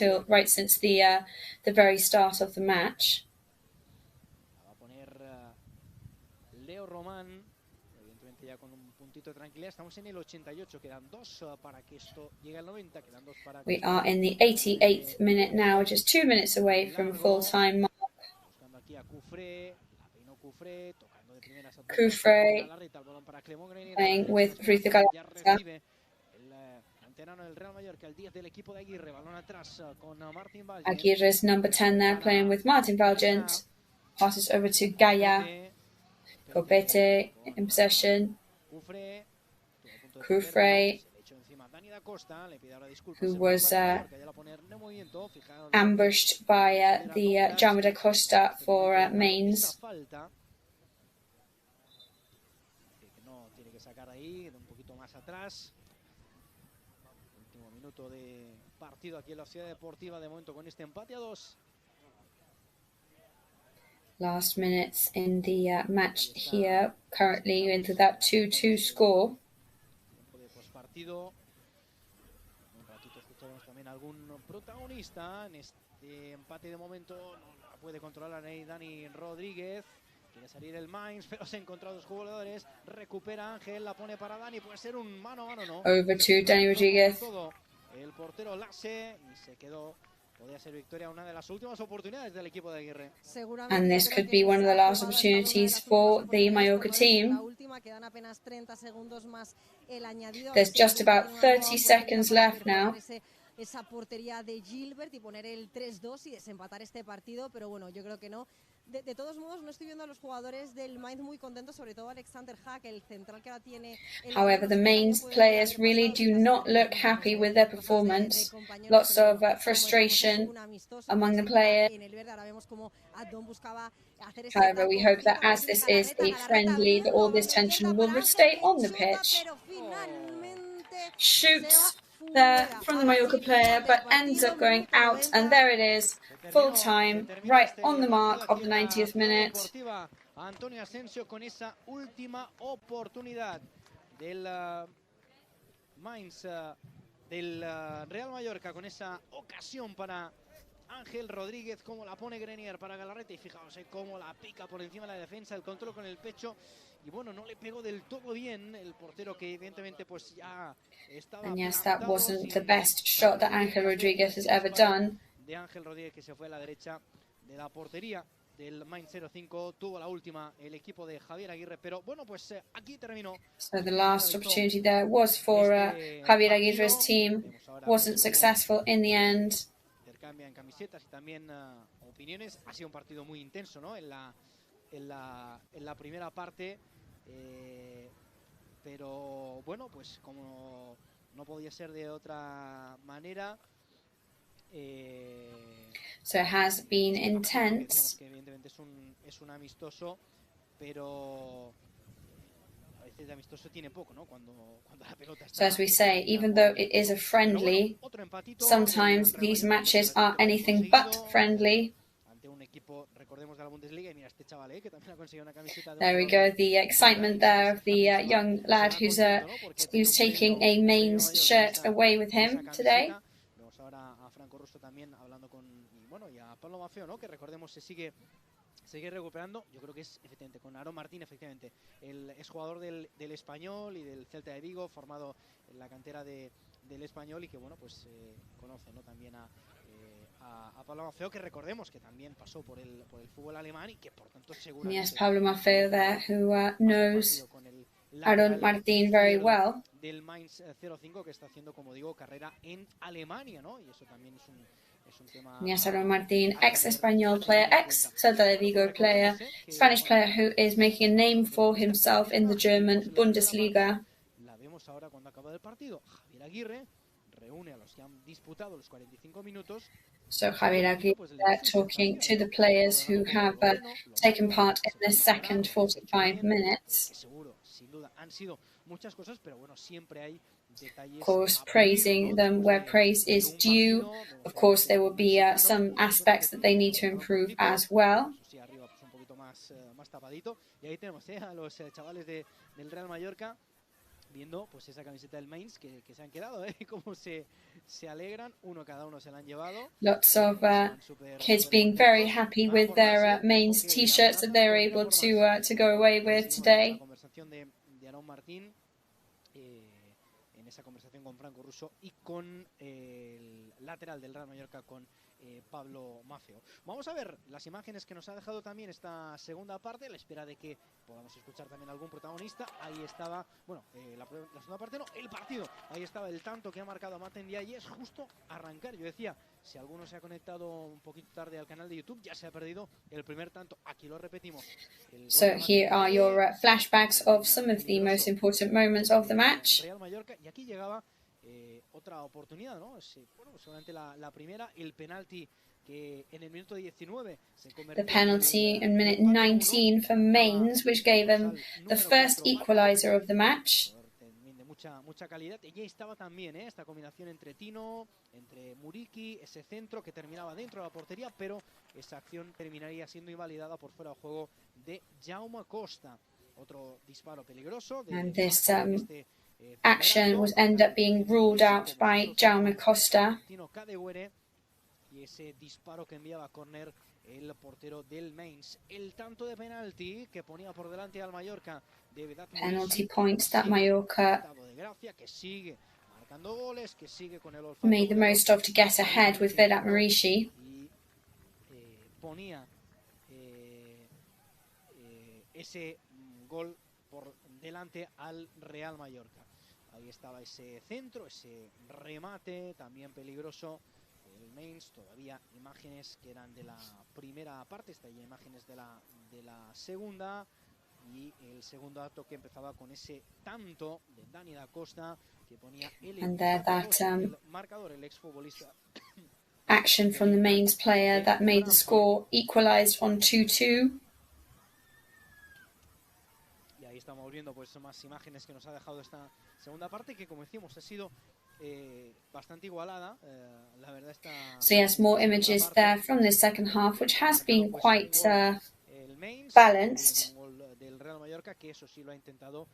since the very start of the match. Va a poner Leo Román, evidentemente ya con un puntito de tranquilidad. Estamos en el 88, quedan 2 para que esto llegue al 90, quedan 2 para que We are in the 88th minute now, just 2 minutes away from full-time mark. Buscando aquí a Cufré, la peinó Cufré, tocando de primeras a Cufré playing with Ruth Galata. El Real Mallorca, el 10 del equipo de Aguirre, balón atrás con Martin Valgent. Aguirre's number 10 there, playing with Martin Valgent. Passes over to Gaia. Scobete in possession. Cufré, who was ambushed by the Jaume da Costa for Mainz. No tiene que sacar ahí, un poquito más atrás. Último minuto de partido aquí en la Ciudad Deportiva, de momento con este empate a 2. Last minutes in the match here, currently into that 2-2 score. Tiempo de pospartido. Un ratito escucharemos también algún protagonista en este empate de momento. No la puede controlar ahí Dani Rodríguez. Quiere salir el Mainz, pero se ha encontrado 2 jugadores. Recupera Ángel, la pone para Dani. Puede ser un mano a mano, ¿no? Over to Dani Rodríguez. El portero Lasse y se quedó. Podría ser victoria, una de las últimas oportunidades del equipo de Aguirre. And this could be one of the last opportunities for the Mallorca team. There's just about 30 seconds left now. Esa portería de Gilbert y poner el 3-2 y desempatar este partido, pero bueno, yo creo que no. De todos modos, no estoy viendo a los jugadores del Mainz muy contentos, sobre todo Alexander Hack, el central que ahora tiene. However, the Mainz players really do not look happy with their performance. Lots of frustration among the players. However, we hope that as this is a friendly, that all this tension will stay on the pitch. Shoots there from the Mallorca player, but ends up going out, and there it is, full time, right on the mark of the 90th minute. Antonio Asensio con esa última oportunidad del Mainz, del Real Mallorca, con esa ocasión para Ángel Rodríguez, como la pone Grenier para Galarreta, y fijaos cómo la pica por encima de la defensa, el control con el pecho, y bueno, no le pegó del todo bien el portero, que evidentemente pues ya estaba. And yes, that wasn't the best shot that Ángel Rodríguez has ever done. De Ángel Rodríguez, que se fue a la derecha de la portería del Mainz 05, tuvo la última el equipo de Javier Aguirre, pero bueno, pues aquí terminó. So the last opportunity there was for Javier Aguirre's team, wasn't successful in the end. Intercambia en camisetas y también opiniones. Ha sido un partido muy intenso, ¿no? En la primera parte, pero bueno, pues como no podía ser de otra manera. So it has been intense. Que evidentemente es un amistoso, pero a veces de amistoso tiene poco, ¿no? Cuando la pelota está. So as we say, even though it is a friendly, sometimes these matches are anything but friendly. Ante un equipo, recordemos, de la Bundesliga, y mira este chaval, que también ha conseguido una camiseta. There we go, the excitement there of the young lad who's taking a Mainz shirt away with him today. Vemos ahora a Franco Russo también hablando y a Pablo Maffeo, ¿no? Que recordemos se sigue recuperando. Yo creo que es efectivamente con Aarón Martín, efectivamente. Él es jugador del Español y del Celta de Vigo, formado en la cantera del Español, y que bueno, pues conoce, ¿no? También a Pablo Maffeo, que recordemos que también pasó por el fútbol alemán y que por tanto seguramente. Yes, Pablo Maffeo there, who knows Aarón Martín very well. Del Mainz 05, que está haciendo, como digo, carrera en Alemania, ¿no? Y eso también es un tema. Yes, Aarón Martín, ex-Español player, ex-Celta de Vigo player, Spanish player who is making a name for himself in the German Bundesliga. La vemos ahora cuando acaba el partido. Javier Aguirre reúne a los que han disputado los 45 minutos. So Javier Aguirre talking to the players who have taken part in the second 45 minutes. Seguro, sin duda, han sido muchas cosas, pero bueno, siempre hay detalles. Of course, praising them where praise is due. Of course, there will be some aspects that they need to improve as well. Sí, arriba pues un poquito más tapadito. Y ahí tenemos a los chavales del Real Mallorca viendo pues esa camiseta del Mainz que se han quedado, cómo se alegran, cada uno se la han llevado. Lots of kids being very happy with their Mainz t-shirts that they're able to go away with today. La conversación de Aaron Martín, en esa conversación con Franco Russo y con el lateral del Real Mallorca, con Pablo Maffeo. Vamos a ver las imágenes que nos ha dejado también esta segunda parte, a la espera de que podamos escuchar también algún protagonista. Ahí estaba, bueno, la segunda parte no, el partido. Ahí estaba el tanto que ha marcado Maten Dia y es justo arrancar. Yo decía, si alguno se ha conectado un poquito tarde al canal de YouTube, ya se ha perdido el primer tanto. Aquí lo repetimos. So here are your flashbacks of some of the most important moments of the match. Real Mallorca, y aquí llegaba otra oportunidad, ¿no? Bueno, seguramente la primera, el penalti que en el minuto 19 se convirtió. The penalty in minute 19 for Mainz, which gave them the first equalizer of the match. De mucha calidad. Y ahí estaba también esta combinación entre Tino, entre Muriqui, ese centro que terminaba dentro de la portería, pero esa acción terminaría siendo invalidada por fuera de juego de Jaume Costa. Otro disparo peligroso. And this action was ended up being ruled out by Jaume Costa. Y ese disparo que enviaba a córner el portero del Mainz. El tanto de penalti que ponía por delante al Mallorca. Penalty points that Mallorca que sigue marcando goles, que sigue con el made the most of to get ahead with Vedat Muriqi. Y ponía ese gol por delante al Real Mallorca. Ahí estaba ese centro, ese remate también peligroso. El Mainz, todavía imágenes que eran de la primera parte, está ya imágenes de la segunda. Y el segundo acto que empezaba con ese tanto de Dani da Costa que ponía el marcador, el exfutbolista. Action from the Mainz player that made the score equalized on 2-2. Y ahí estamos viendo pues más imágenes que nos ha dejado esta segunda parte, que como decíamos ha sido bastante igualada. La verdad está. So yes, more images there from the second half, which has been quite balanced. Del Real Mallorca, que eso sí lo ha intentado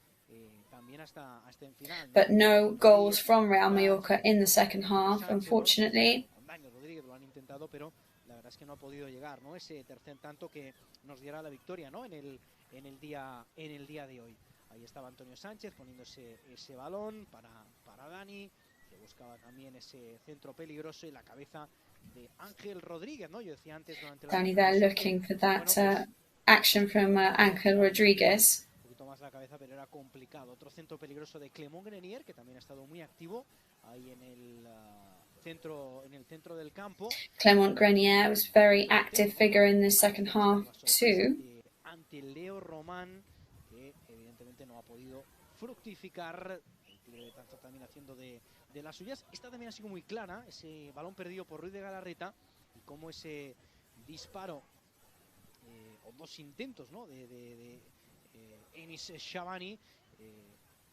también hasta el final. But no goals from Real Mallorca in the second half, unfortunately. Dani Rodríguez lo han intentado, pero la verdad es que no ha podido llegar, ¿no? Ese tercer tanto que nos diera la victoria, ¿no? En el día de hoy. Ahí estaba Antonio Sánchez poniéndose ese balón para Dani, que buscaba también ese centro peligroso y la cabeza de Ángel Rodríguez, ¿no? Yo decía antes durante la Dani there looking for that action from Ángel Rodríguez. Un poquito más la cabeza, pero era complicado. Otro centro peligroso de Clément Grenier, que también ha estado muy activo ahí en el centro del campo. Clément Grenier was a very active figure in the second half too. Ante Leo Román, que evidentemente no ha podido fructificar. El tiro también haciendo de las suyas. Esta también ha sido muy clara, ese balón perdido por Ruiz de Galarreta, y como ese disparo o dos intentos, ¿no? de Enis Shabani,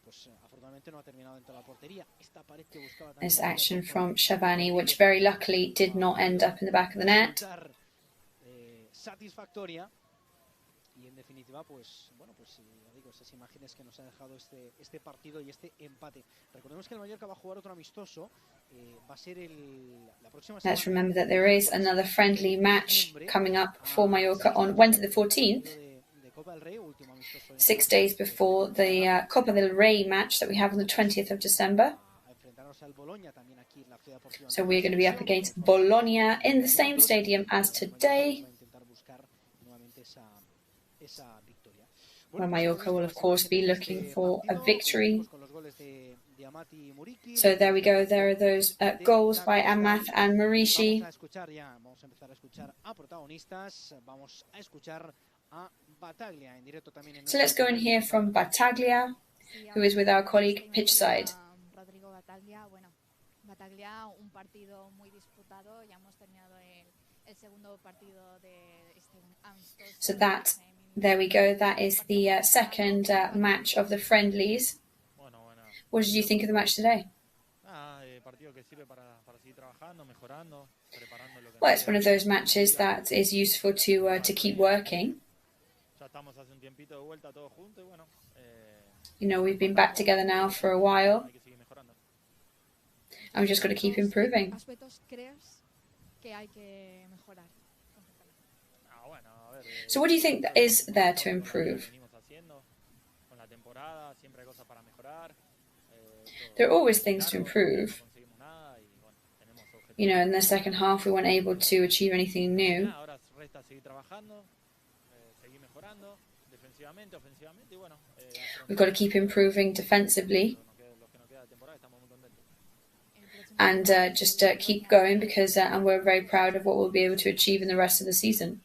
pues afortunadamente no ha terminado dentro de la portería. Esta pared que buscaba también. This action from Shabani, which very luckily did not end up in the back of the net. Satisfactoria. Y en definitiva, pues bueno, pues ya digo, esas imágenes que nos ha dejado este partido y este empate. Recordemos que el Mallorca va a jugar otro amistoso. Va a ser la próxima semana. Let's remember that there is another friendly match coming up for Mallorca on Wednesday the 14th, 6 days before the Copa del Rey match that we have on the 20th of December. So we're going to be up against Bologna in the same stadium as today, where Mallorca will of course be looking for a victory. So there we go, there are those goals by Amath and Muriqi. So let's go and hear from Battaglia, who is with our colleague pitchside. Battaglia, un partido muy disputado, ya hemos terminado el segundo partido de este amistoso. So there we go, that is the second match of the friendlies What did you think of the match today? Well, it's one of those matches that is useful to keep working. You know, we've been back together now for a while, and we've just got to keep improving. So what do you think is there to improve? There are always things to improve. You know, in the second half we weren't able to achieve anything new. We've got to keep improving defensively and just keep going because and we're very proud of what we'll be able to achieve in the rest of the season.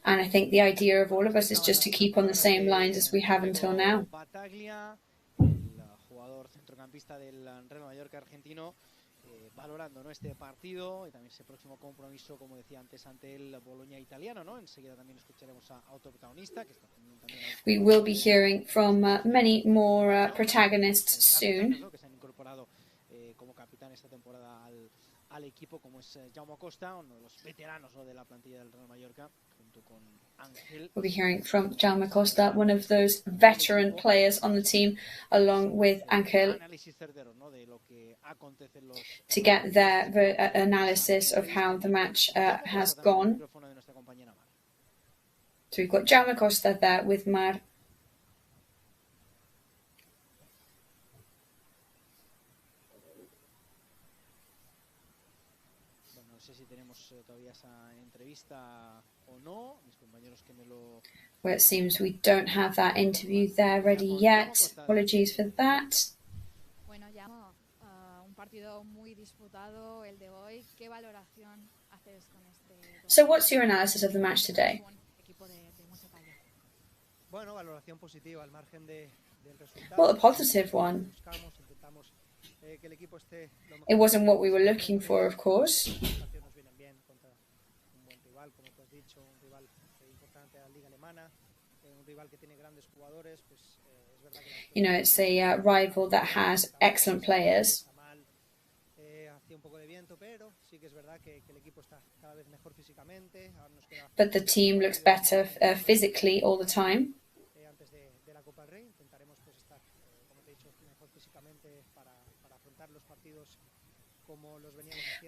And I think the idea of all of us is just to keep on the same lines as we have until now. Valorando, ¿no?, este partido y también ese próximo compromiso, como decía antes, ante el Bologna italiano, ¿no? Enseguida también escucharemos a otro protagonista que está también We will be hearing from many more protagonists soon. Que se han incorporado como capitán esta temporada al equipo, como es Jaume Costa, uno de los veteranos, ¿no?, de la plantilla del Real Mallorca, junto con Ángel. We'll be hearing from Jaume Costa, one of those veteran players on the team, along with Ángel, to get their analysis of how the match has gone. So we've got Jaume Costa there with Mar. Well, it seems we don't have that interview there ready yet. Apologies for that. So what's your analysis of the match today? Well, a positive one. It wasn't what we were looking for, of course. You know, it's a rival that has excellent players. But the team looks better physically all the time.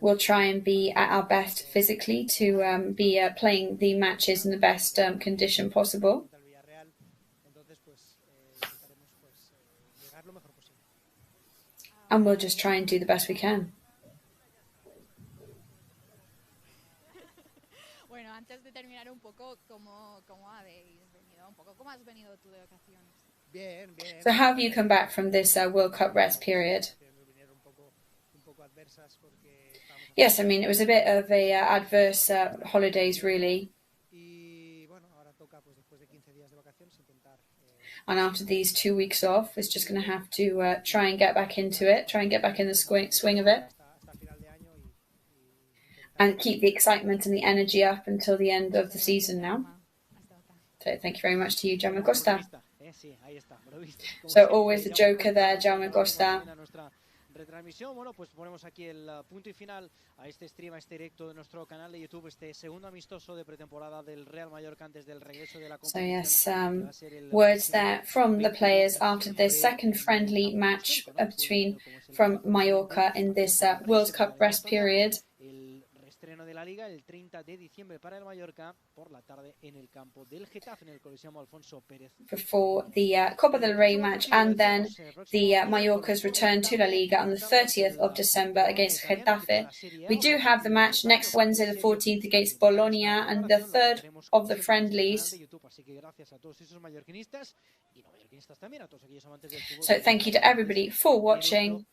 We'll try and be at our best physically to be playing the matches in the best condition possible. And we'll just try and do the best we can. So how have you come back from this World Cup rest period? Yes, I mean, it was a bit of a adverse holidays, really. And after these 2 weeks off, it's just going to have to try and get back into it, try and get back in the swing of it. And keep the excitement and the energy up until the end of the season now. So thank you very much to you, Jaume Costa. So always the joker there, Jaume Costa. Retransmisión, bueno, pues ponemos aquí el punto y final a este stream, a este directo de nuestro canal de YouTube, este segundo amistoso de pretemporada del Real Mallorca antes del regreso de la competición. So yes, words there from the players after the second friendly match from Mallorca in this World Cup rest period. Estreno de la Liga el 30 de diciembre para el Mallorca por la tarde en el campo del Getafe en el Coliseo Alfonso Pérez. Before the Copa del Rey match and then the Mallorca's return to La Liga on the 30th of December against Getafe. We do have the match next Wednesday the 14th against Bologna and the third of the friendlies. So thank you to everybody for watching.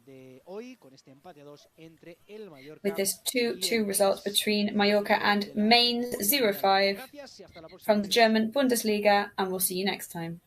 de hoy con este empate a 2 entre el Mallorca. With this 2-2 result between Mallorca and Mainz 0-5 from the German Bundesliga, and we'll see you next time.